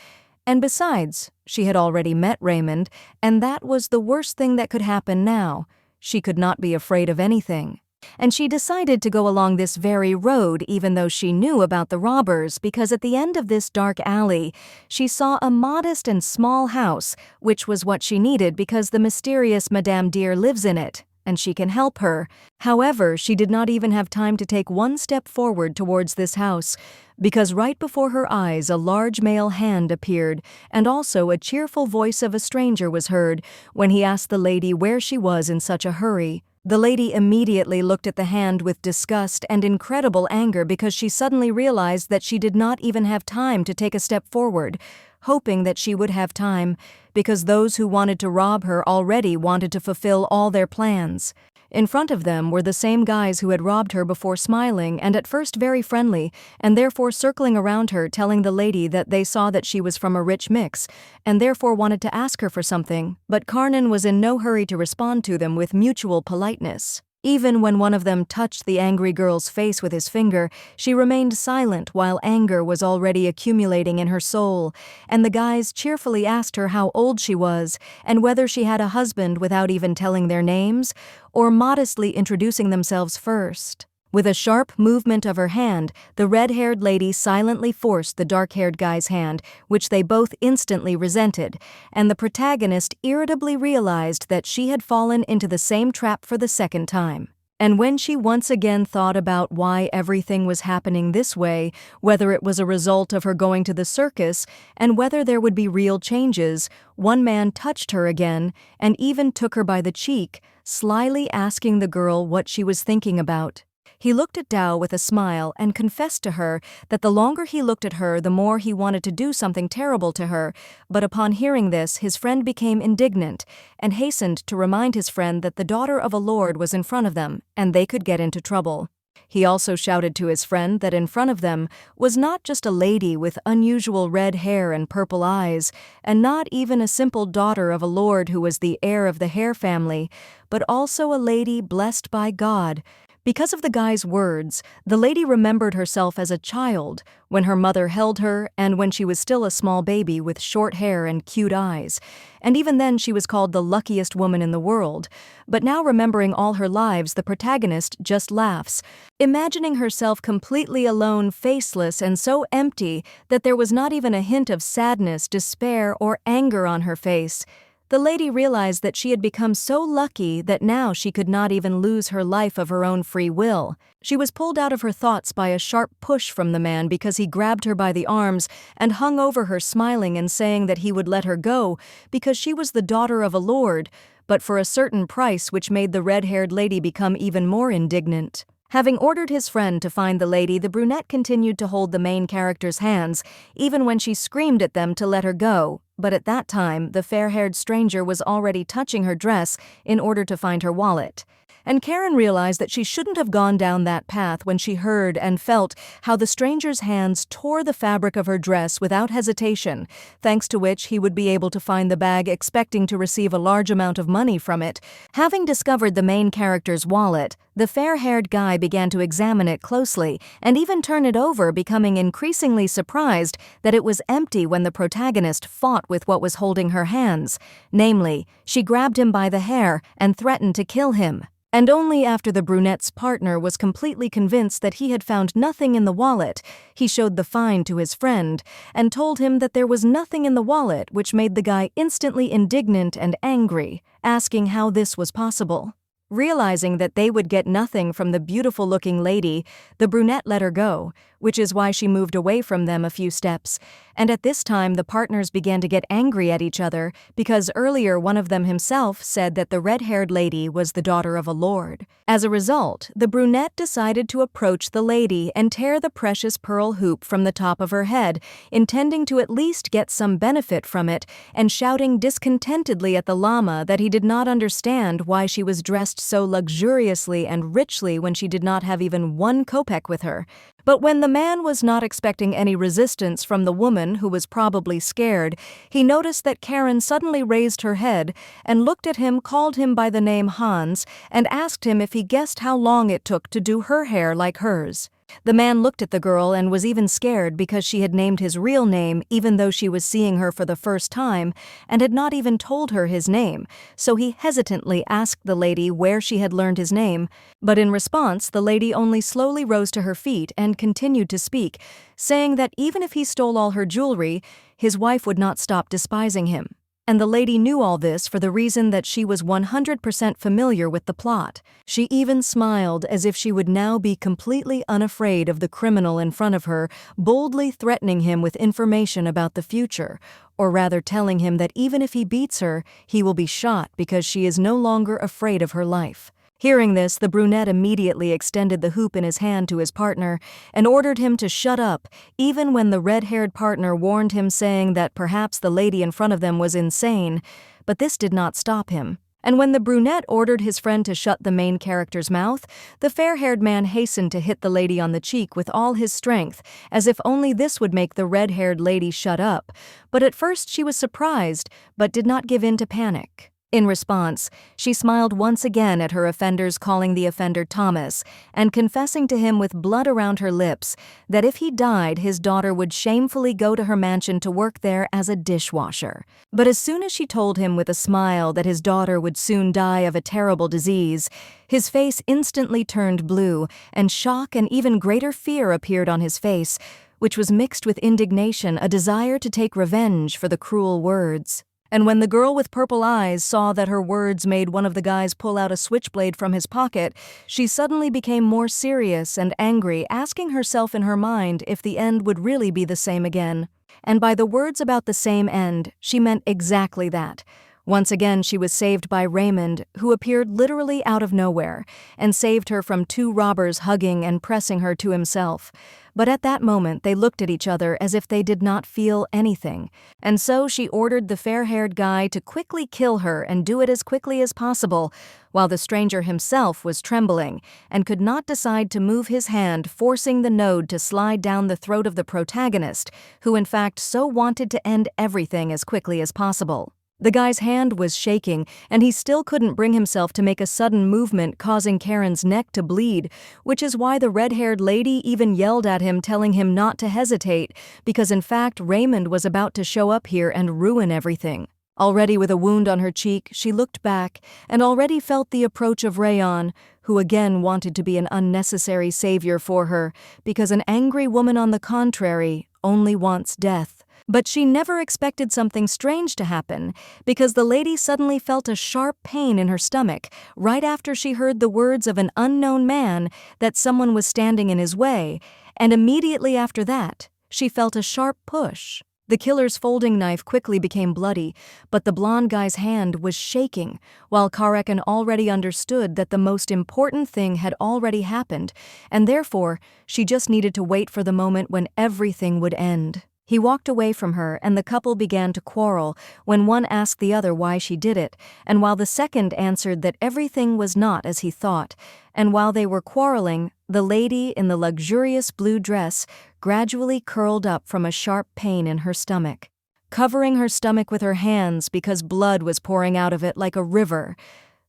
And besides, she had already met Raymond, and that was the worst thing that could happen now. She could not be afraid of anything. And she decided to go along this very road even though she knew about the robbers, because at the end of this dark alley, she saw a modest and small house, which was what she needed because the mysterious Madame Dear lives in it, and she can help her. However, she did not even have time to take one step forward towards this house, because right before her eyes a large male hand appeared, and also a cheerful voice of a stranger was heard when he asked the lady where she was in such a hurry. The lady immediately looked at the hand with disgust and incredible anger because she suddenly realized that she did not even have time to take a step forward, hoping that she would have time, because those who wanted to rob her already wanted to fulfill all their plans. In front of them were the same guys who had robbed her before, smiling and at first very friendly, and therefore circling around her, telling the lady that they saw that she was from a rich mix, and therefore wanted to ask her for something, but Karnan was in no hurry to respond to them with mutual politeness. Even when one of them touched the angry girl's face with his finger, she remained silent while anger was already accumulating in her soul, and the guys cheerfully asked her how old she was and whether she had a husband without even telling their names, or modestly introducing themselves first. With a sharp movement of her hand, the red-haired lady silently forced the dark-haired guy's hand, which they both instantly resented, and the protagonist irritably realized that she had fallen into the same trap for the second time. And when she once again thought about why everything was happening this way, whether it was a result of her going to the circus, and whether there would be real changes, one man touched her again and even took her by the cheek, slyly asking the girl what she was thinking about. He looked at Dao with a smile and confessed to her that the longer he looked at her, the more he wanted to do something terrible to her, but upon hearing this, his friend became indignant and hastened to remind his friend that the daughter of a lord was in front of them, and they could get into trouble. He also shouted to his friend that in front of them was not just a lady with unusual red hair and purple eyes, and not even a simple daughter of a lord who was the heir of the Hare family, but also a lady blessed by God. Because of the guy's words, the lady remembered herself as a child, when her mother held her and when she was still a small baby with short hair and cute eyes. And even then she was called the luckiest woman in the world. But now remembering all her lives, the protagonist just laughs, imagining herself completely alone, faceless, and so empty that there was not even a hint of sadness, despair, or anger on her face. The lady realized that she had become so lucky that now she could not even lose her life of her own free will. She was pulled out of her thoughts by a sharp push from the man because he grabbed her by the arms and hung over her, smiling and saying that he would let her go because she was the daughter of a lord, but for a certain price, which made the red-haired lady become even more indignant. Having ordered his friend to find the lady, the brunette continued to hold the main character's hands, even when she screamed at them to let her go. But at that time, the fair-haired stranger was already touching her dress in order to find her wallet. And Karen realized that she shouldn't have gone down that path when she heard and felt how the stranger's hands tore the fabric of her dress without hesitation, thanks to which he would be able to find the bag, expecting to receive a large amount of money from it. Having discovered the main character's wallet, the fair-haired guy began to examine it closely and even turn it over, becoming increasingly surprised that it was empty when the protagonist fought with what was holding her hands. Namely, she grabbed him by the hair and threatened to kill him. And only after the brunette's partner was completely convinced that he had found nothing in the wallet, he showed the find to his friend and told him that there was nothing in the wallet, which made the guy instantly indignant and angry, asking how this was possible. Realizing that they would get nothing from the beautiful-looking lady, the brunette let her go, which is why she moved away from them a few steps. And at this time, the partners began to get angry at each other because earlier one of them himself said that the red-haired lady was the daughter of a lord. As a result, the brunette decided to approach the lady and tear the precious pearl hoop from the top of her head, intending to at least get some benefit from it, and shouting discontentedly at the llama that he did not understand why she was dressed so luxuriously and richly when she did not have even 1 kopeck with her. But when the man was not expecting any resistance from the woman, who was probably scared, he noticed that Karen suddenly raised her head and looked at him, called him by the name Hans, and asked him if he guessed how long it took to do her hair like hers. The man looked at the girl and was even scared because she had named his real name even though she was seeing her for the first time and had not even told her his name, so he hesitantly asked the lady where she had learned his name, but in response the lady only slowly rose to her feet and continued to speak, saying that even if he stole all her jewelry, his wife would not stop despising him. And the lady knew all this for the reason that she was 100% familiar with the plot. She even smiled as if she would now be completely unafraid of the criminal in front of her, boldly threatening him with information about the future, or rather telling him that even if he beats her, he will be shot because she is no longer afraid of her life. Hearing this, the brunette immediately extended the hoop in his hand to his partner and ordered him to shut up, even when the red-haired partner warned him, saying that perhaps the lady in front of them was insane, but this did not stop him. And when the brunette ordered his friend to shut the main character's mouth, the fair-haired man hastened to hit the lady on the cheek with all his strength, as if only this would make the red-haired lady shut up. But at first she was surprised, but did not give in to panic. In response, she smiled once again at her offenders, calling the offender Thomas, and confessing to him with blood around her lips that if he died, his daughter would shamefully go to her mansion to work there as a dishwasher. But as soon as she told him with a smile that his daughter would soon die of a terrible disease, his face instantly turned blue, and shock and even greater fear appeared on his face, which was mixed with indignation, a desire to take revenge for the cruel words. And when the girl with purple eyes saw that her words made one of the guys pull out a switchblade from his pocket, she suddenly became more serious and angry, asking herself in her mind if the end would really be the same again. And by the words about the same end, she meant exactly that. Once again, she was saved by Raymond, who appeared literally out of nowhere, and saved her from two robbers hugging and pressing her to himself. But at that moment, they looked at each other as if they did not feel anything, and so she ordered the fair-haired guy to quickly kill her and do it as quickly as possible, while the stranger himself was trembling and could not decide to move his hand, forcing the node to slide down the throat of the protagonist, who in fact so wanted to end everything as quickly as possible. The guy's hand was shaking, and he still couldn't bring himself to make a sudden movement, causing Karen's neck to bleed, which is why the red-haired lady even yelled at him, telling him not to hesitate, because in fact Raymond was about to show up here and ruin everything. Already with a wound on her cheek, she looked back and already felt the approach of Rayon, who again wanted to be an unnecessary savior for her, because an angry woman, on the contrary, only wants death. But she never expected something strange to happen, because the lady suddenly felt a sharp pain in her stomach right after she heard the words of an unknown man that someone was standing in his way, and immediately after that, she felt a sharp push. The killer's folding knife quickly became bloody, but the blonde guy's hand was shaking, while Karakan already understood that the most important thing had already happened, and therefore she just needed to wait for the moment when everything would end. He walked away from her, and the couple began to quarrel when one asked the other why she did it, and while the second answered that everything was not as he thought. And while they were quarreling, the lady in the luxurious blue dress gradually curled up from a sharp pain in her stomach, covering her stomach with her hands because blood was pouring out of it like a river.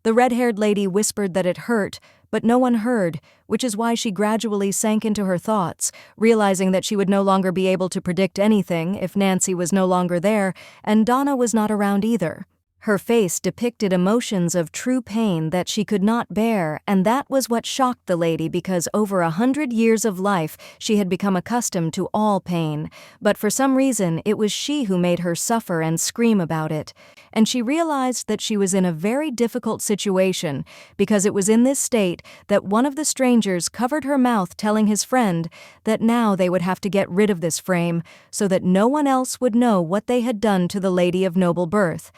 The red-haired lady whispered that it hurt, but no one heard, which is why she gradually sank into her thoughts, realizing that she would no longer be able to predict anything if Nancy was no longer there, and Donna was not around either. Her face depicted emotions of true pain that she could not bear, and that was what shocked the lady, because over 100 years of life she had become accustomed to all pain, but for some reason it was she who made her suffer and scream about it. And she realized that she was in a very difficult situation, because it was in this state that one of the strangers covered her mouth, telling his friend that now they would have to get rid of this frame so that no one else would know what they had done to the lady of noble birth.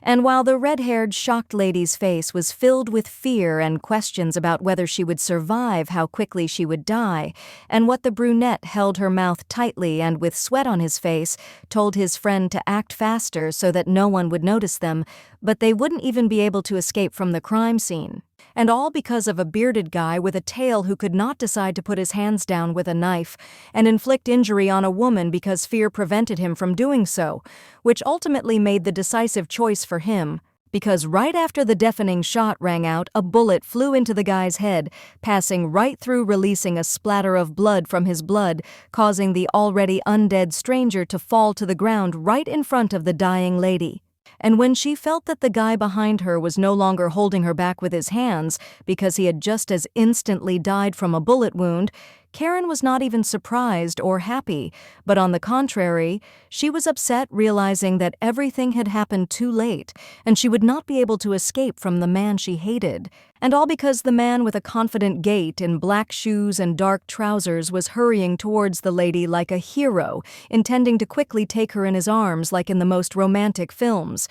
And while the red-haired, shocked lady's face was filled with fear and questions about whether she would survive, how quickly she would die, and what the brunette held her mouth tightly and with sweat on his face told his friend to act faster so that no one would notice them, but they wouldn't even be able to escape from the crime scene. And all because of a bearded guy with a tail who could not decide to put his hands down with a knife and inflict injury on a woman because fear prevented him from doing so, which ultimately made the decisive choice for him, because right after the deafening shot rang out, a bullet flew into the guy's head, passing right through, releasing a splatter of blood from his blood, causing the already undead stranger to fall to the ground right in front of the dying lady. And when she felt that the guy behind her was no longer holding her back with his hands because he had just as instantly died from a bullet wound, Karen was not even surprised or happy, but on the contrary, she was upset, realizing that everything had happened too late, and she would not be able to escape from the man she hated. And all because the man with a confident gait in black shoes and dark trousers was hurrying towards the lady like a hero, intending to quickly take her in his arms like in the most romantic films.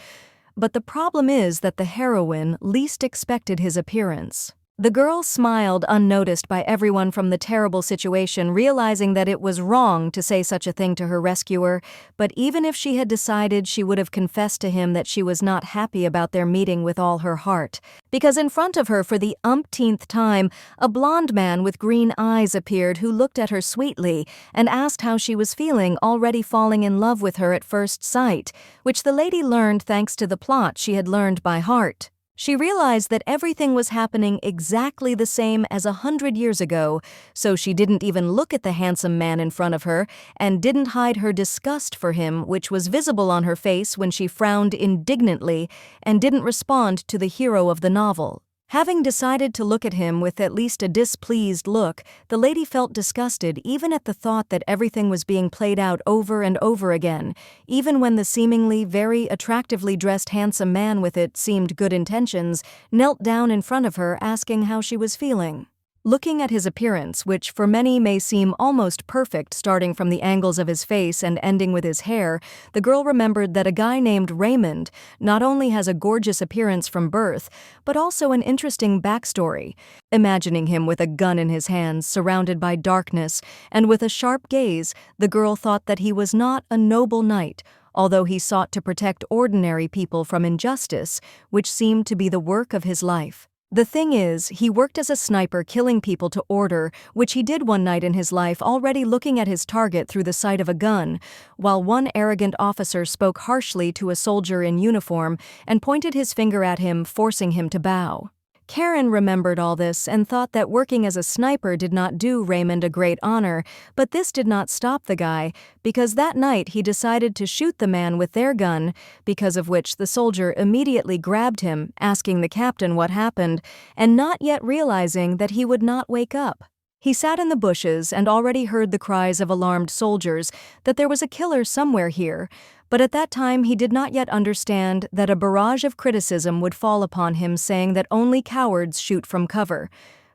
But the problem is that the heroine least expected his appearance. The girl smiled unnoticed by everyone from the terrible situation, realizing that it was wrong to say such a thing to her rescuer, but even if she had decided, she would have confessed to him that she was not happy about their meeting with all her heart. Because in front of her for the umpteenth time, a blonde man with green eyes appeared who looked at her sweetly and asked how she was feeling, already falling in love with her at first sight, which the lady learned thanks to the plot she had learned by heart. She realized that everything was happening exactly the same as 100 years ago, so she didn't even look at the handsome man in front of her and didn't hide her disgust for him, which was visible on her face when she frowned indignantly and didn't respond to the hero of the novel. Having decided to look at him with at least a displeased look, the lady felt disgusted even at the thought that everything was being played out over and over again, even when the seemingly very attractively dressed handsome man with it seemed good intentions knelt down in front of her asking how she was feeling. Looking at his appearance, which for many may seem almost perfect starting from the angles of his face and ending with his hair, the girl remembered that a guy named Raymond not only has a gorgeous appearance from birth, but also an interesting backstory. Imagining him with a gun in his hands, surrounded by darkness, and with a sharp gaze, the girl thought that he was not a noble knight, although he sought to protect ordinary people from injustice, which seemed to be the work of his life. The thing is, he worked as a sniper killing people to order, which he did one night in his life already looking at his target through the sight of a gun, while one arrogant officer spoke harshly to a soldier in uniform and pointed his finger at him, forcing him to bow. Karen remembered all this and thought that working as a sniper did not do Raymond a great honor, but this did not stop the guy, because that night he decided to shoot the man with their gun, because of which the soldier immediately grabbed him, asking the captain what happened, and not yet realizing that he would not wake up. He sat in the bushes and already heard the cries of alarmed soldiers that there was a killer somewhere here, but at that time he did not yet understand that a barrage of criticism would fall upon him saying that only cowards shoot from cover.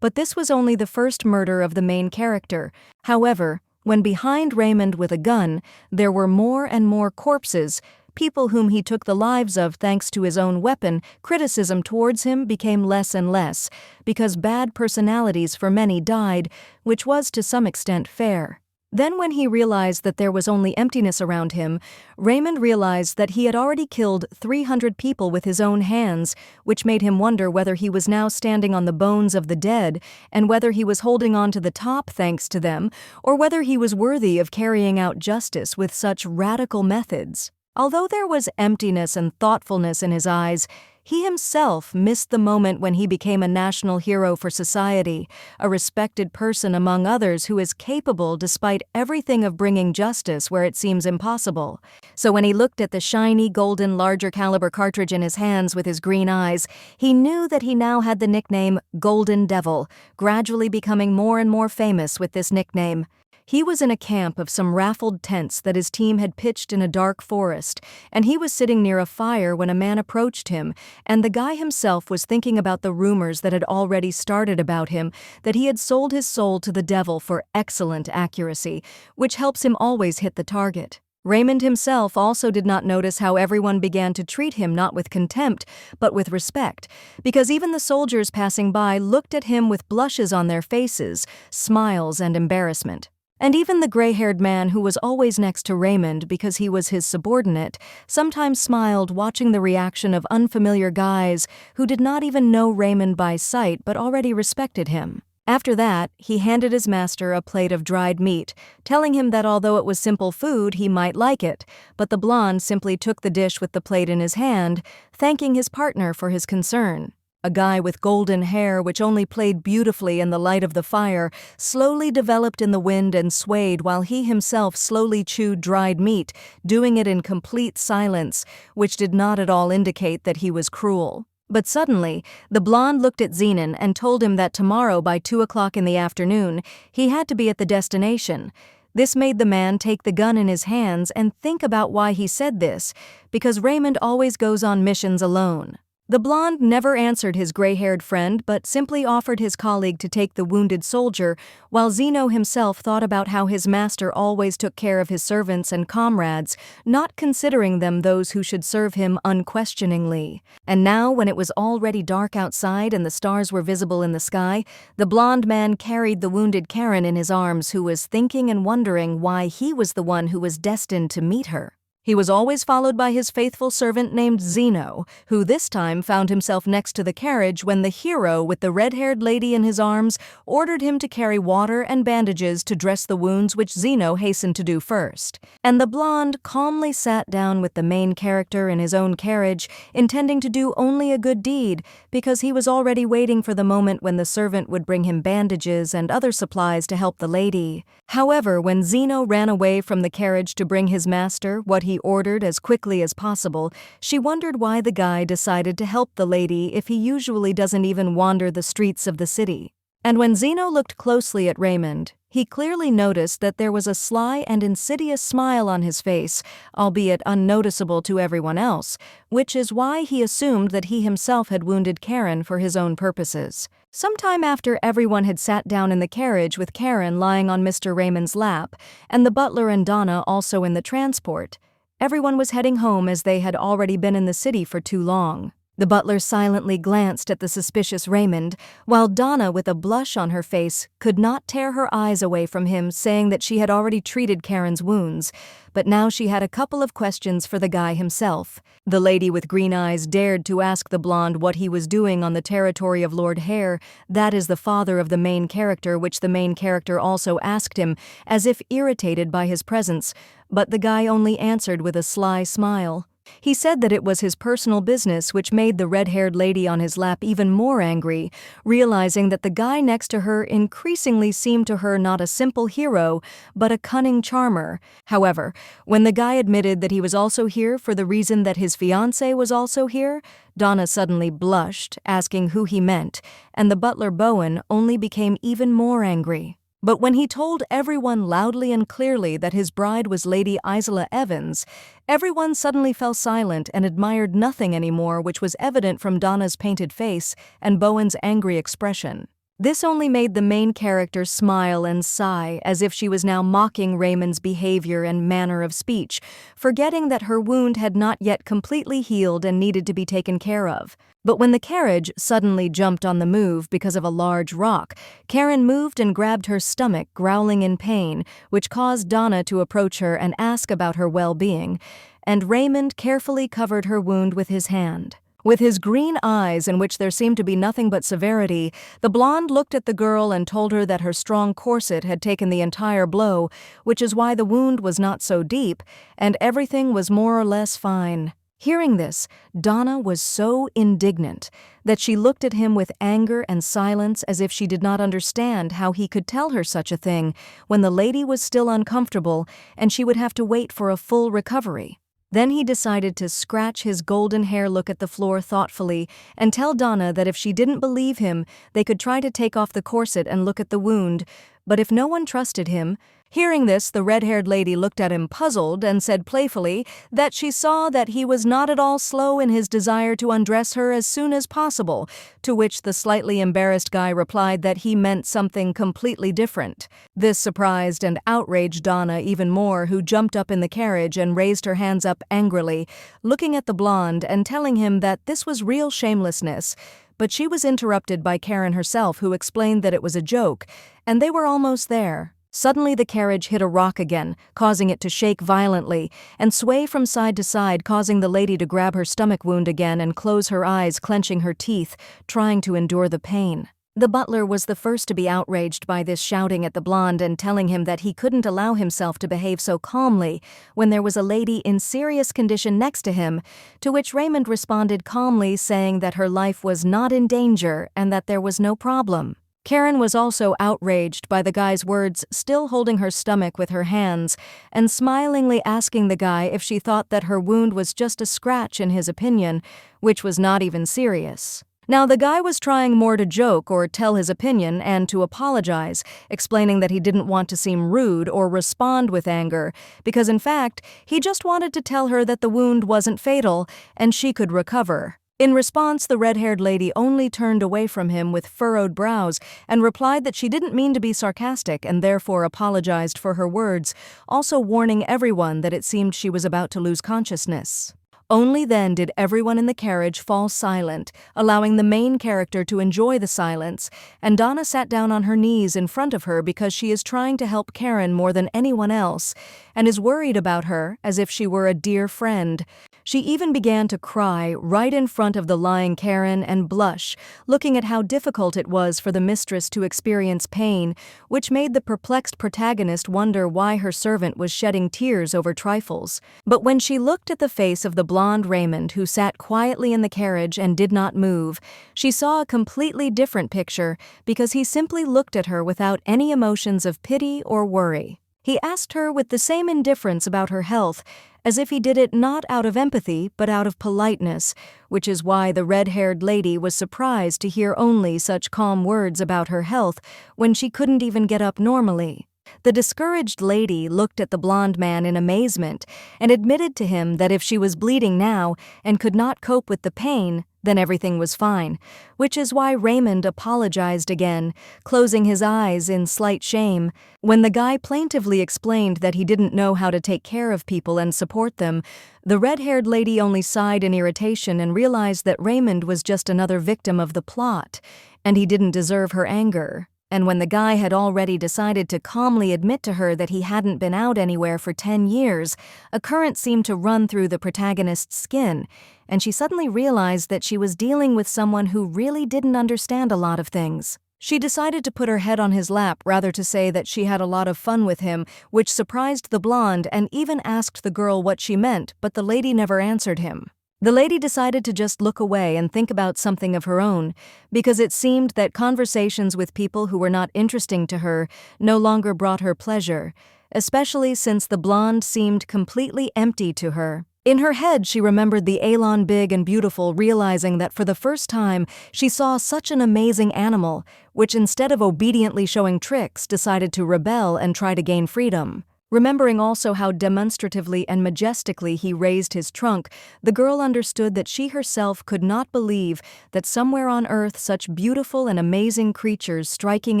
But this was only the first murder of the main character. However, when behind Raymond with a gun, there were more and more corpses, people whom he took the lives of thanks to his own weapon, criticism towards him became less and less, because bad personalities for many died, which was to some extent fair. Then when he realized that there was only emptiness around him, Raymond realized that he had already killed 300 people with his own hands, which made him wonder whether he was now standing on the bones of the dead and whether he was holding on to the top thanks to them, or whether he was worthy of carrying out justice with such radical methods. Although there was emptiness and thoughtfulness in his eyes, he himself missed the moment when he became a national hero for society, a respected person among others who is capable despite everything of bringing justice where it seems impossible. So when he looked at the shiny, golden, larger caliber cartridge in his hands with his green eyes, he knew that he now had the nickname Golden Devil, gradually becoming more and more famous with this nickname. He was in a camp of some raffled tents that his team had pitched in a dark forest, and he was sitting near a fire when a man approached him, and the guy himself was thinking about the rumors that had already started about him, that he had sold his soul to the devil for excellent accuracy, which helps him always hit the target. Raymond himself also did not notice how everyone began to treat him not with contempt, but with respect, because even the soldiers passing by looked at him with blushes on their faces, smiles and embarrassment. And even the gray-haired man who was always next to Raymond because he was his subordinate sometimes smiled watching the reaction of unfamiliar guys who did not even know Raymond by sight but already respected him. After that, he handed his master a plate of dried meat, telling him that although it was simple food, he might like it, but the blonde simply took the dish with the plate in his hand, thanking his partner for his concern. A guy with golden hair which only played beautifully in the light of the fire slowly developed in the wind and swayed while he himself slowly chewed dried meat, doing it in complete silence, which did not at all indicate that he was cruel. But suddenly, the blonde looked at Zenon and told him that tomorrow by 2 o'clock in the afternoon, he had to be at the destination. This made the man take the gun in his hands and think about why he said this, because Raymond always goes on missions alone. The blonde never answered his gray-haired friend but simply offered his colleague to take the wounded soldier, while Zeno himself thought about how his master always took care of his servants and comrades, not considering them those who should serve him unquestioningly. And now, when it was already dark outside and the stars were visible in the sky, the blonde man carried the wounded Karen in his arms, who was thinking and wondering why he was the one who was destined to meet her. He was always followed by his faithful servant named Zeno, who this time found himself next to the carriage when the hero with the red-haired lady in his arms ordered him to carry water and bandages to dress the wounds, which Zeno hastened to do first. And the blonde calmly sat down with the main character in his own carriage, intending to do only a good deed, because he was already waiting for the moment when the servant would bring him bandages and other supplies to help the lady. However, when Zeno ran away from the carriage to bring his master what he ordered as quickly as possible, she wondered why the guy decided to help the lady if he usually doesn't even wander the streets of the city. And when Zeno looked closely at Raymond, he clearly noticed that there was a sly and insidious smile on his face, albeit unnoticeable to everyone else, which is why he assumed that he himself had wounded Karen for his own purposes. Sometime after everyone had sat down in the carriage with Karen lying on Mr. Raymond's lap, and the butler and Donna also in the transport, everyone was heading home as they had already been in the city for too long. The butler silently glanced at the suspicious Raymond, while Donna, with a blush on her face, could not tear her eyes away from him, saying that she had already treated Karen's wounds, but now she had a couple of questions for the guy himself. The lady with green eyes dared to ask the blonde what he was doing on the territory of Lord Hare, that is the father of the main character, which the main character also asked him, as if irritated by his presence, but the guy only answered with a sly smile. He said that it was his personal business, which made the red-haired lady on his lap even more angry, realizing that the guy next to her increasingly seemed to her not a simple hero, but a cunning charmer. However, when the guy admitted that he was also here for the reason that his fiancée was also here, Donna suddenly blushed, asking who he meant, and the butler Bowen only became even more angry. But when he told everyone loudly and clearly that his bride was Lady Isela Evans, everyone suddenly fell silent and admired nothing anymore, which was evident from Donna's painted face and Bowen's angry expression. This only made the main character smile and sigh, as if she was now mocking Raymond's behavior and manner of speech, forgetting that her wound had not yet completely healed and needed to be taken care of. But when the carriage suddenly jumped on the move because of a large rock, Karen moved and grabbed her stomach, growling in pain, which caused Donna to approach her and ask about her well-being, and Raymond carefully covered her wound with his hand. With his green eyes, in which there seemed to be nothing but severity, the blonde looked at the girl and told her that her strong corset had taken the entire blow, which is why the wound was not so deep, and everything was more or less fine. Hearing this, Donna was so indignant that she looked at him with anger and silence, as if she did not understand how he could tell her such a thing when the lady was still uncomfortable and she would have to wait for a full recovery. Then he decided to scratch his golden hair, look at the floor thoughtfully, and tell Donna that if she didn't believe him, they could try to take off the corset and look at the wound, but if no one trusted him. Hearing this, the red-haired lady looked at him puzzled and said playfully that she saw that he was not at all slow in his desire to undress her as soon as possible, to which the slightly embarrassed guy replied that he meant something completely different. This surprised and outraged Donna even more, who jumped up in the carriage and raised her hands up angrily, looking at the blonde and telling him that this was real shamelessness. But she was interrupted by Karen herself, who explained that it was a joke, and they were almost there. Suddenly the carriage hit a rock again, causing it to shake violently and sway from side to side, causing the lady to grab her stomach wound again and close her eyes, clenching her teeth, trying to endure the pain. The butler was the first to be outraged by this, shouting at the blonde and telling him that he couldn't allow himself to behave so calmly when there was a lady in serious condition next to him, to which Raymond responded calmly, saying that her life was not in danger and that there was no problem. Karen was also outraged by the guy's words, still holding her stomach with her hands, and smilingly asking the guy if she thought that her wound was just a scratch in his opinion, which was not even serious. Now the guy was trying more to joke or tell his opinion and to apologize, explaining that he didn't want to seem rude or respond with anger, because in fact, he just wanted to tell her that the wound wasn't fatal and she could recover. In response, the red-haired lady only turned away from him with furrowed brows and replied that she didn't mean to be sarcastic and therefore apologized for her words, also warning everyone that it seemed she was about to lose consciousness. Only then did everyone in the carriage fall silent, allowing the main character to enjoy the silence, and Donna sat down on her knees in front of her because she is trying to help Karen more than anyone else, and is worried about her as if she were a dear friend. She even began to cry right in front of the lying Karen and blush, looking at how difficult it was for the mistress to experience pain, which made the perplexed protagonist wonder why her servant was shedding tears over trifles. But when she looked at the face of the blonde Raymond, who sat quietly in the carriage and did not move, she saw a completely different picture because he simply looked at her without any emotions of pity or worry. He asked her with the same indifference about her health, as if he did it not out of empathy but out of politeness, which is why the red-haired lady was surprised to hear only such calm words about her health when she couldn't even get up normally. The discouraged lady looked at the blond man in amazement and admitted to him that if she was bleeding now and could not cope with the pain, then everything was fine, which is why Raymond apologized again, closing his eyes in slight shame. When the guy plaintively explained that he didn't know how to take care of people and support them, the red-haired lady only sighed in irritation and realized that Raymond was just another victim of the plot, and he didn't deserve her anger. And when the guy had already decided to calmly admit to her that he hadn't been out anywhere for 10 years, a current seemed to run through the protagonist's skin, and she suddenly realized that she was dealing with someone who really didn't understand a lot of things. She decided to put her head on his lap rather to say that she had a lot of fun with him, which surprised the blonde and even asked the girl what she meant, but the lady never answered him. The lady decided to just look away and think about something of her own, because it seemed that conversations with people who were not interesting to her no longer brought her pleasure, especially since the blonde seemed completely empty to her. In her head, she remembered the Elan big and beautiful, realizing that for the first time she saw such an amazing animal, which instead of obediently showing tricks, decided to rebel and try to gain freedom. Remembering also how demonstratively and majestically he raised his trunk, the girl understood that she herself could not believe that somewhere on earth such beautiful and amazing creatures striking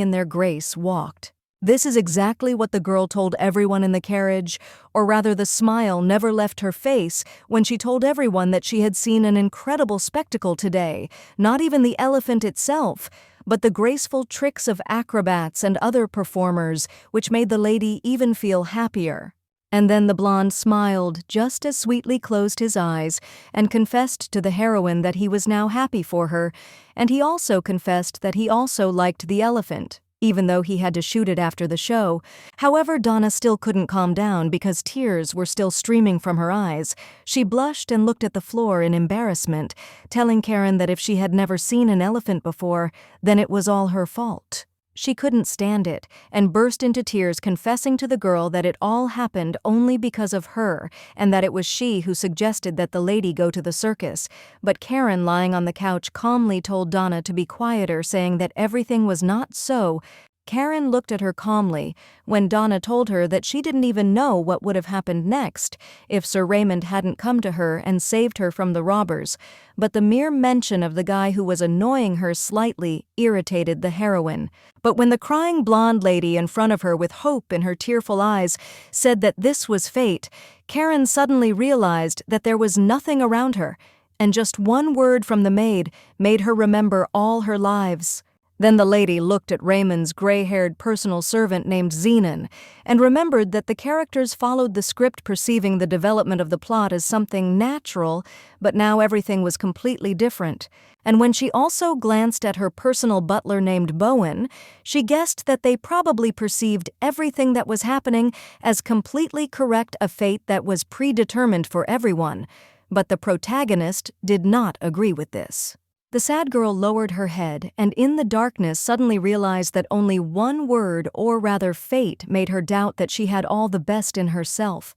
in their grace walked. This is exactly what the girl told everyone in the carriage, or rather the smile never left her face when she told everyone that she had seen an incredible spectacle today, not even the elephant itself, but the graceful tricks of acrobats and other performers, which made the lady even feel happier. And then the blonde smiled just as sweetly, closed his eyes, and confessed to the heroine that he was now happy for her, and he also confessed that he also liked the elephant, even though he had to shoot it after the show. However, Donna still couldn't calm down because tears were still streaming from her eyes. She blushed and looked at the floor in embarrassment, telling Karen that if she had never seen an elephant before, then it was all her fault. She couldn't stand it, and burst into tears, confessing to the girl that it all happened only because of her, and that it was she who suggested that the lady go to the circus. But Karen, lying on the couch, calmly told Donna to be quieter, saying that everything was not so. Karen looked at her calmly when Donna told her that she didn't even know what would have happened next if Sir Raymond hadn't come to her and saved her from the robbers, but the mere mention of the guy who was annoying her slightly irritated the heroine. But when the crying blonde lady in front of her with hope in her tearful eyes said that this was fate, Karen suddenly realized that there was nothing around her, and just one word from the maid made her remember all her lives. Then the lady looked at Raymond's gray-haired personal servant named Zenon and remembered that the characters followed the script, perceiving the development of the plot as something natural, but now everything was completely different. And when she also glanced at her personal butler named Bowen, she guessed that they probably perceived everything that was happening as completely correct, a fate that was predetermined for everyone. But the protagonist did not agree with this. The sad girl lowered her head and in the darkness suddenly realized that only one word, or rather fate, made her doubt that she had all the best in herself.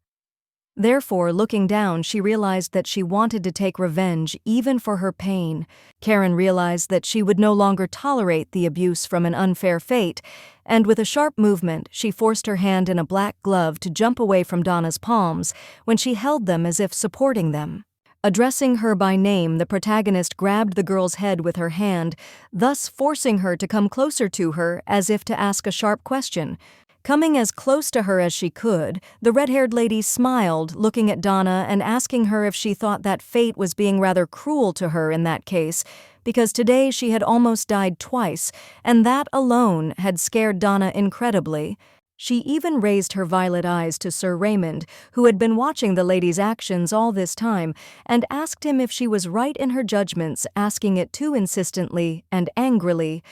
Therefore, looking down, she realized that she wanted to take revenge even for her pain. Karen realized that she would no longer tolerate the abuse from an unfair fate, and with a sharp movement, she forced her hand in a black glove to jump away from Donna's palms when she held them as if supporting them. Addressing her by name, the protagonist grabbed the girl's head with her hand, thus forcing her to come closer to her as if to ask a sharp question. Coming as close to her as she could, the red-haired lady smiled, looking at Donna and asking her if she thought that fate was being rather cruel to her in that case, because today she had almost died twice, and that alone had scared Donna incredibly. She even raised her violet eyes to Sir Raymond, who had been watching the lady's actions all this time, and asked him if she was right in her judgments, asking it too insistently and angrily.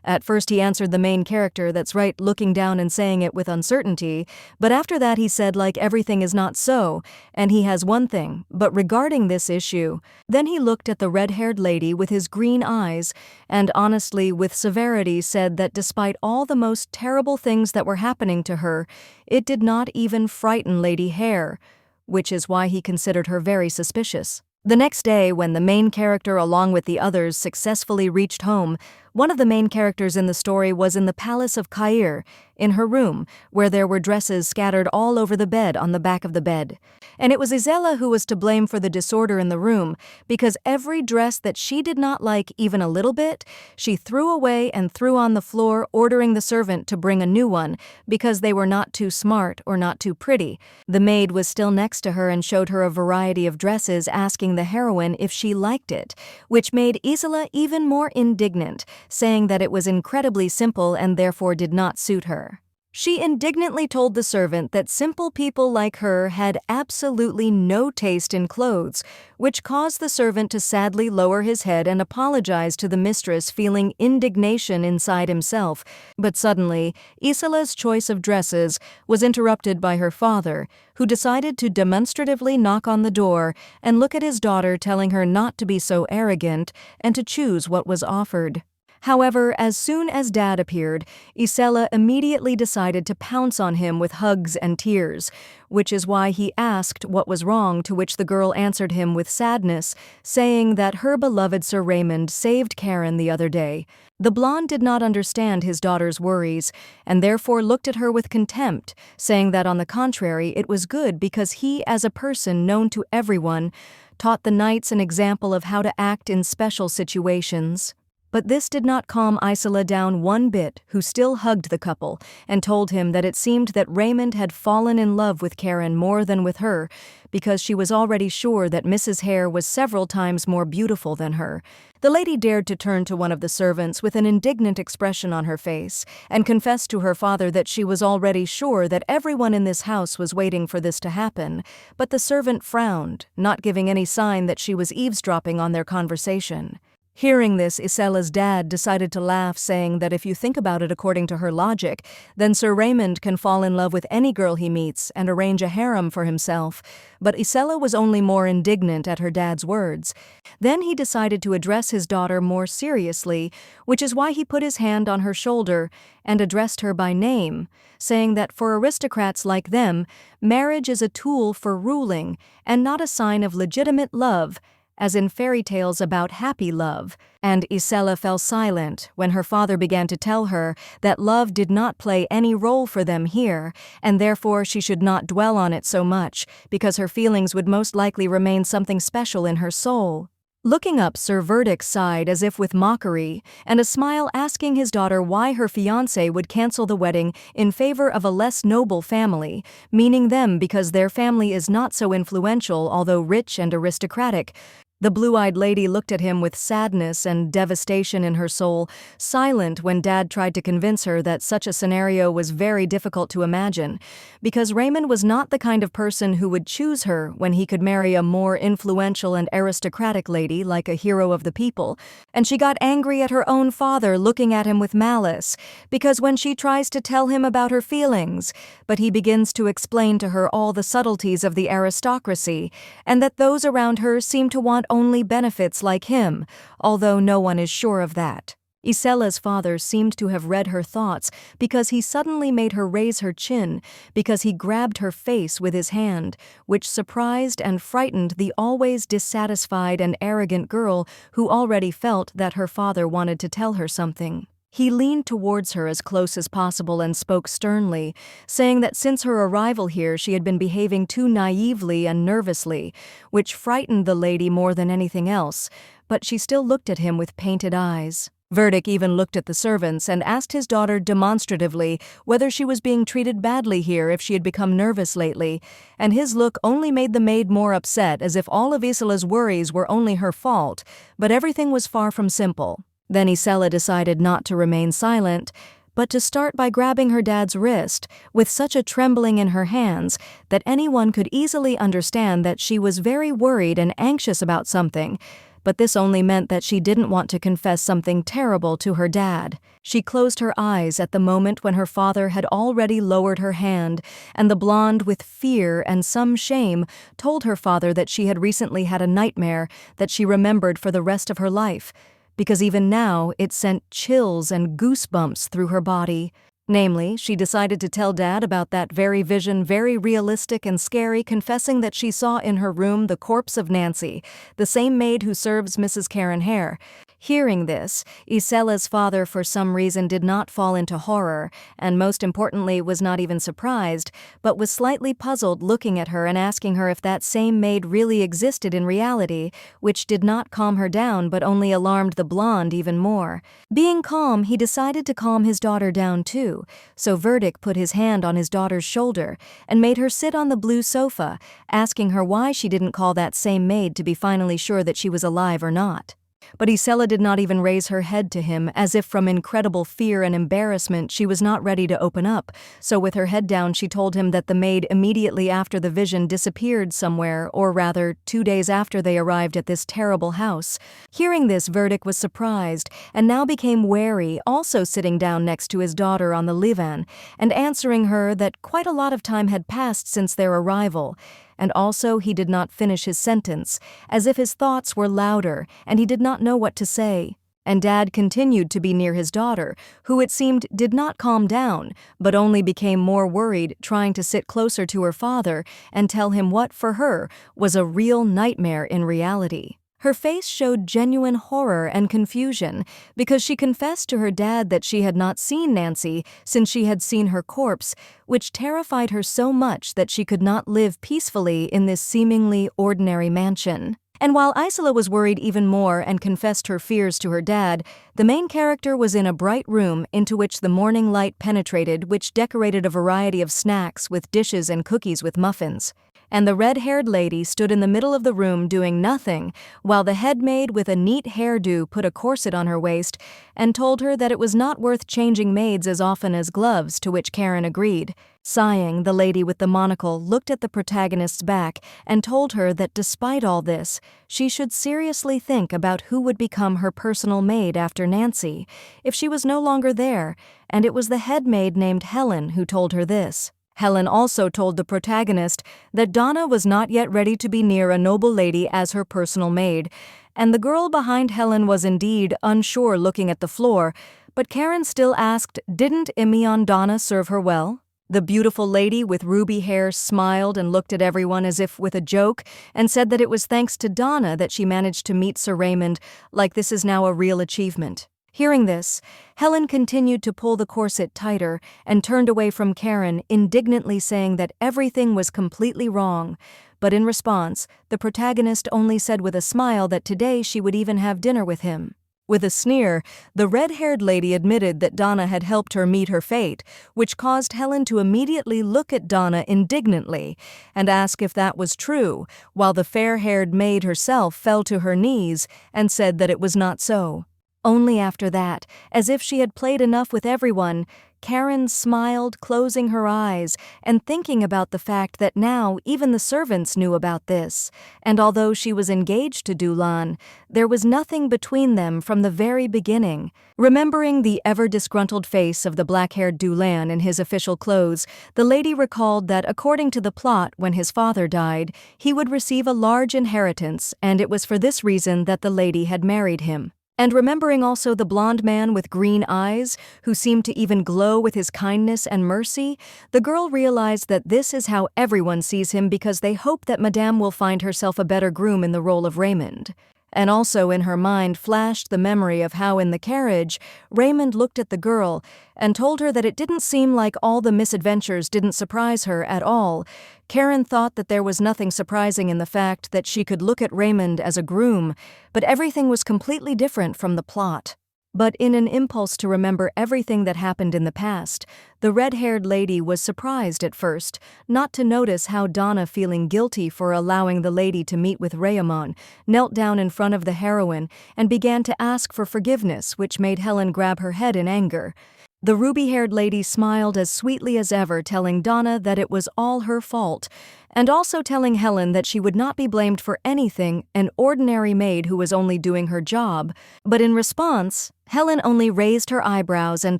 At first he answered the main character, that's right, looking down and saying it with uncertainty, but after that he said like everything is not so, and he has one thing, but regarding this issue. Then he looked at the red-haired lady with his green eyes, and honestly, with severity, said that despite all the most terrible things that were happening to her, it did not even frighten Lady Hare, which is why he considered her very suspicious. The next day, when the main character along with the others successfully reached home, one of the main characters in the story was in the palace of Caire, in her room, where there were dresses scattered all over the bed on the back of the bed. And it was Isela who was to blame for the disorder in the room, because every dress that she did not like even a little bit, she threw away and threw on the floor, ordering the servant to bring a new one, because they were not too smart or not too pretty. The maid was still next to her and showed her a variety of dresses, asking the heroine if she liked it, which made Isela even more indignant, saying that it was incredibly simple and therefore did not suit her. She indignantly told the servant that simple people like her had absolutely no taste in clothes, which caused the servant to sadly lower his head and apologize to the mistress, feeling indignation inside himself. But suddenly, Isela's choice of dresses was interrupted by her father, who decided to demonstratively knock on the door and look at his daughter, telling her not to be so arrogant and to choose what was offered. However, as soon as Dad appeared, Isela immediately decided to pounce on him with hugs and tears, which is why he asked what was wrong, to which the girl answered him with sadness, saying that her beloved Sir Raymond saved Karen the other day. The blonde did not understand his daughter's worries, and therefore looked at her with contempt, saying that on the contrary it was good because he, as a person known to everyone, taught the knights an example of how to act in special situations. But this did not calm Isela down one bit, who still hugged the couple and told him that it seemed that Raymond had fallen in love with Karen more than with her, because she was already sure that Mrs. Hare was several times more beautiful than her. The lady dared to turn to one of the servants with an indignant expression on her face and confessed to her father that she was already sure that everyone in this house was waiting for this to happen, but the servant frowned, not giving any sign that she was eavesdropping on their conversation. Hearing this, Isela's dad decided to laugh, saying that if you think about it according to her logic, then Sir Raymond can fall in love with any girl he meets and arrange a harem for himself. But Isela was only more indignant at her dad's words. Then he decided to address his daughter more seriously, which is why he put his hand on her shoulder and addressed her by name, saying that for aristocrats like them, marriage is a tool for ruling and not a sign of legitimate love, as in fairy tales about happy love. And Isela fell silent when her father began to tell her that love did not play any role for them here, and therefore she should not dwell on it so much, because her feelings would most likely remain something special in her soul. Looking up, Sir Verdict sighed as if with mockery, and a smile, asking his daughter why her fiancé would cancel the wedding in favor of a less noble family, meaning them because their family is not so influential although rich and aristocratic. The blue-eyed lady looked at him with sadness and devastation in her soul, silent when Dad tried to convince her that such a scenario was very difficult to imagine, because Raymond was not the kind of person who would choose her when he could marry a more influential and aristocratic lady like a hero of the people. And she got angry at her own father, looking at him with malice, because when she tries to tell him about her feelings, but he begins to explain to her all the subtleties of the aristocracy, and that those around her seem to want only benefits like him, although no one is sure of that. Isela's father seemed to have read her thoughts, because he suddenly made her raise her chin, because he grabbed her face with his hand, which surprised and frightened the always dissatisfied and arrogant girl who already felt that her father wanted to tell her something. He leaned towards her as close as possible and spoke sternly, saying that since her arrival here she had been behaving too naively and nervously, which frightened the lady more than anything else, but she still looked at him with painted eyes. Verdict even looked at the servants and asked his daughter demonstratively whether she was being treated badly here, if she had become nervous lately, and his look only made the maid more upset, as if all of Isela's worries were only her fault, but everything was far from simple. Then Isela decided not to remain silent, but to start by grabbing her dad's wrist, with such a trembling in her hands that anyone could easily understand that she was very worried and anxious about something, but this only meant that she didn't want to confess something terrible to her dad. She closed her eyes at the moment when her father had already lowered her hand, and the blonde, with fear and some shame, told her father that she had recently had a nightmare that she remembered for the rest of her life, because even now it sent chills and goosebumps through her body. Namely, she decided to tell Dad about that very vision, very realistic and scary, confessing that she saw in her room the corpse of Nancy, the same maid who serves Mrs. Karen Hare. Hearing this, Isela's father for some reason did not fall into horror, and most importantly was not even surprised, but was slightly puzzled looking at her and asking her if that same maid really existed in reality, which did not calm her down but only alarmed the blonde even more. Being calm, he decided to calm his daughter down too, so Verdict put his hand on his daughter's shoulder and made her sit on the blue sofa, asking her why she didn't call that same maid to be finally sure that she was alive or not. But Isela did not even raise her head to him, as if from incredible fear and embarrassment she was not ready to open up, so with her head down she told him that the maid immediately after the vision disappeared somewhere, or rather, 2 days after they arrived at this terrible house. Hearing this, Verdict was surprised, and now became wary, also sitting down next to his daughter on the divan, and answering her that quite a lot of time had passed since their arrival. And also he did not finish his sentence, as if his thoughts were louder and he did not know what to say. And Dad continued to be near his daughter, who it seemed did not calm down, but only became more worried, trying to sit closer to her father and tell him what, for her, was a real nightmare in reality. Her face showed genuine horror and confusion because she confessed to her dad that she had not seen Nancy since she had seen her corpse, which terrified her so much that she could not live peacefully in this seemingly ordinary mansion. And while Isela was worried even more and confessed her fears to her dad, the main character was in a bright room into which the morning light penetrated, which decorated a variety of snacks with dishes and cookies with muffins. And the red-haired lady stood in the middle of the room doing nothing, while the head maid with a neat hairdo put a corset on her waist and told her that it was not worth changing maids as often as gloves, to which Karen agreed. Sighing, the lady with the monocle looked at the protagonist's back and told her that despite all this, she should seriously think about who would become her personal maid after Nancy, if she was no longer there, and it was the head maid named Helen who told her this. Helen also told the protagonist that Donna was not yet ready to be near a noble lady as her personal maid, and the girl behind Helen was indeed unsure looking at the floor, but Karen still asked, didn't Imion Donna serve her well? The beautiful lady with ruby hair smiled and looked at everyone as if with a joke and said that it was thanks to Donna that she managed to meet Sir Raymond, like this is now a real achievement. Hearing this, Helen continued to pull the corset tighter and turned away from Karen, indignantly saying that everything was completely wrong. But in response, the protagonist only said with a smile that today she would even have dinner with him. With a sneer, the red-haired lady admitted that Donna had helped her meet her fate, which caused Helen to immediately look at Donna indignantly and ask if that was true, while the fair-haired maid herself fell to her knees and said that it was not so. Only after that, as if she had played enough with everyone, Karen smiled, closing her eyes, and thinking about the fact that now even the servants knew about this, and although she was engaged to Doolan, there was nothing between them from the very beginning. Remembering the ever-disgruntled face of the black-haired Doolan in his official clothes, the lady recalled that according to the plot, when his father died, he would receive a large inheritance, and it was for this reason that the lady had married him. And remembering also the blonde man with green eyes, who seemed to even glow with his kindness and mercy, the girl realized that this is how everyone sees him because they hope that Madame will find herself a better groom in the role of Raymond. And also in her mind flashed the memory of how in the carriage, Raymond looked at the girl and told her that it didn't seem like all the misadventures didn't surprise her at all. Karen thought that there was nothing surprising in the fact that she could look at Raymond as a groom, but everything was completely different from the plot. But in an impulse to remember everything that happened in the past, the red-haired lady was surprised at first not to notice how Donna, feeling guilty for allowing the lady to meet with Raymond, knelt down in front of the heroine and began to ask for forgiveness, which made Helen grab her head in anger. The ruby-haired lady smiled as sweetly as ever, telling Donna that it was all her fault, and also telling Helen that she would not be blamed for anything, an ordinary maid who was only doing her job. But in response, Helen only raised her eyebrows and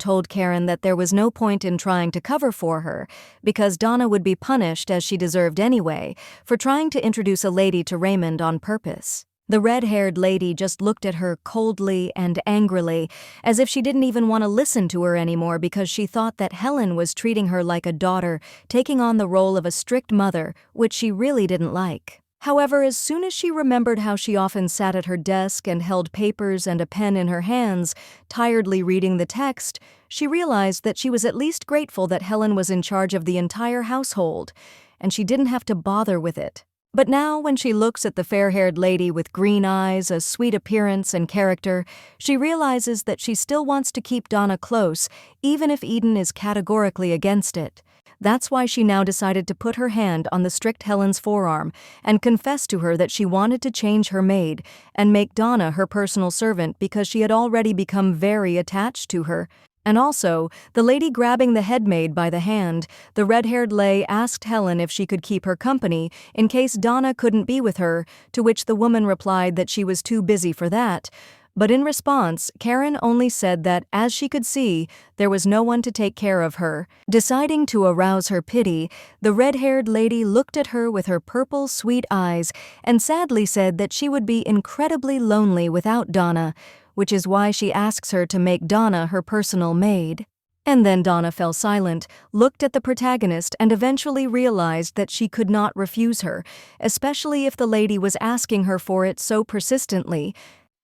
told Karen that there was no point in trying to cover for her, because Donna would be punished as she deserved anyway, for trying to introduce a lady to Raymond on purpose. The red-haired lady just looked at her coldly and angrily, as if she didn't even want to listen to her anymore because she thought that Helen was treating her like a daughter, taking on the role of a strict mother, which she really didn't like. However, as soon as she remembered how she often sat at her desk and held papers and a pen in her hands, tiredly reading the text, she realized that she was at least grateful that Helen was in charge of the entire household, and she didn't have to bother with it. But now, when she looks at the fair-haired lady with green eyes, a sweet appearance and character, she realizes that she still wants to keep Donna close, even if Eden is categorically against it. That's why she now decided to put her hand on the strict Helen's forearm and confess to her that she wanted to change her maid and make Donna her personal servant because she had already become very attached to her. And also, the lady grabbing the head maid by the hand, the red-haired lay asked Helen if she could keep her company in case Donna couldn't be with her, to which the woman replied that she was too busy for that. But in response, Karen only said that, as she could see, there was no one to take care of her. Deciding to arouse her pity, the red-haired lady looked at her with her purple, sweet eyes and sadly said that she would be incredibly lonely without Donna, which is why she asks her to make Donna her personal maid. And then Donna fell silent, looked at the protagonist, and eventually realized that she could not refuse her, especially if the lady was asking her for it so persistently.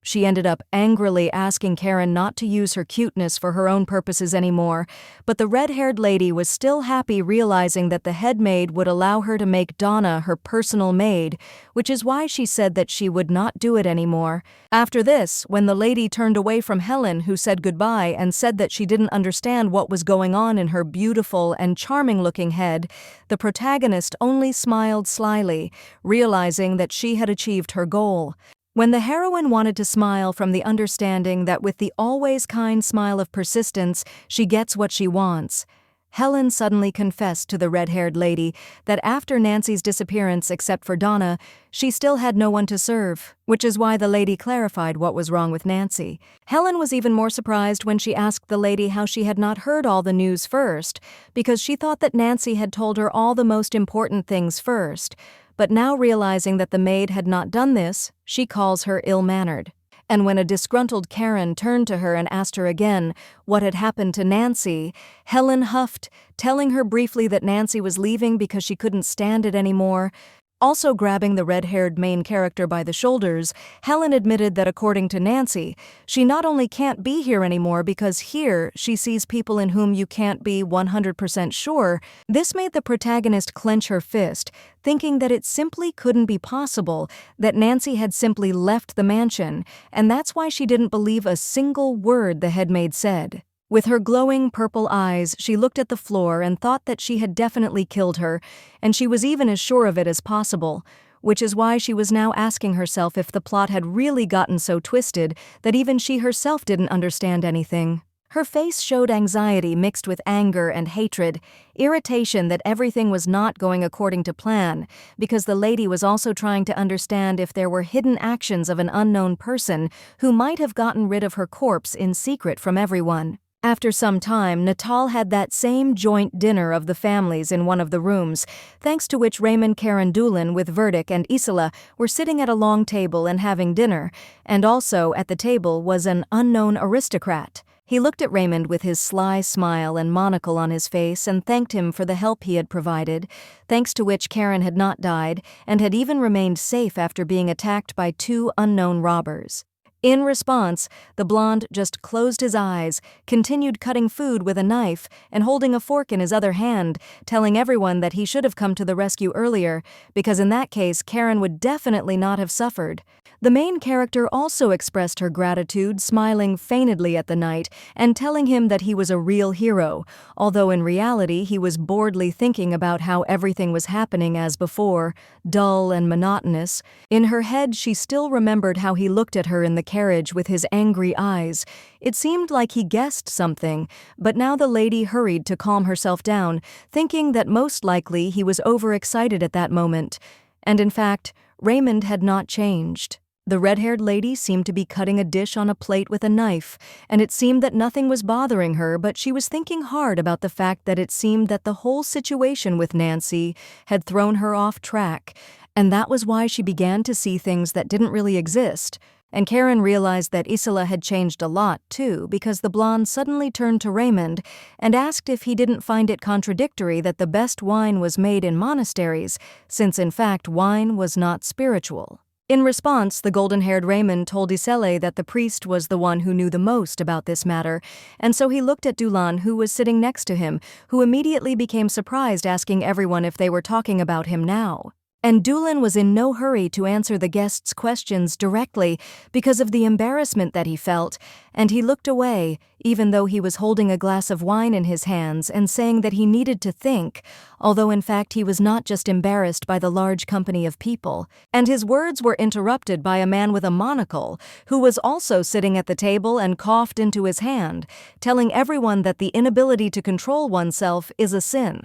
She ended up angrily asking Karen not to use her cuteness for her own purposes anymore, but the red-haired lady was still happy realizing that the head maid would allow her to make Donna her personal maid, which is why she said that she would not do it anymore. After this, when the lady turned away from Helen, who said goodbye and said that she didn't understand what was going on in her beautiful and charming-looking head, the protagonist only smiled slyly, realizing that she had achieved her goal. When the heroine wanted to smile from the understanding that with the always kind smile of persistence, she gets what she wants, Helen suddenly confessed to the red-haired lady that after Nancy's disappearance, except for Donna, she still had no one to serve, which is why the lady clarified what was wrong with Nancy. Helen was even more surprised when she asked the lady how she had not heard all the news first, because she thought that Nancy had told her all the most important things first. But now realizing that the maid had not done this, she calls her ill-mannered. And when a disgruntled Karen turned to her and asked her again what had happened to Nancy, Helen huffed, telling her briefly that Nancy was leaving because she couldn't stand it anymore. Also grabbing the red-haired main character by the shoulders, Helen admitted that according to Nancy, she not only can't be here anymore because here she sees people in whom you can't be 100% sure. This made the protagonist clench her fist, thinking that it simply couldn't be possible, that Nancy had simply left the mansion, and that's why she didn't believe a single word the headmaid said. With her glowing purple eyes, she looked at the floor and thought that she had definitely killed her, and she was even as sure of it as possible, which is why she was now asking herself if the plot had really gotten so twisted that even she herself didn't understand anything. Her face showed anxiety mixed with anger and hatred, irritation that everything was not going according to plan, because the lady was also trying to understand if there were hidden actions of an unknown person who might have gotten rid of her corpse in secret from everyone. After some time, Natal had that same joint dinner of the families in one of the rooms, thanks to which Raymond Carandoulin with Verdict and Isela were sitting at a long table and having dinner, and also at the table was an unknown aristocrat. He looked at Raymond with his sly smile and monocle on his face and thanked him for the help he had provided, thanks to which Karen had not died and had even remained safe after being attacked by 2 unknown robbers. In response, the blonde just closed his eyes, continued cutting food with a knife, and holding a fork in his other hand, telling everyone that he should have come to the rescue earlier, because in that case Karen would definitely not have suffered. The main character also expressed her gratitude, smiling feignedly at the knight and telling him that he was a real hero, although in reality he was boredly thinking about how everything was happening as before, dull and monotonous. In her head she still remembered how he looked at her in the carriage with his angry eyes. It seemed like he guessed something, but now the lady hurried to calm herself down, thinking that most likely he was overexcited at that moment. And in fact, Raymond had not changed. The red-haired lady seemed to be cutting a dish on a plate with a knife, and it seemed that nothing was bothering her, but she was thinking hard about the fact that it seemed that the whole situation with Nancy had thrown her off track, And that was why she began to see things that didn't really exist. And Karen realized that Isela had changed a lot, too, because the blonde suddenly turned to Raymond and asked if he didn't find it contradictory that the best wine was made in monasteries, since in fact wine was not spiritual. In response, the golden-haired Raymond told Isela that the priest was the one who knew the most about this matter, and so he looked at Dulan, who was sitting next to him, who immediately became surprised, asking everyone if they were talking about him now. And Dulan was in no hurry to answer the guests' questions directly because of the embarrassment that he felt, and he looked away, even though he was holding a glass of wine in his hands and saying that he needed to think, although in fact he was not just embarrassed by the large company of people. And his words were interrupted by a man with a monocle, who was also sitting at the table and coughed into his hand, telling everyone that the inability to control oneself is a sin.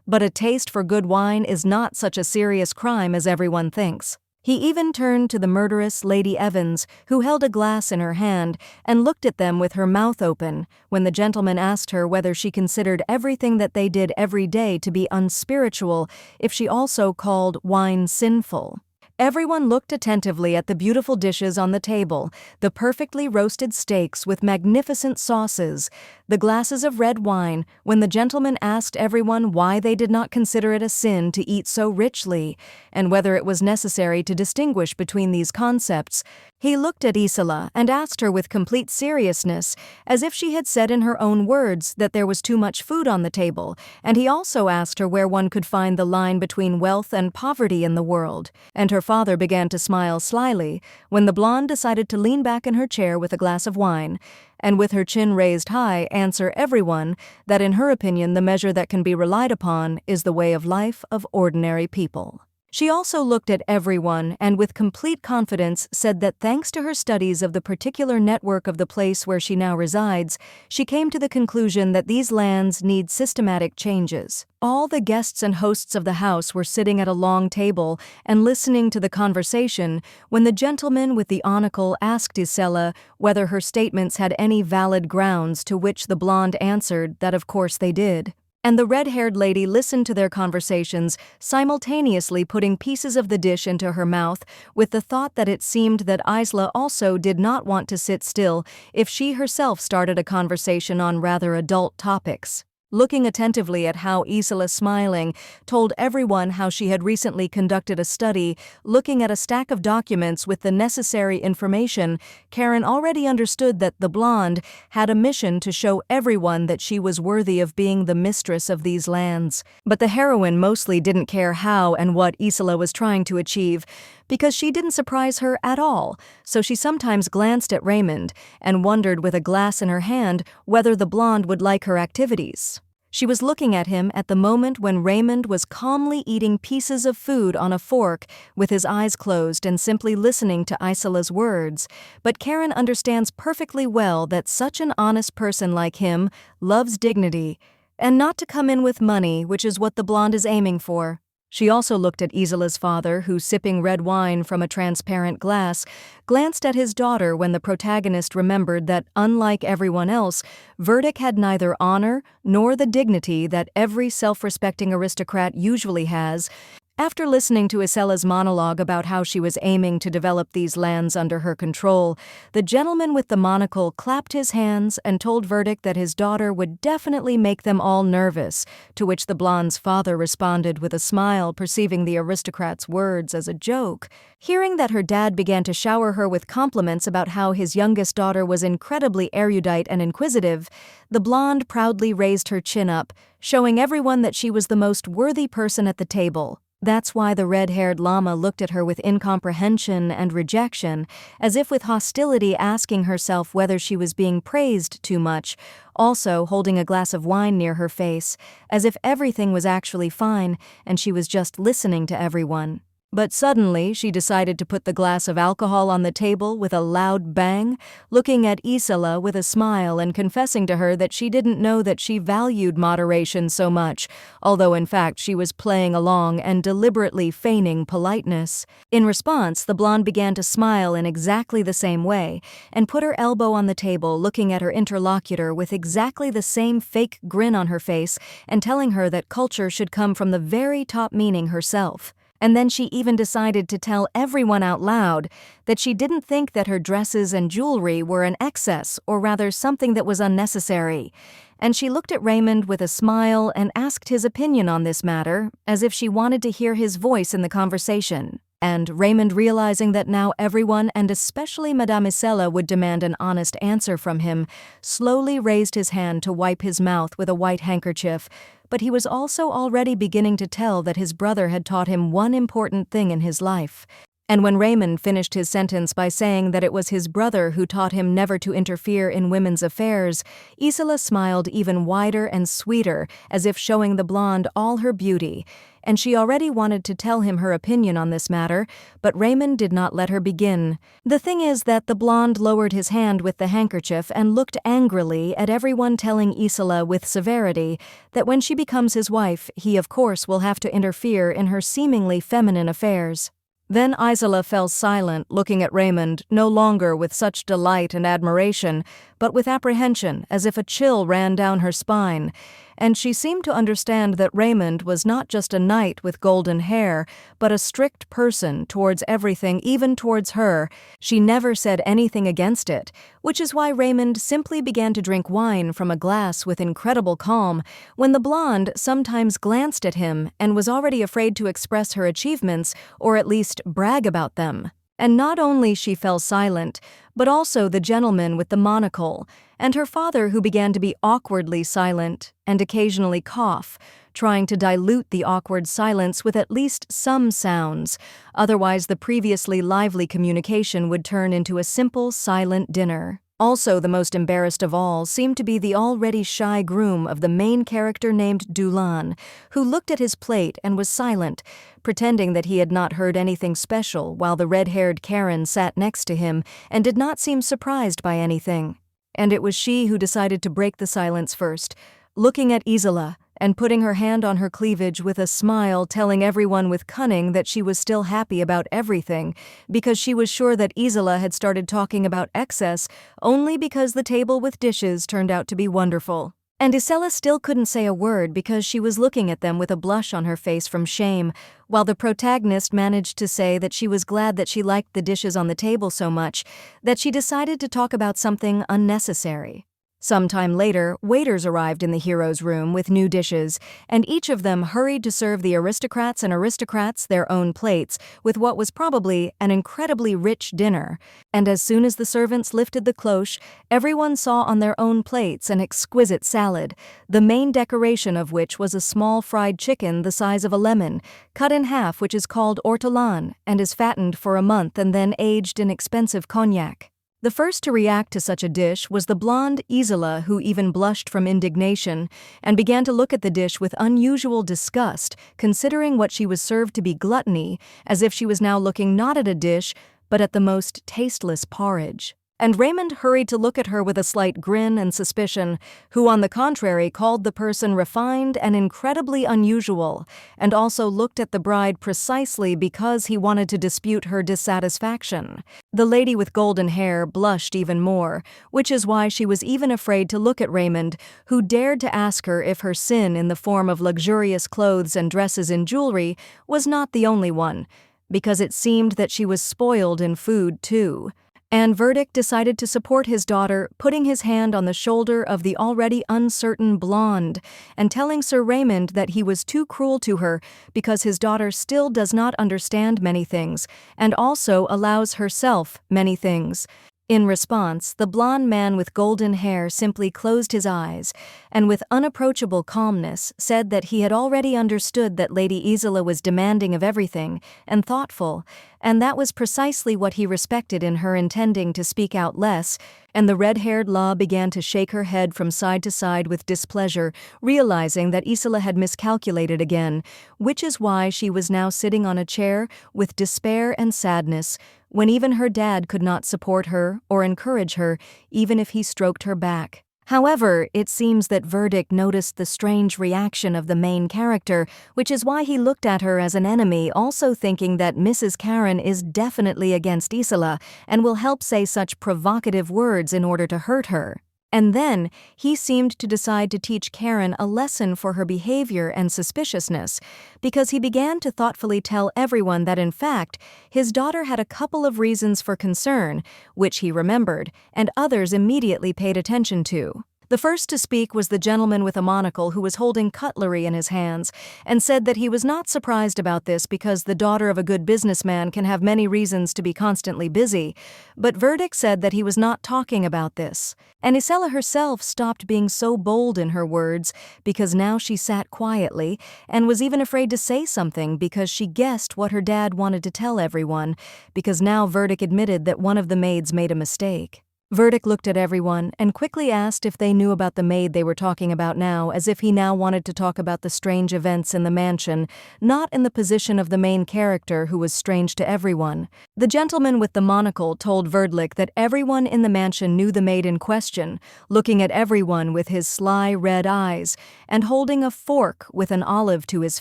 But a taste for good wine is not such a serious crime as everyone thinks. He even turned to the murderous Lady Evans, who held a glass in her hand, and looked at them with her mouth open when the gentleman asked her whether she considered everything that they did every day to be unspiritual if she also called wine sinful. Everyone looked attentively at the beautiful dishes on the table, the perfectly roasted steaks with magnificent sauces, the glasses of red wine, when the gentleman asked everyone why they did not consider it a sin to eat so richly, and whether it was necessary to distinguish between these concepts. He looked at Isela and asked her with complete seriousness, as if she had said in her own words that there was too much food on the table, and he also asked her where one could find the line between wealth and poverty in the world, and her father began to smile slyly when the blonde decided to lean back in her chair with a glass of wine, and with her chin raised high answer everyone that in her opinion the measure that can be relied upon is the way of life of ordinary people. She also looked at everyone and with complete confidence said that thanks to her studies of the particular network of the place where she now resides, she came to the conclusion that these lands need systematic changes. All the guests and hosts of the house were sitting at a long table and listening to the conversation when the gentleman with the monocle asked Isela whether her statements had any valid grounds, to which the blonde answered that of course they did. And the red-haired lady listened to their conversations, simultaneously putting pieces of the dish into her mouth, with the thought that it seemed that Isela also did not want to sit still if she herself started a conversation on rather adult topics. Looking attentively at how Isela, smiling, told everyone how she had recently conducted a study, looking at a stack of documents with the necessary information, Karen already understood that the blonde had a mission to show everyone that she was worthy of being the mistress of these lands. But the heroine mostly didn't care how and what Isela was trying to achieve, because she didn't surprise her at all, so she sometimes glanced at Raymond and wondered with a glass in her hand whether the blonde would like her activities. She was looking at him at the moment when Raymond was calmly eating pieces of food on a fork with his eyes closed and simply listening to Isela's words, but Karen understands perfectly well that such an honest person like him loves dignity, and not to come in with money, which is what the blonde is aiming for. She also looked at Isela's father, who, sipping red wine from a transparent glass, glanced at his daughter when the protagonist remembered that, unlike everyone else, Verdict had neither honor nor the dignity that every self-respecting aristocrat usually has. After listening to Isela's monologue about how she was aiming to develop these lands under her control, the gentleman with the monocle clapped his hands and told Verdict that his daughter would definitely make them all nervous, to which the blonde's father responded with a smile, perceiving the aristocrat's words as a joke. Hearing that her dad began to shower her with compliments about how his youngest daughter was incredibly erudite and inquisitive, the blonde proudly raised her chin up, showing everyone that she was the most worthy person at the table. That's why the red-haired llama looked at her with incomprehension and rejection, as if with hostility, asking herself whether she was being praised too much, also holding a glass of wine near her face, as if everything was actually fine and she was just listening to everyone. But suddenly, she decided to put the glass of alcohol on the table with a loud bang, looking at Isela with a smile and confessing to her that she didn't know that she valued moderation so much, although in fact she was playing along and deliberately feigning politeness. In response, the blonde began to smile in exactly the same way, and put her elbow on the table, looking at her interlocutor with exactly the same fake grin on her face, and telling her that culture should come from the very top, meaning herself. And then she even decided to tell everyone out loud that she didn't think that her dresses and jewelry were an excess, or rather something that was unnecessary. And she looked at Raymond with a smile and asked his opinion on this matter, as if she wanted to hear his voice in the conversation. And Raymond, realizing that now everyone, and especially Madame Isela, would demand an honest answer from him, slowly raised his hand to wipe his mouth with a white handkerchief. But he was also already beginning to tell that his brother had taught him one important thing in his life. And when Raymond finished his sentence by saying that it was his brother who taught him never to interfere in women's affairs, Isela smiled even wider and sweeter, as if showing the blonde all her beauty. And she already wanted to tell him her opinion on this matter, but Raymond did not let her begin. The thing is that the blonde lowered his hand with the handkerchief and looked angrily at everyone, telling Isela with severity that when she becomes his wife, he of course will have to interfere in her seemingly feminine affairs. Then Isela fell silent, looking at Raymond, no longer with such delight and admiration, but with apprehension, as if a chill ran down her spine. And she seemed to understand that Raymond was not just a knight with golden hair, but a strict person towards everything, even towards her. She never said anything against it, which is why Raymond simply began to drink wine from a glass with incredible calm, when the blonde sometimes glanced at him and was already afraid to express her achievements, or at least brag about them. And not only she fell silent, but also the gentleman with the monocle, and her father, who began to be awkwardly silent and occasionally cough, trying to dilute the awkward silence with at least some sounds. Otherwise, the previously lively communication would turn into a simple, silent dinner. Also, the most embarrassed of all seemed to be the already shy groom of the main character named Dulon, who looked at his plate and was silent, pretending that he had not heard anything special, while the red-haired Karen sat next to him and did not seem surprised by anything. And it was she who decided to break the silence first, looking at Isela and putting her hand on her cleavage with a smile, telling everyone with cunning that she was still happy about everything, because she was sure that Isela had started talking about excess only because the table with dishes turned out to be wonderful. And Isela still couldn't say a word because she was looking at them with a blush on her face from shame, while the protagonist managed to say that she was glad that she liked the dishes on the table so much that she decided to talk about something unnecessary. Sometime later, waiters arrived in the hero's room with new dishes, and each of them hurried to serve the aristocrats their own plates with what was probably an incredibly rich dinner. And as soon as the servants lifted the cloche, everyone saw on their own plates an exquisite salad, the main decoration of which was a small fried chicken the size of a lemon, cut in half, which is called ortolan, and is fattened for a month and then aged in expensive cognac. The first to react to such a dish was the blonde Isela, who even blushed from indignation and began to look at the dish with unusual disgust, considering what she was served to be gluttony, as if she was now looking not at a dish, but at the most tasteless porridge. And Raymond hurried to look at her with a slight grin and suspicion, who on the contrary called the person refined and incredibly unusual, and also looked at the bride precisely because he wanted to dispute her dissatisfaction. The lady with golden hair blushed even more, which is why she was even afraid to look at Raymond, who dared to ask her if her sin in the form of luxurious clothes and dresses and jewelry was not the only one, because it seemed that she was spoiled in food too. And Verdict decided to support his daughter, putting his hand on the shoulder of the already uncertain blonde and telling Sir Raymond that he was too cruel to her because his daughter still does not understand many things and also allows herself many things. In response, the blonde man with golden hair simply closed his eyes and with unapproachable calmness said that he had already understood that Lady Isela was demanding of everything and thoughtful, and that was precisely what he respected in her intending to speak out less, and the red-haired La began to shake her head from side to side with displeasure, realizing that Isela had miscalculated again, which is why she was now sitting on a chair with despair and sadness, when even her dad could not support her or encourage her, even if he stroked her back. However, it seems that Verdict noticed the strange reaction of the main character, which is why he looked at her as an enemy, also thinking that Mrs. Karen is definitely against Isela and will help say such provocative words in order to hurt her. And then, he seemed to decide to teach Karen a lesson for her behavior and suspiciousness, because he began to thoughtfully tell everyone that in fact, his daughter had a couple of reasons for concern, which he remembered, and others immediately paid attention to. The first to speak was the gentleman with a monocle who was holding cutlery in his hands, and said that he was not surprised about this because the daughter of a good businessman can have many reasons to be constantly busy, but Verdict said that he was not talking about this. And Isela herself stopped being so bold in her words because now she sat quietly and was even afraid to say something because she guessed what her dad wanted to tell everyone, because now Verdict admitted that one of the maids made a mistake. Verdict looked at everyone and quickly asked if they knew about the maid they were talking about now, as if he now wanted to talk about the strange events in the mansion, not in the position of the main character who was strange to everyone. The gentleman with the monocle told Verdict that everyone in the mansion knew the maid in question, looking at everyone with his sly red eyes and holding a fork with an olive to his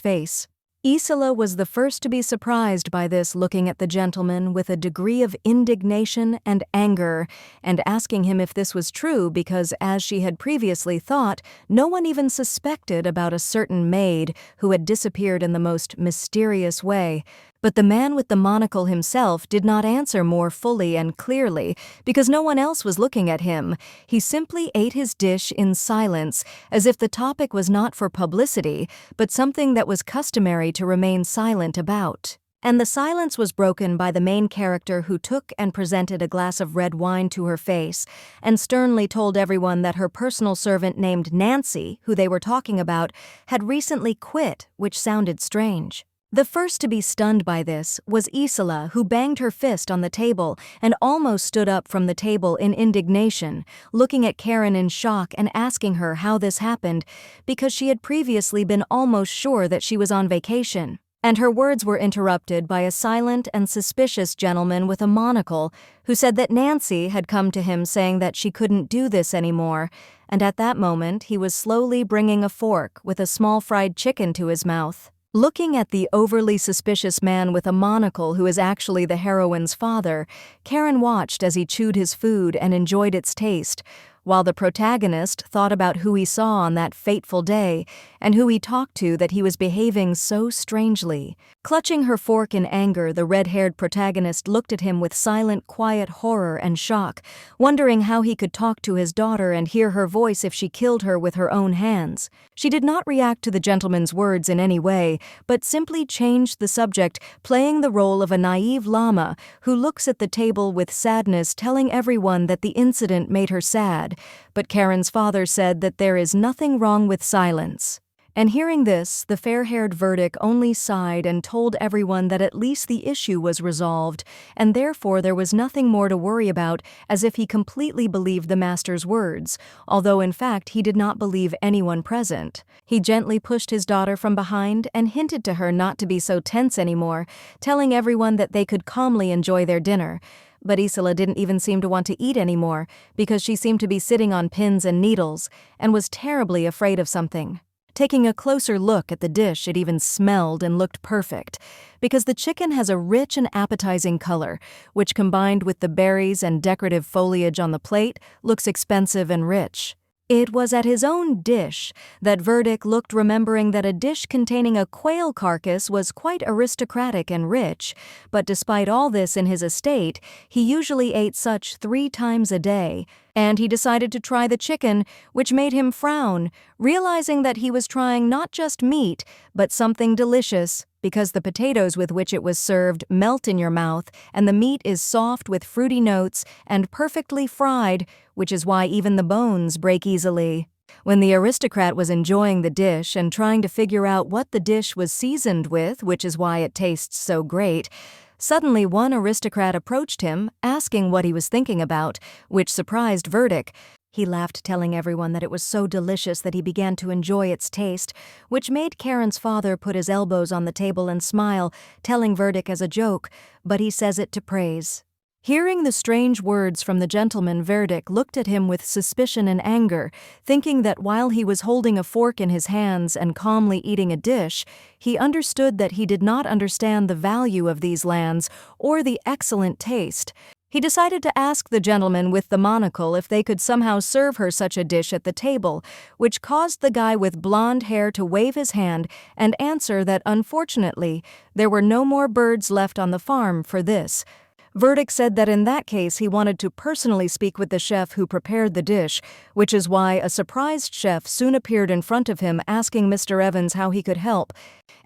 face. Isela was the first to be surprised by this, looking at the gentleman with a degree of indignation and anger, and asking him if this was true because, as she had previously thought, no one even suspected about a certain maid who had disappeared in the most mysterious way. But the man with the monocle himself did not answer more fully and clearly because no one else was looking at him. He simply ate his dish in silence, as if the topic was not for publicity, but something that was customary to remain silent about. And the silence was broken by the main character, who took and presented a glass of red wine to her face and sternly told everyone that her personal servant named Nancy, who they were talking about, had recently quit, which sounded strange. The first to be stunned by this was Isela, who banged her fist on the table and almost stood up from the table in indignation, looking at Karen in shock and asking her how this happened, because she had previously been almost sure that she was on vacation. And her words were interrupted by a silent and suspicious gentleman with a monocle who said that Nancy had come to him saying that she couldn't do this anymore, and at that moment he was slowly bringing a fork with a small fried chicken to his mouth. Looking at the overly suspicious man with a monocle, who is actually the heroine's father, Karen watched as he chewed his food and enjoyed its taste, while the protagonist thought about who he saw on that fateful day and who he talked to that he was behaving so strangely. Clutching her fork in anger, the red-haired protagonist looked at him with silent, quiet horror and shock, wondering how he could talk to his daughter and hear her voice if she killed her with her own hands. She did not react to the gentleman's words in any way, but simply changed the subject, playing the role of a naive llama who looks at the table with sadness, telling everyone that the incident made her sad. But Karen's father said that there is nothing wrong with silence. And hearing this, the fair-haired Verdict only sighed and told everyone that at least the issue was resolved, and therefore there was nothing more to worry about, as if he completely believed the master's words, although in fact he did not believe anyone present. He gently pushed his daughter from behind and hinted to her not to be so tense anymore, telling everyone that they could calmly enjoy their dinner. But Isela didn't even seem to want to eat anymore, because she seemed to be sitting on pins and needles, and was terribly afraid of something. Taking a closer look at the dish, it even smelled and looked perfect, because the chicken has a rich and appetizing color, which combined with the berries and decorative foliage on the plate, looks expensive and rich. It was at his own dish that Verdict looked, remembering that a dish containing a quail carcass was quite aristocratic and rich, but despite all this in his estate, he usually ate such 3 times a day, and he decided to try the chicken, which made him frown, realizing that he was trying not just meat, but something delicious, because the potatoes with which it was served melt in your mouth, and the meat is soft with fruity notes and perfectly fried, which is why even the bones break easily. When the aristocrat was enjoying the dish and trying to figure out what the dish was seasoned with, which is why it tastes so great, suddenly one aristocrat approached him, asking what he was thinking about, which surprised Verdict. He laughed, telling everyone that it was so delicious that he began to enjoy its taste, which made Karen's father put his elbows on the table and smile, telling Verdict as a joke, but he says it to praise. Hearing the strange words from the gentleman, Verdict looked at him with suspicion and anger, thinking that while he was holding a fork in his hands and calmly eating a dish, he understood that he did not understand the value of these lands or the excellent taste. He decided to ask the gentleman with the monocle if they could somehow serve her such a dish at the table, which caused the guy with blonde hair to wave his hand and answer that unfortunately there were no more birds left on the farm for this. Verdict said that in that case he wanted to personally speak with the chef who prepared the dish, which is why a surprised chef soon appeared in front of him asking Mr. Evans how he could help.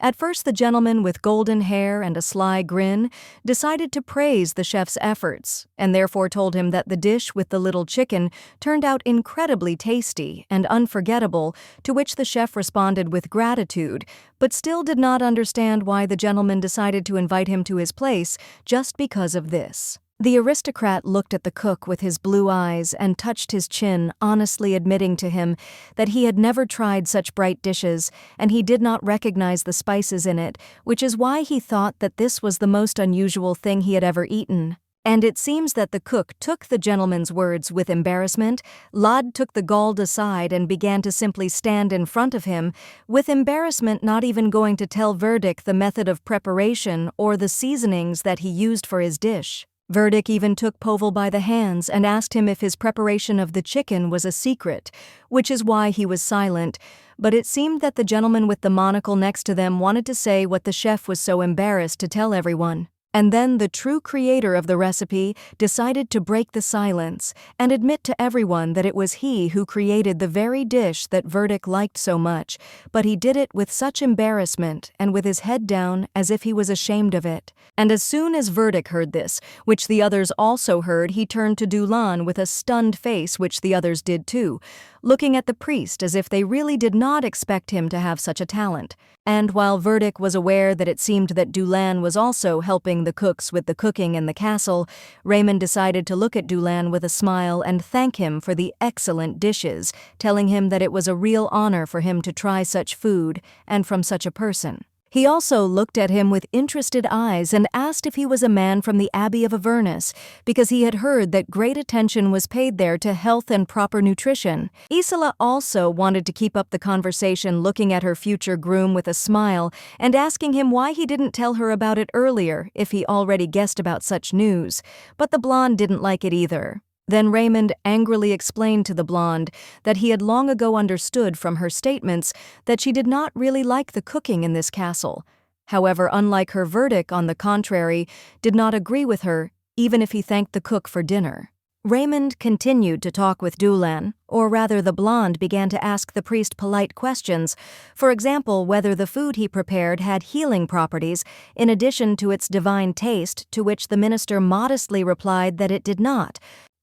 At first the gentleman with golden hair and a sly grin decided to praise the chef's efforts, and therefore told him that the dish with the little chicken turned out incredibly tasty and unforgettable, to which the chef responded with gratitude, but still did not understand why the gentleman decided to invite him to his place just because of this. The aristocrat looked at the cook with his blue eyes and touched his chin, honestly admitting to him that he had never tried such bright dishes, and he did not recognize the spices in it, which is why he thought that this was the most unusual thing he had ever eaten. And it seems that the cook took the gentleman's words with embarrassment. Lod took the galled aside and began to simply stand in front of him, with embarrassment, not even going to tell Verdict the method of preparation or the seasonings that he used for his dish. Verdict even took Povil by the hands and asked him if his preparation of the chicken was a secret, which is why he was silent, but it seemed that the gentleman with the monocle next to them wanted to say what the chef was so embarrassed to tell everyone. And then the true creator of the recipe decided to break the silence and admit to everyone that it was he who created the very dish that Verdict liked so much, but he did it with such embarrassment and with his head down as if he was ashamed of it. And as soon as Verdict heard this, which the others also heard, he turned to Dulon with a stunned face, which the others did too, looking at the priest as if they really did not expect him to have such a talent. And while Verdict was aware that it seemed that Dulon was also helping the cooks with the cooking in the castle, Raymond decided to look at Dulon with a smile and thank him for the excellent dishes, telling him that it was a real honor for him to try such food, and from such a person. He also looked at him with interested eyes and asked if he was a man from the Abbey of Avernus, because he had heard that great attention was paid there to health and proper nutrition. Isela also wanted to keep up the conversation, looking at her future groom with a smile and asking him why he didn't tell her about it earlier if he already guessed about such news, but the blonde didn't like it either. Then Raymond angrily explained to the blonde that he had long ago understood from her statements that she did not really like the cooking in this castle. However, unlike her, Verdict, on the contrary, did not agree with her, even if he thanked the cook for dinner. Raymond continued to talk with Dulon, or rather the blonde began to ask the priest polite questions, for example whether the food he prepared had healing properties in addition to its divine taste, to which the minister modestly replied that it did not.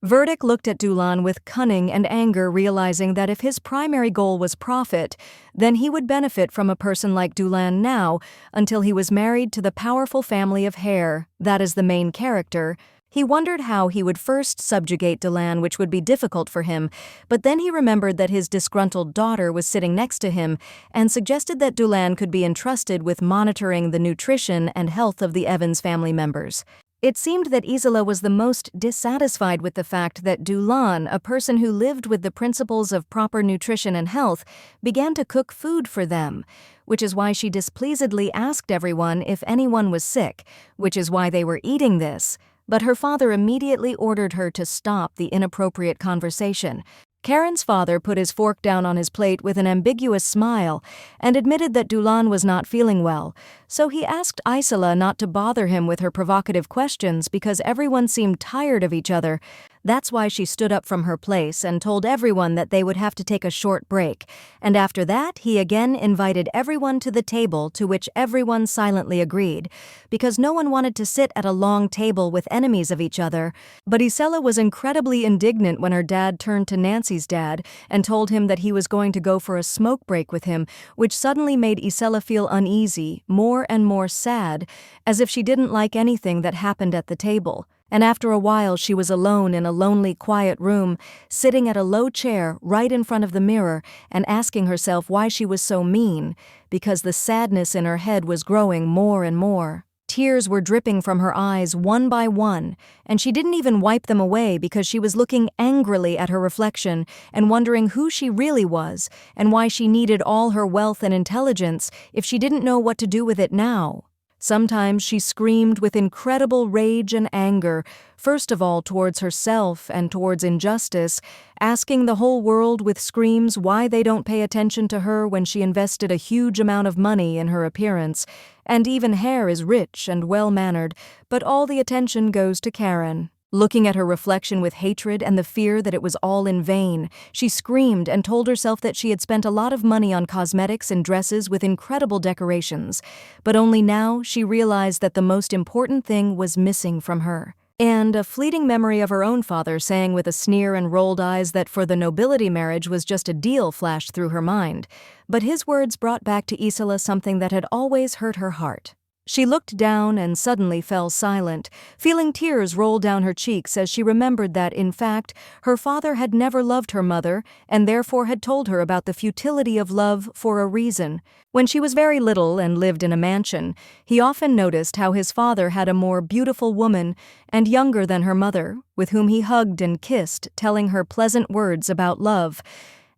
Verdict looked at Dulon with cunning and anger, realizing that if his primary goal was profit, then he would benefit from a person like Dulon now until he was married to the powerful family of Hare, that is the main character. He wondered how he would first subjugate Dulon, which would be difficult for him, but then he remembered that his disgruntled daughter was sitting next to him and suggested that Dulon could be entrusted with monitoring the nutrition and health of the Evans family members. It seemed that Isela was the most dissatisfied with the fact that Dulon, a person who lived with the principles of proper nutrition and health, began to cook food for them, which is why she displeasedly asked everyone if anyone was sick, which is why they were eating this. But her father immediately ordered her to stop the inappropriate conversation. Karen's father put his fork down on his plate with an ambiguous smile and admitted that Dulon was not feeling well, so he asked Isela not to bother him with her provocative questions because everyone seemed tired of each other. That's why she stood up from her place and told everyone that they would have to take a short break, and after that he again invited everyone to the table, to which everyone silently agreed, because no one wanted to sit at a long table with enemies of each other. But Isela was incredibly indignant when her dad turned to Nancy's dad and told him that he was going to go for a smoke break with him, which suddenly made Isela feel uneasy, more and more sad, as if she didn't like anything that happened at the table. And after a while she was alone in a lonely, quiet room, sitting at a low chair right in front of the mirror and asking herself why she was so mean, because the sadness in her head was growing more and more. Tears were dripping from her eyes one by one, and she didn't even wipe them away because she was looking angrily at her reflection and wondering who she really was and why she needed all her wealth and intelligence if she didn't know what to do with it now. Sometimes she screamed with incredible rage and anger, first of all towards herself and towards injustice, asking the whole world with screams why they don't pay attention to her when she invested a huge amount of money in her appearance, and even hair is rich and well-mannered, but all the attention goes to Karen. Looking at her reflection with hatred and the fear that it was all in vain, she screamed and told herself that she had spent a lot of money on cosmetics and dresses with incredible decorations, but only now she realized that the most important thing was missing from her. And a fleeting memory of her own father saying with a sneer and rolled eyes that for the nobility marriage was just a deal flashed through her mind, but his words brought back to Isela something that had always hurt her heart. She looked down and suddenly fell silent, feeling tears roll down her cheeks as she remembered that, in fact, her father had never loved her mother and therefore had told her about the futility of love for a reason. When she was very little and lived in a mansion, he often noticed how his father had a more beautiful woman and younger than her mother, with whom he hugged and kissed, telling her pleasant words about love.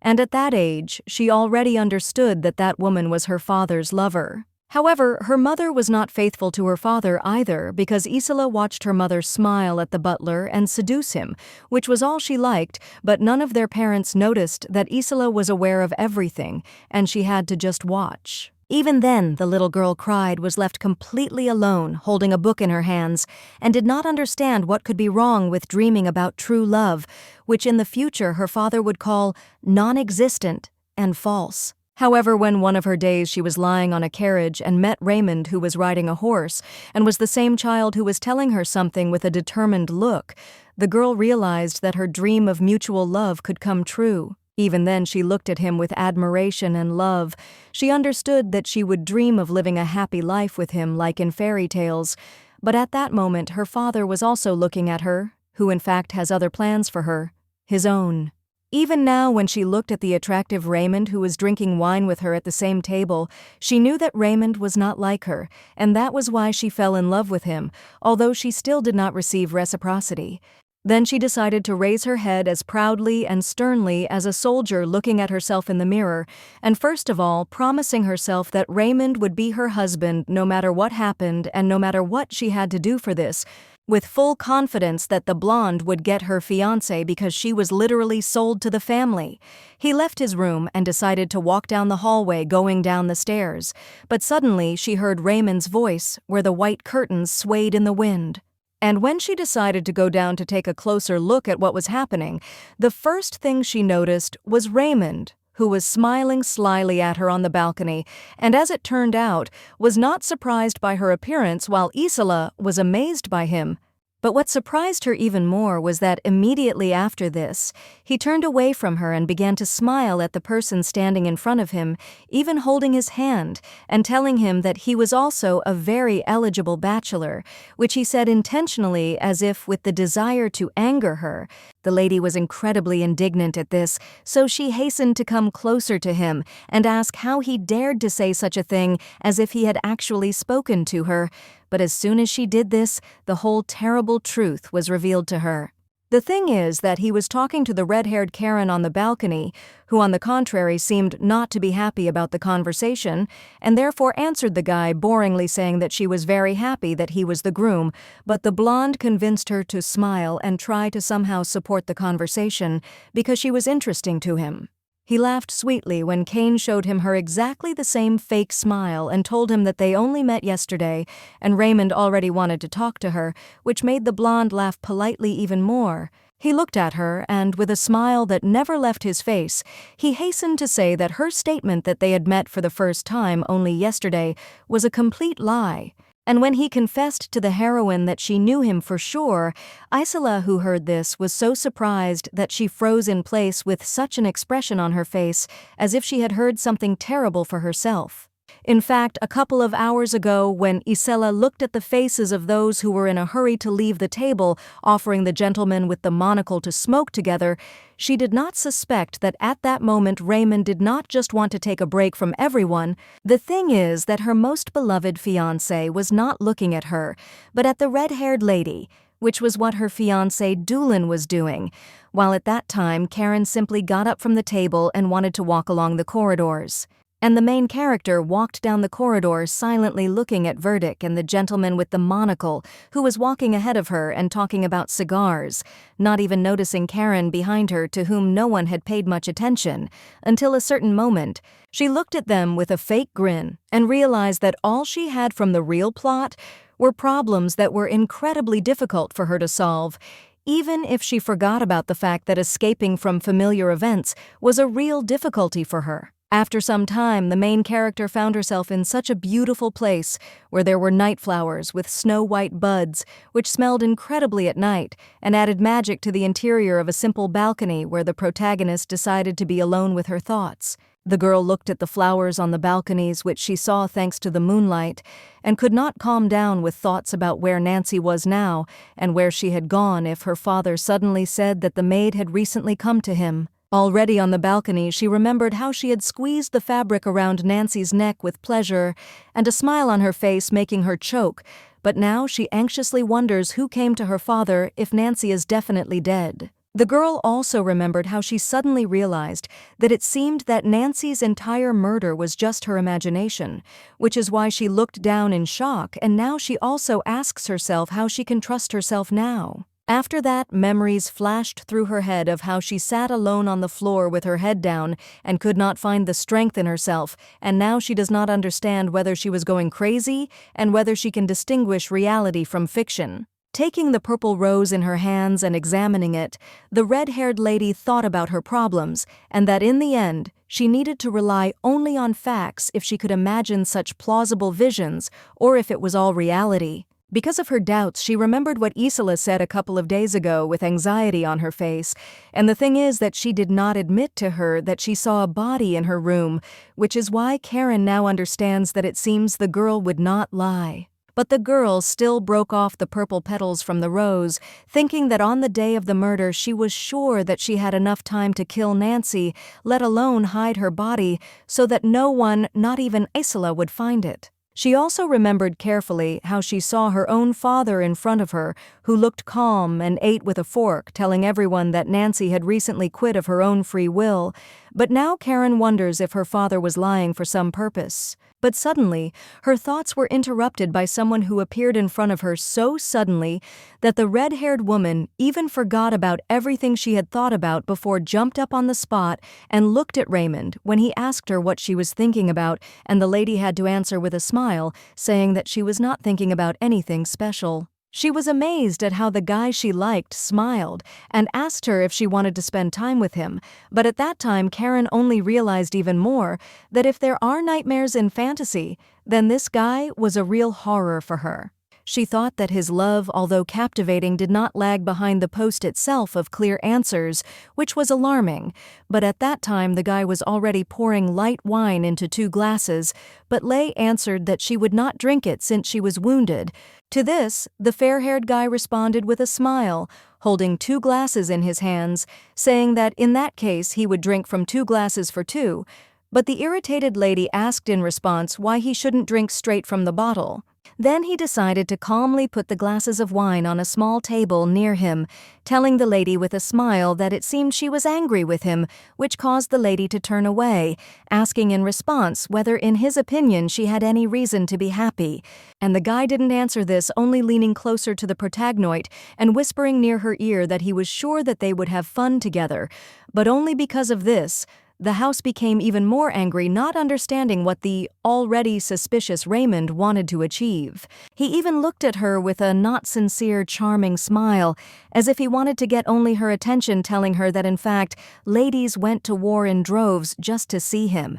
And at that age, she already understood that that woman was her father's lover. However, her mother was not faithful to her father either because Isela watched her mother smile at the butler and seduce him, which was all she liked, but none of their parents noticed that Isela was aware of everything, and she had to just watch. Even then, the little girl cried was left completely alone, holding a book in her hands, and did not understand what could be wrong with dreaming about true love, which in the future her father would call non-existent and false. However, when one of her days she was lying on a carriage and met Raymond, who was riding a horse, and was the same child who was telling her something with a determined look, the girl realized that her dream of mutual love could come true. Even then she looked at him with admiration and love. She understood that she would dream of living a happy life with him like in fairy tales, but at that moment her father was also looking at her, who in fact has other plans for her, his own. Even now, when she looked at the attractive Raymond who was drinking wine with her at the same table, she knew that Raymond was not like her, and that was why she fell in love with him, although she still did not receive reciprocity. Then she decided to raise her head as proudly and sternly as a soldier looking at herself in the mirror, and first of all promising herself that Raymond would be her husband no matter what happened and no matter what she had to do for this, with full confidence that the blonde would get her fiancé because she was literally sold to the family. He left his room and decided to walk down the hallway going down the stairs, but suddenly she heard Raymond's voice where the white curtains swayed in the wind. And when she decided to go down to take a closer look at what was happening, the first thing she noticed was Raymond, who was smiling slyly at her on the balcony, and as it turned out, was not surprised by her appearance while Isela was amazed by him. But what surprised her even more was that immediately after this, he turned away from her and began to smile at the person standing in front of him, even holding his hand and telling him that he was also a very eligible bachelor, which he said intentionally as if with the desire to anger her. The lady was incredibly indignant at this, so she hastened to come closer to him and ask how he dared to say such a thing as if he had actually spoken to her. But as soon as she did this, the whole terrible truth was revealed to her. The thing is that he was talking to the red-haired Karen on the balcony, who on the contrary seemed not to be happy about the conversation, and therefore answered the guy boringly saying that she was very happy that he was the groom, but the blonde convinced her to smile and try to somehow support the conversation because she was interesting to him. He laughed sweetly when Kane showed him her exactly the same fake smile and told him that they only met yesterday and Raymond already wanted to talk to her, which made the blonde laugh politely even more. He looked at her and, with a smile that never left his face, he hastened to say that her statement that they had met for the first time only yesterday was a complete lie. And when he confessed to the heroine that she knew him for sure, Isela, who heard this, was so surprised that she froze in place with such an expression on her face as if she had heard something terrible for herself. In fact, a couple of hours ago, when Isela looked at the faces of those who were in a hurry to leave the table, offering the gentleman with the monocle to smoke together, she did not suspect that at that moment Raymond did not just want to take a break from everyone. The thing is that her most beloved fiancé was not looking at her, but at the red-haired lady, which was what her fiancé Doolin was doing, while at that time Karen simply got up from the table and wanted to walk along the corridors. And the main character walked down the corridor silently looking at Verdict and the gentleman with the monocle who was walking ahead of her and talking about cigars, not even noticing Karen behind her, to whom no one had paid much attention, until a certain moment. She looked at them with a fake grin and realized that all she had from the real plot were problems that were incredibly difficult for her to solve, even if she forgot about the fact that escaping from familiar events was a real difficulty for her. After some time, the main character found herself in such a beautiful place where there were night flowers with snow-white buds, which smelled incredibly at night and added magic to the interior of a simple balcony where the protagonist decided to be alone with her thoughts. The girl looked at the flowers on the balconies, which she saw thanks to the moonlight, and could not calm down with thoughts about where Nancy was now and where she had gone if her father suddenly said that the maid had recently come to him. Already on the balcony, she remembered how she had squeezed the fabric around Nancy's neck with pleasure, and a smile on her face making her choke, but now she anxiously wonders who came to her father if Nancy is definitely dead. The girl also remembered how she suddenly realized that it seemed that Nancy's entire murder was just her imagination, which is why she looked down in shock, and now she also asks herself how she can trust herself now. After that, memories flashed through her head of how she sat alone on the floor with her head down and could not find the strength in herself, and now she does not understand whether she was going crazy and whether she can distinguish reality from fiction. Taking the purple rose in her hands and examining it, the red-haired lady thought about her problems, and that in the end, she needed to rely only on facts if she could imagine such plausible visions or if it was all reality. Because of her doubts, she remembered what Isela said a couple of days ago with anxiety on her face, and the thing is that she did not admit to her that she saw a body in her room, which is why Karen now understands that it seems the girl would not lie. But the girl still broke off the purple petals from the rose, thinking that on the day of the murder she was sure that she had enough time to kill Nancy, let alone hide her body, so that no one, not even Isela, would find it. She also remembered carefully how she saw her own father in front of her, who looked calm and ate with a fork, telling everyone that Nancy had recently quit of her own free will, but now Karen wonders if her father was lying for some purpose. But suddenly, her thoughts were interrupted by someone who appeared in front of her so suddenly that the red-haired woman even forgot about everything she had thought about before, jumped up on the spot and looked at Raymond when he asked her what she was thinking about, and the lady had to answer with a smile, saying that she was not thinking about anything special. She was amazed at how the guy she liked smiled and asked her if she wanted to spend time with him, but at that time Karen only realized even more that if there are nightmares in fantasy, then this guy was a real horror for her. She thought that his love, although captivating, did not lag behind the post itself of clear answers, which was alarming, but at that time the guy was already pouring light wine into 2 glasses, but Lay answered that she would not drink it since she was wounded. To this, the fair-haired guy responded with a smile, holding 2 glasses in his hands, saying that in that case he would drink from 2 glasses for 2, but the irritated lady asked in response why he shouldn't drink straight from the bottle. Then he decided to calmly put the glasses of wine on a small table near him, telling the lady with a smile that it seemed she was angry with him, which caused the lady to turn away, asking in response whether in his opinion she had any reason to be happy. And the guy didn't answer this, only leaning closer to the protagonist and whispering near her ear that he was sure that they would have fun together. But only because of this, the house became even more angry, not understanding what the already suspicious Raymond wanted to achieve. He even looked at her with a not sincere, charming smile, as if he wanted to get only her attention, telling her that in fact, ladies went to war in droves just to see him.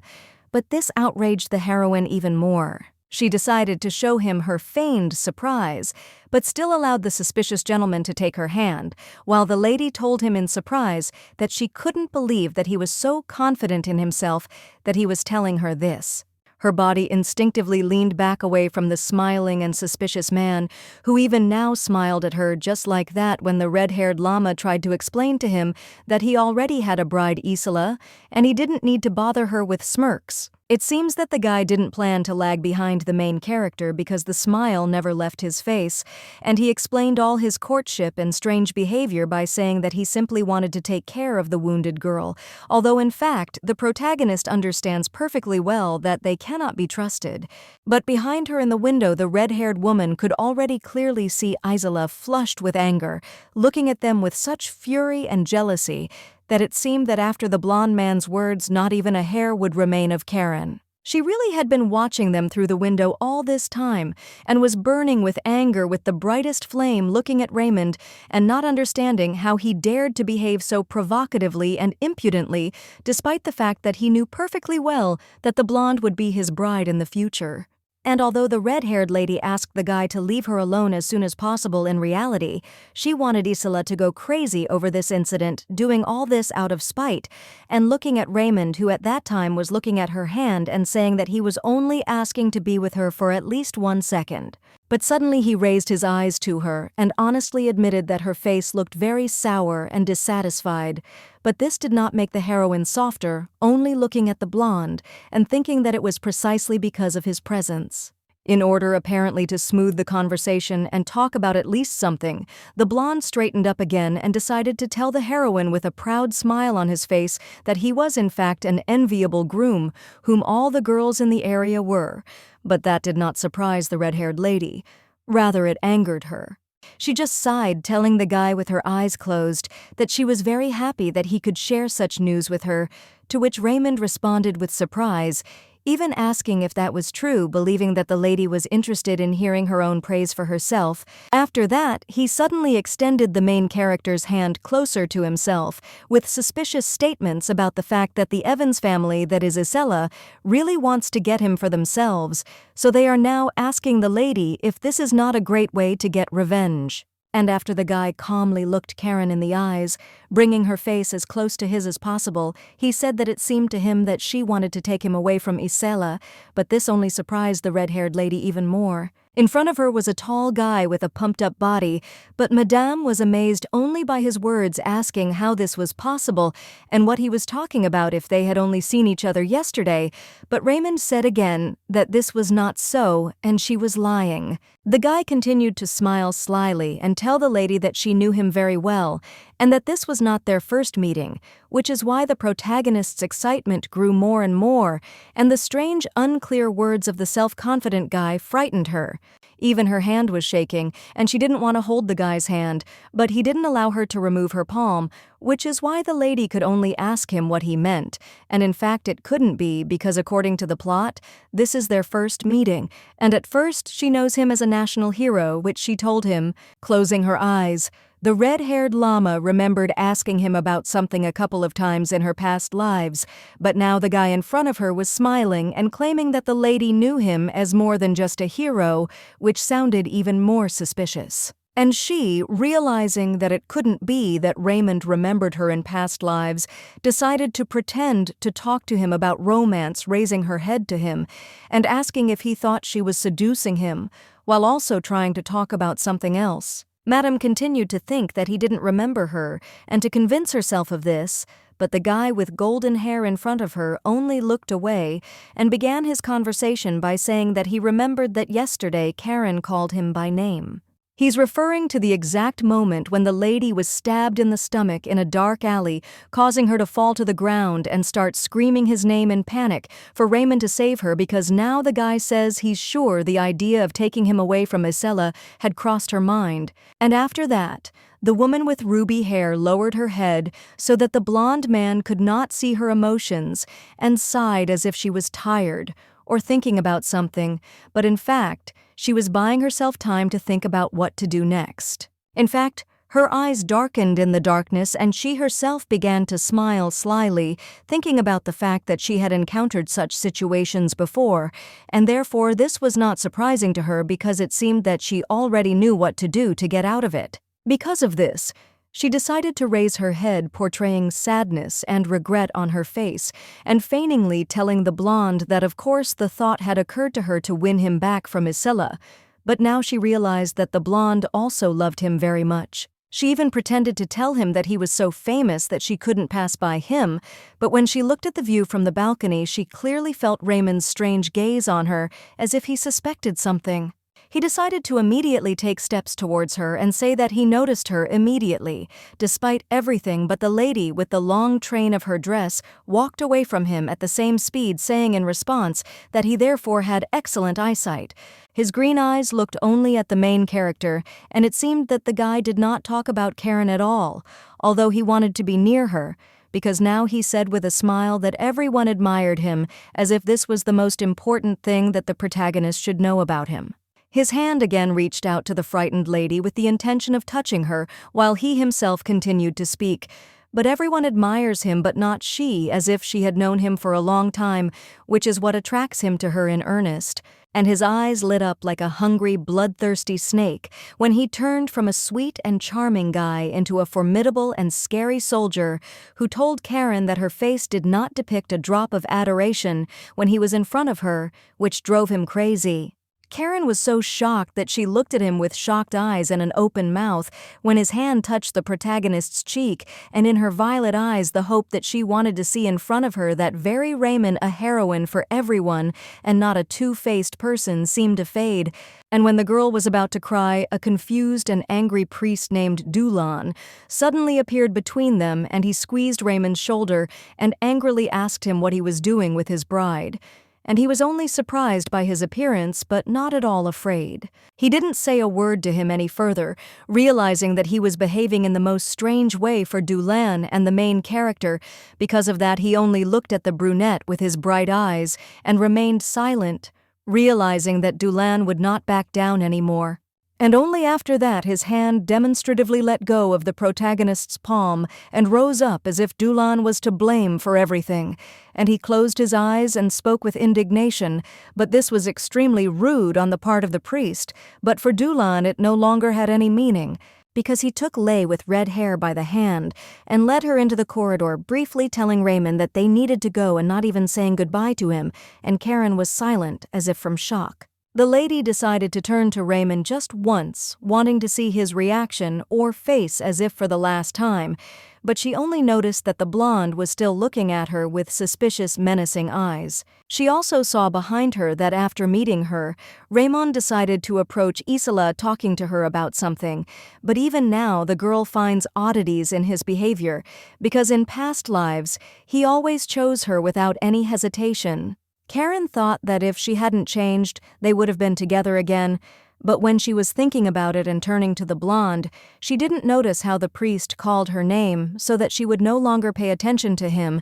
But this outraged the heroine even more. She decided to show him her feigned surprise, but still allowed the suspicious gentleman to take her hand, while the lady told him in surprise that she couldn't believe that he was so confident in himself that he was telling her this. Her body instinctively leaned back away from the smiling and suspicious man, who even now smiled at her just like that when the red-haired llama tried to explain to him that he already had a bride, Isela, and he didn't need to bother her with smirks. It seems that the guy didn't plan to lag behind the main character because the smile never left his face, and he explained all his courtship and strange behavior by saying that he simply wanted to take care of the wounded girl, although in fact the protagonist understands perfectly well that they cannot be trusted. But behind her in the window, the red-haired woman could already clearly see Isela flushed with anger, looking at them with such fury and jealousy that it seemed that after the blonde man's words not even a hair would remain of Karen. She really had been watching them through the window all this time and was burning with anger with the brightest flame, looking at Raymond and not understanding how he dared to behave so provocatively and impudently despite the fact that he knew perfectly well that the blonde would be his bride in the future. And although the red-haired lady asked the guy to leave her alone as soon as possible, in reality, she wanted Isela to go crazy over this incident, doing all this out of spite, and looking at Raymond, who at that time was looking at her hand and saying that he was only asking to be with her for at least 1 second. But suddenly he raised his eyes to her and honestly admitted that her face looked very sour and dissatisfied. But this did not make the heroine softer, only looking at the blonde and thinking that it was precisely because of his presence. In order apparently to smooth the conversation and talk about at least something, the blonde straightened up again and decided to tell the heroine with a proud smile on his face that he was in fact an enviable groom, whom all the girls in the area were. But that did not surprise the red-haired lady. Rather, it angered her. She just sighed, telling the guy with her eyes closed that she was very happy that he could share such news with her, to which Raymond responded with surprise, even asking if that was true, believing that the lady was interested in hearing her own praise for herself. After that, he suddenly extended the main character's hand closer to himself, with suspicious statements about the fact that the Evans family, that is Isela, really wants to get him for themselves, so they are now asking the lady if this is not a great way to get revenge. And after the guy calmly looked Karen in the eyes, bringing her face as close to his as possible, he said that it seemed to him that she wanted to take him away from Isela, but this only surprised the red-haired lady even more. In front of her was a tall guy with a pumped-up body, but Madame was amazed only by his words, asking how this was possible and what he was talking about if they had only seen each other yesterday. But Raymond said again that this was not so and she was lying. The guy continued to smile slyly and tell the lady that she knew him very well and that this was not their first meeting, which is why the protagonist's excitement grew more and more, and the strange, unclear words of the self-confident guy frightened her. Even her hand was shaking, and she didn't want to hold the guy's hand, but he didn't allow her to remove her palm, which is why the lady could only ask him what he meant, and in fact it couldn't be because according to the plot, this is their first meeting, and at first she knows him as a national hero, which she told him, closing her eyes. The red-haired llama remembered asking him about something a couple of times in her past lives, but now the guy in front of her was smiling and claiming that the lady knew him as more than just a hero, which sounded even more suspicious. And she, realizing that it couldn't be that Raymond remembered her in past lives, decided to pretend to talk to him about romance, raising her head to him and asking if he thought she was seducing him, while also trying to talk about something else. Madame continued to think that he didn't remember her and to convince herself of this, but the guy with golden hair in front of her only looked away and began his conversation by saying that he remembered that yesterday Karen called him by name. He's referring to the exact moment when the lady was stabbed in the stomach in a dark alley, causing her to fall to the ground and start screaming his name in panic for Raymond to save her, because now the guy says he's sure the idea of taking him away from Isela had crossed her mind. And after that, the woman with ruby hair lowered her head so that the blonde man could not see her emotions and sighed as if she was tired or thinking about something, but in fact, she was buying herself time to think about what to do next. In fact, her eyes darkened in the darkness and she herself began to smile slyly, thinking about the fact that she had encountered such situations before, and therefore this was not surprising to her because it seemed that she already knew what to do to get out of it. Because of this, She decided to raise her head, portraying sadness and regret on her face, and feigningly telling the blonde that of course the thought had occurred to her to win him back from Isela, but now she realized that the blonde also loved him very much. She even pretended to tell him that he was so famous that she couldn't pass by him, but when she looked at the view from the balcony, she clearly felt Raymond's strange gaze on her, as if he suspected something. He decided to immediately take steps towards her and say that he noticed her immediately, despite everything, but the lady with the long train of her dress walked away from him at the same speed, saying in response that he therefore had excellent eyesight. His green eyes looked only at the main character, and it seemed that the guy did not talk about Karen at all, although he wanted to be near her, because now he said with a smile that everyone admired him, as if this was the most important thing that the protagonist should know about him. His hand again reached out to the frightened lady with the intention of touching her, while he himself continued to speak. But everyone admires him, but not she, as if she had known him for a long time, which is what attracts him to her in earnest. And his eyes lit up like a hungry, bloodthirsty snake when he turned from a sweet and charming guy into a formidable and scary soldier who told Karen that her face did not depict a drop of adoration when he was in front of her, which drove him crazy. Karen was so shocked that she looked at him with shocked eyes and an open mouth when his hand touched the protagonist's cheek, and in her violet eyes the hope that she wanted to see in front of her that very Raymond, a heroine for everyone and not a two-faced person, seemed to fade. And when the girl was about to cry, a confused and angry priest named Dulan suddenly appeared between them, and he squeezed Raymond's shoulder and angrily asked him what he was doing with his bride. And he was only surprised by his appearance, but not at all afraid. He didn't say a word to him any further, realizing that he was behaving in the most strange way for Dulan and the main character. Because of that, he only looked at the brunette with his bright eyes and remained silent, realizing that Dulan would not back down anymore. And only after that his hand demonstratively let go of the protagonist's palm and rose up as if Dulan was to blame for everything, and he closed his eyes and spoke with indignation, but this was extremely rude on the part of the priest, but for Dulan it no longer had any meaning, because he took Lay with red hair by the hand and led her into the corridor, briefly telling Raymond that they needed to go and not even saying goodbye to him, and Karen was silent as if from shock. The lady decided to turn to Raymond just once, wanting to see his reaction or face as if for the last time, but she only noticed that the blonde was still looking at her with suspicious, menacing eyes. She also saw behind her that after meeting her, Raymond decided to approach Isela, talking to her about something, but even now the girl finds oddities in his behavior, because in past lives, he always chose her without any hesitation. Karen thought that if she hadn't changed, they would have been together again, but when she was thinking about it and turning to the blonde, she didn't notice how the priest called her name so that she would no longer pay attention to him.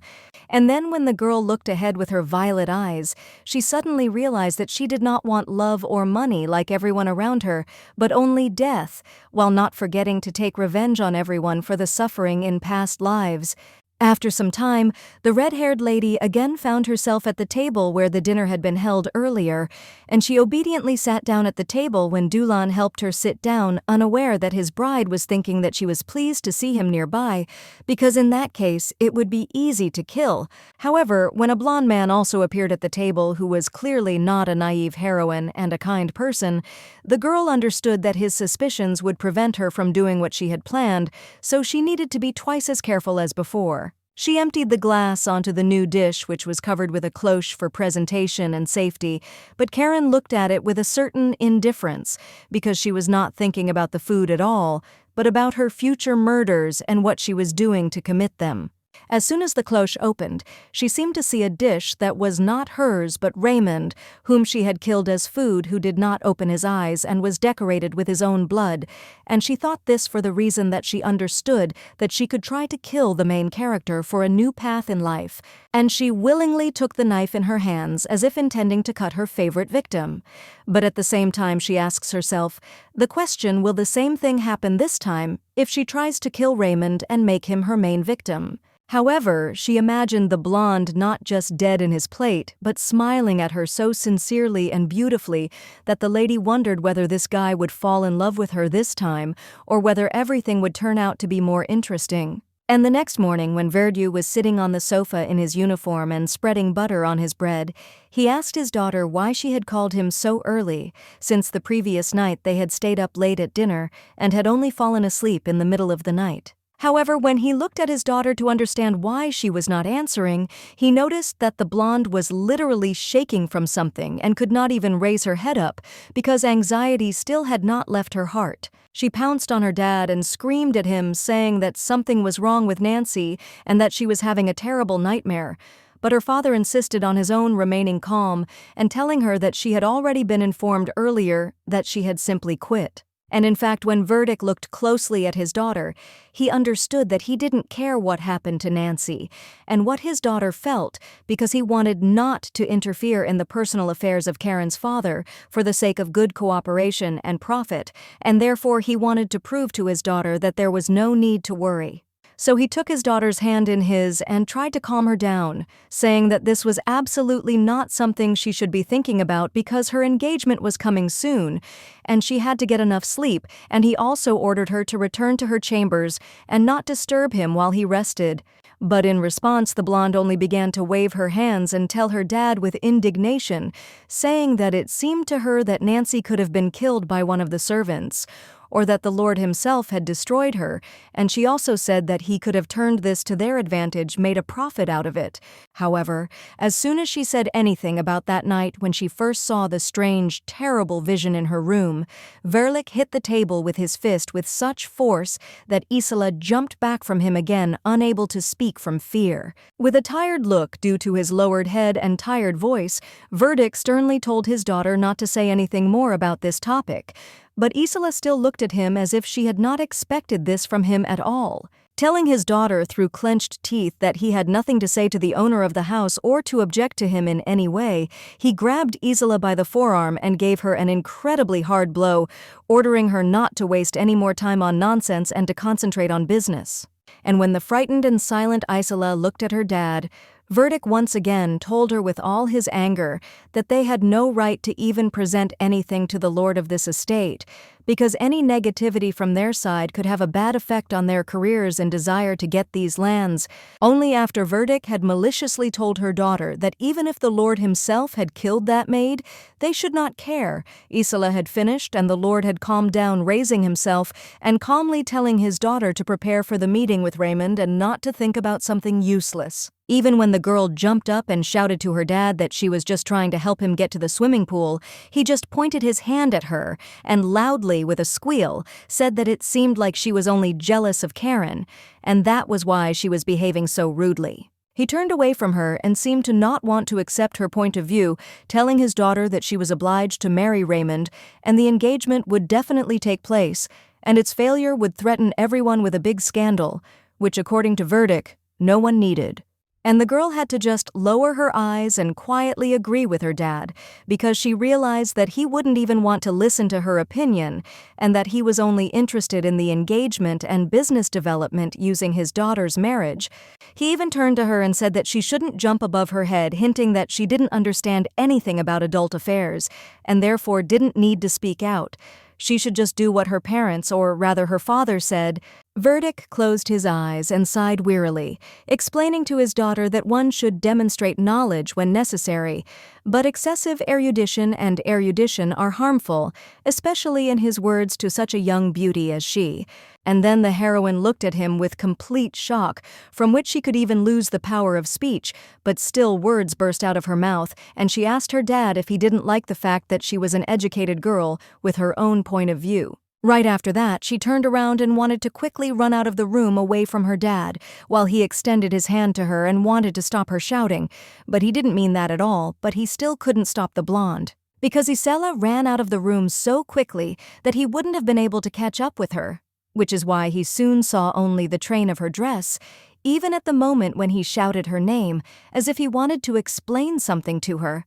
And then when the girl looked ahead with her violet eyes, she suddenly realized that she did not want love or money like everyone around her, but only death, while not forgetting to take revenge on everyone for the suffering in past lives. After some time, the red-haired lady again found herself at the table where the dinner had been held earlier, and she obediently sat down at the table when Dulan helped her sit down, unaware that his bride was thinking that she was pleased to see him nearby, because in that case it would be easy to kill. However, when a blonde man also appeared at the table who was clearly not a naive heroine and a kind person, the girl understood that his suspicions would prevent her from doing what she had planned, so she needed to be twice as careful as before. She emptied the glass onto the new dish, which was covered with a cloche for presentation and safety, but Karen looked at it with a certain indifference, because she was not thinking about the food at all, but about her future murders and what she was doing to commit them. As soon as the cloche opened, she seemed to see a dish that was not hers but Raymond, whom she had killed as food, who did not open his eyes and was decorated with his own blood, and she thought this for the reason that she understood that she could try to kill the main character for a new path in life, and she willingly took the knife in her hands as if intending to cut her favorite victim. But at the same time she asks herself, the question, will the same thing happen this time? if she tries to kill Raymond and make him her main victim. However, she imagined the blonde not just dead in his plate, but smiling at her so sincerely and beautifully that the lady wondered whether this guy would fall in love with her this time, or whether everything would turn out to be more interesting. And the next morning, when Verdieu was sitting on the sofa in his uniform and spreading butter on his bread, he asked his daughter why she had called him so early, since the previous night they had stayed up late at dinner and had only fallen asleep in the middle of the night. However, when he looked at his daughter to understand why she was not answering, he noticed that the blonde was literally shaking from something and could not even raise her head up because anxiety still had not left her heart. She pounced on her dad and screamed at him, saying that something was wrong with Nancy and that she was having a terrible nightmare. But her father insisted on his own remaining calm and telling her that she had already been informed earlier that she had simply quit. And in fact, when Verdict looked closely at his daughter, he understood that he didn't care what happened to Nancy and what his daughter felt because he wanted not to interfere in the personal affairs of Karen's father for the sake of good cooperation and profit, and therefore he wanted to prove to his daughter that there was no need to worry. So he took his daughter's hand in his and tried to calm her down, saying that this was absolutely not something she should be thinking about because her engagement was coming soon, and she had to get enough sleep, and he also ordered her to return to her chambers and not disturb him while he rested. But in response, the blonde only began to wave her hands and tell her dad with indignation, saying that it seemed to her that Nancy could have been killed by one of the servants, or that the Lord himself had destroyed her, and she also said that he could have turned this to their advantage, made a profit out of it. However, as soon as she said anything about that night when she first saw the strange, terrible vision in her room, Verlick hit the table with his fist with such force that Isela jumped back from him again, unable to speak from fear. With a tired look due to his lowered head and tired voice, Verdict sternly told his daughter not to say anything more about this topic. But Isela still looked at him as if she had not expected this from him at all. Telling his daughter through clenched teeth that he had nothing to say to the owner of the house or to object to him in any way, he grabbed Isela by the forearm and gave her an incredibly hard blow, ordering her not to waste any more time on nonsense and to concentrate on business. And when the frightened and silent Isela looked at her dad, Verdict once again told her with all his anger that they had no right to even present anything to the lord of this estate, because any negativity from their side could have a bad effect on their careers and desire to get these lands. Only after Verdict had maliciously told her daughter that even if the lord himself had killed that maid, they should not care. Isela had finished and the lord had calmed down, raising himself and calmly telling his daughter to prepare for the meeting with Raymond and not to think about something useless. Even when the girl jumped up and shouted to her dad that she was just trying to help him get to the swimming pool, he just pointed his hand at her and loudly, with a squeal, said that it seemed like she was only jealous of Karen, and that was why she was behaving so rudely. He turned away from her and seemed to not want to accept her point of view, telling his daughter that she was obliged to marry Raymond and the engagement would definitely take place, and its failure would threaten everyone with a big scandal, which, according to Verdict, no one needed. And the girl had to just lower her eyes and quietly agree with her dad, because she realized that he wouldn't even want to listen to her opinion, and that he was only interested in the engagement and business development using his daughter's marriage. He even turned to her and said that she shouldn't jump above her head, hinting that she didn't understand anything about adult affairs, and therefore didn't need to speak out. She should just do what her parents, or rather her father, said. Verdict closed his eyes and sighed wearily, explaining to his daughter that one should demonstrate knowledge when necessary, but excessive erudition and erudition are harmful, especially in his words to such a young beauty as she. And then the heroine looked at him with complete shock, from which she could even lose the power of speech, but still words burst out of her mouth, and she asked her dad if he didn't like the fact that she was an educated girl with her own point of view. Right after that, she turned around and wanted to quickly run out of the room away from her dad, while he extended his hand to her and wanted to stop her shouting, but he didn't mean that at all, but he still couldn't stop the blonde. Because Isela ran out of the room so quickly that he wouldn't have been able to catch up with her, which is why he soon saw only the train of her dress, even at the moment when he shouted her name, as if he wanted to explain something to her.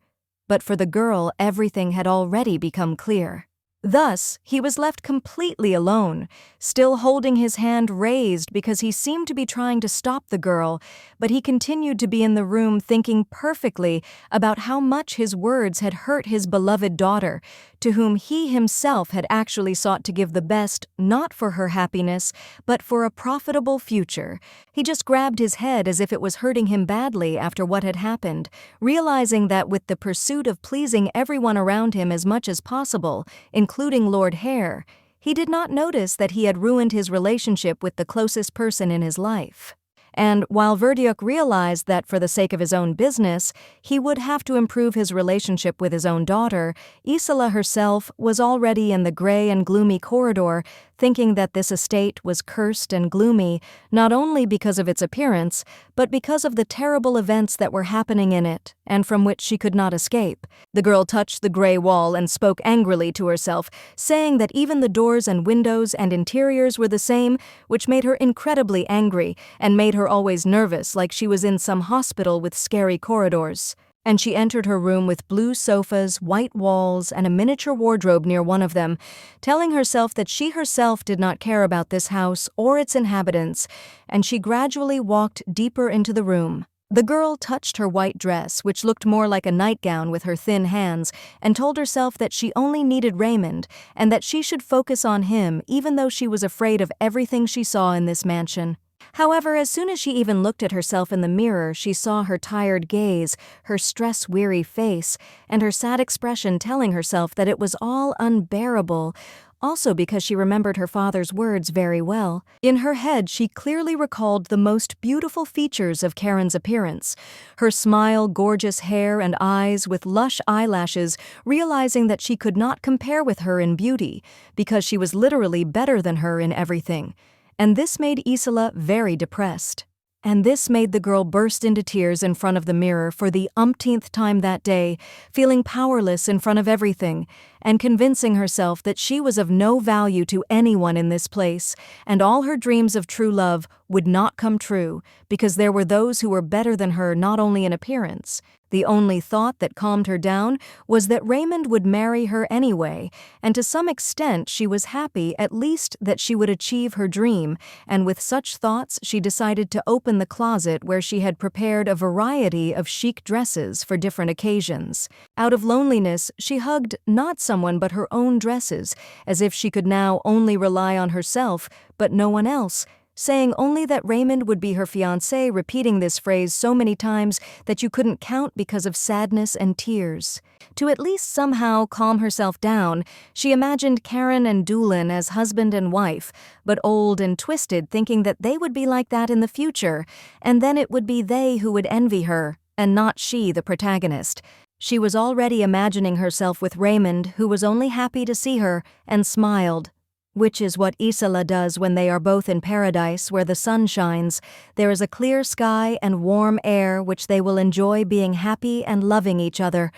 But for the girl, everything had already become clear. Thus, he was left completely alone, still holding his hand raised because he seemed to be trying to stop the girl, but he continued to be in the room thinking perfectly about how much his words had hurt his beloved daughter, to whom he himself had actually sought to give the best, not for her happiness, but for a profitable future. He just grabbed his head as if it was hurting him badly after what had happened, realizing that with the pursuit of pleasing everyone around him as much as possible, including Lord Hare, he did not notice that he had ruined his relationship with the closest person in his life. And while Verdiuk realized that for the sake of his own business, he would have to improve his relationship with his own daughter, Isela herself was already in the gray and gloomy corridor, thinking that this estate was cursed and gloomy, not only because of its appearance, but because of the terrible events that were happening in it, and from which she could not escape. The girl touched the gray wall and spoke angrily to herself, saying that even the doors and windows and interiors were the same, which made her incredibly angry, and made her always nervous, like she was in some hospital with scary corridors. And she entered her room with blue sofas, white walls, and a miniature wardrobe near one of them, telling herself that she herself did not care about this house or its inhabitants, and she gradually walked deeper into the room. The girl touched her white dress, which looked more like a nightgown with her thin hands, and told herself that she only needed Raymond, and that she should focus on him even though she was afraid of everything she saw in this mansion. However, as soon as she even looked at herself in the mirror, she saw her tired gaze, her stress-weary face, and her sad expression telling herself that it was all unbearable, also because she remembered her father's words very well. In her head, she clearly recalled the most beautiful features of Karen's appearance: her smile, gorgeous hair, and eyes with lush eyelashes, realizing that she could not compare with her in beauty, because she was literally better than her in everything. And this made Isela very depressed. And this made the girl burst into tears in front of the mirror for the umpteenth time that day, feeling powerless in front of everything, and convincing herself that she was of no value to anyone in this place, and all her dreams of true love would not come true, because there were those who were better than her not only in appearance. The only thought that calmed her down was that Raymond would marry her anyway, and to some extent she was happy at least that she would achieve her dream, and with such thoughts she decided to open the closet where she had prepared a variety of chic dresses for different occasions. Out of loneliness, she hugged not someone but her own dresses, as if she could now only rely on herself, but no one else, saying only that Raymond would be her fiancé, repeating this phrase so many times that you couldn't count because of sadness and tears. To at least somehow calm herself down, she imagined Karen and Doolin as husband and wife, but old and twisted, thinking that they would be like that in the future, and then it would be they who would envy her, and not she, the protagonist. She was already imagining herself with Raymond, who was only happy to see her, and smiled. Which is what Isela does when they are both in paradise where the sun shines. There is a clear sky and warm air which they will enjoy being happy and loving each other.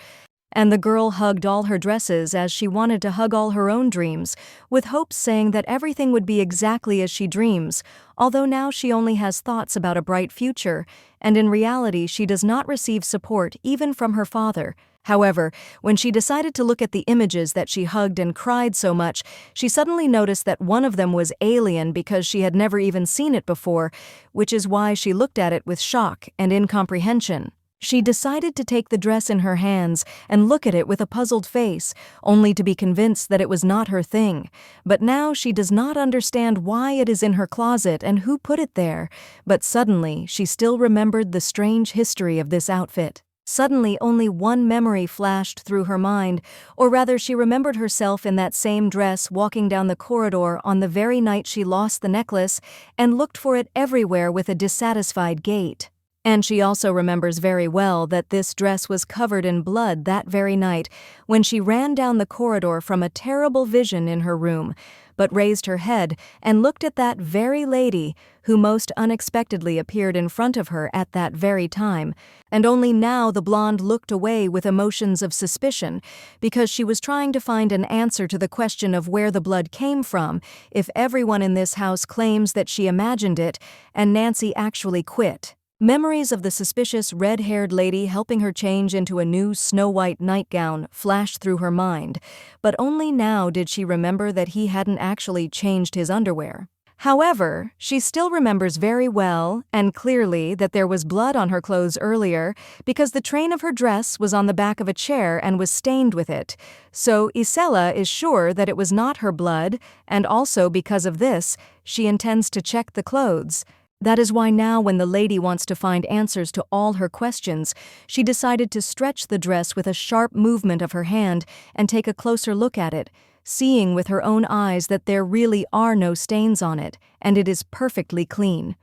And the girl hugged all her dresses as she wanted to hug all her own dreams, with hopes saying that everything would be exactly as she dreams, although now she only has thoughts about a bright future, and in reality she does not receive support even from her father. However, when she decided to look at the images that she hugged and cried so much, she suddenly noticed that one of them was alien because she had never even seen it before, which is why she looked at it with shock and incomprehension. She decided to take the dress in her hands and look at it with a puzzled face, only to be convinced that it was not her thing. But now she does not understand why it is in her closet and who put it there. But suddenly, she still remembered the strange history of this outfit. Suddenly, only one memory flashed through her mind, or rather she remembered herself in that same dress walking down the corridor on the very night she lost the necklace and looked for it everywhere with a dissatisfied gait. And she also remembers very well that this dress was covered in blood that very night when she ran down the corridor from a terrible vision in her room, but raised her head and looked at that very lady who most unexpectedly appeared in front of her at that very time, and only now the blonde looked away with emotions of suspicion, because she was trying to find an answer to the question of where the blood came from, if everyone in this house claims that she imagined it, and Nancy actually quit. Memories of the suspicious red-haired lady helping her change into a new snow-white nightgown flashed through her mind, but only now did she remember that he hadn't actually changed his underwear. However, she still remembers very well and clearly that there was blood on her clothes earlier because the train of her dress was on the back of a chair and was stained with it. So Isela is sure that it was not her blood, and also because of this, she intends to check the clothes. That is why now when the lady wants to find answers to all her questions, she decided to stretch the dress with a sharp movement of her hand and take a closer look at it, seeing with her own eyes that there really are no stains on it, and it is perfectly clean.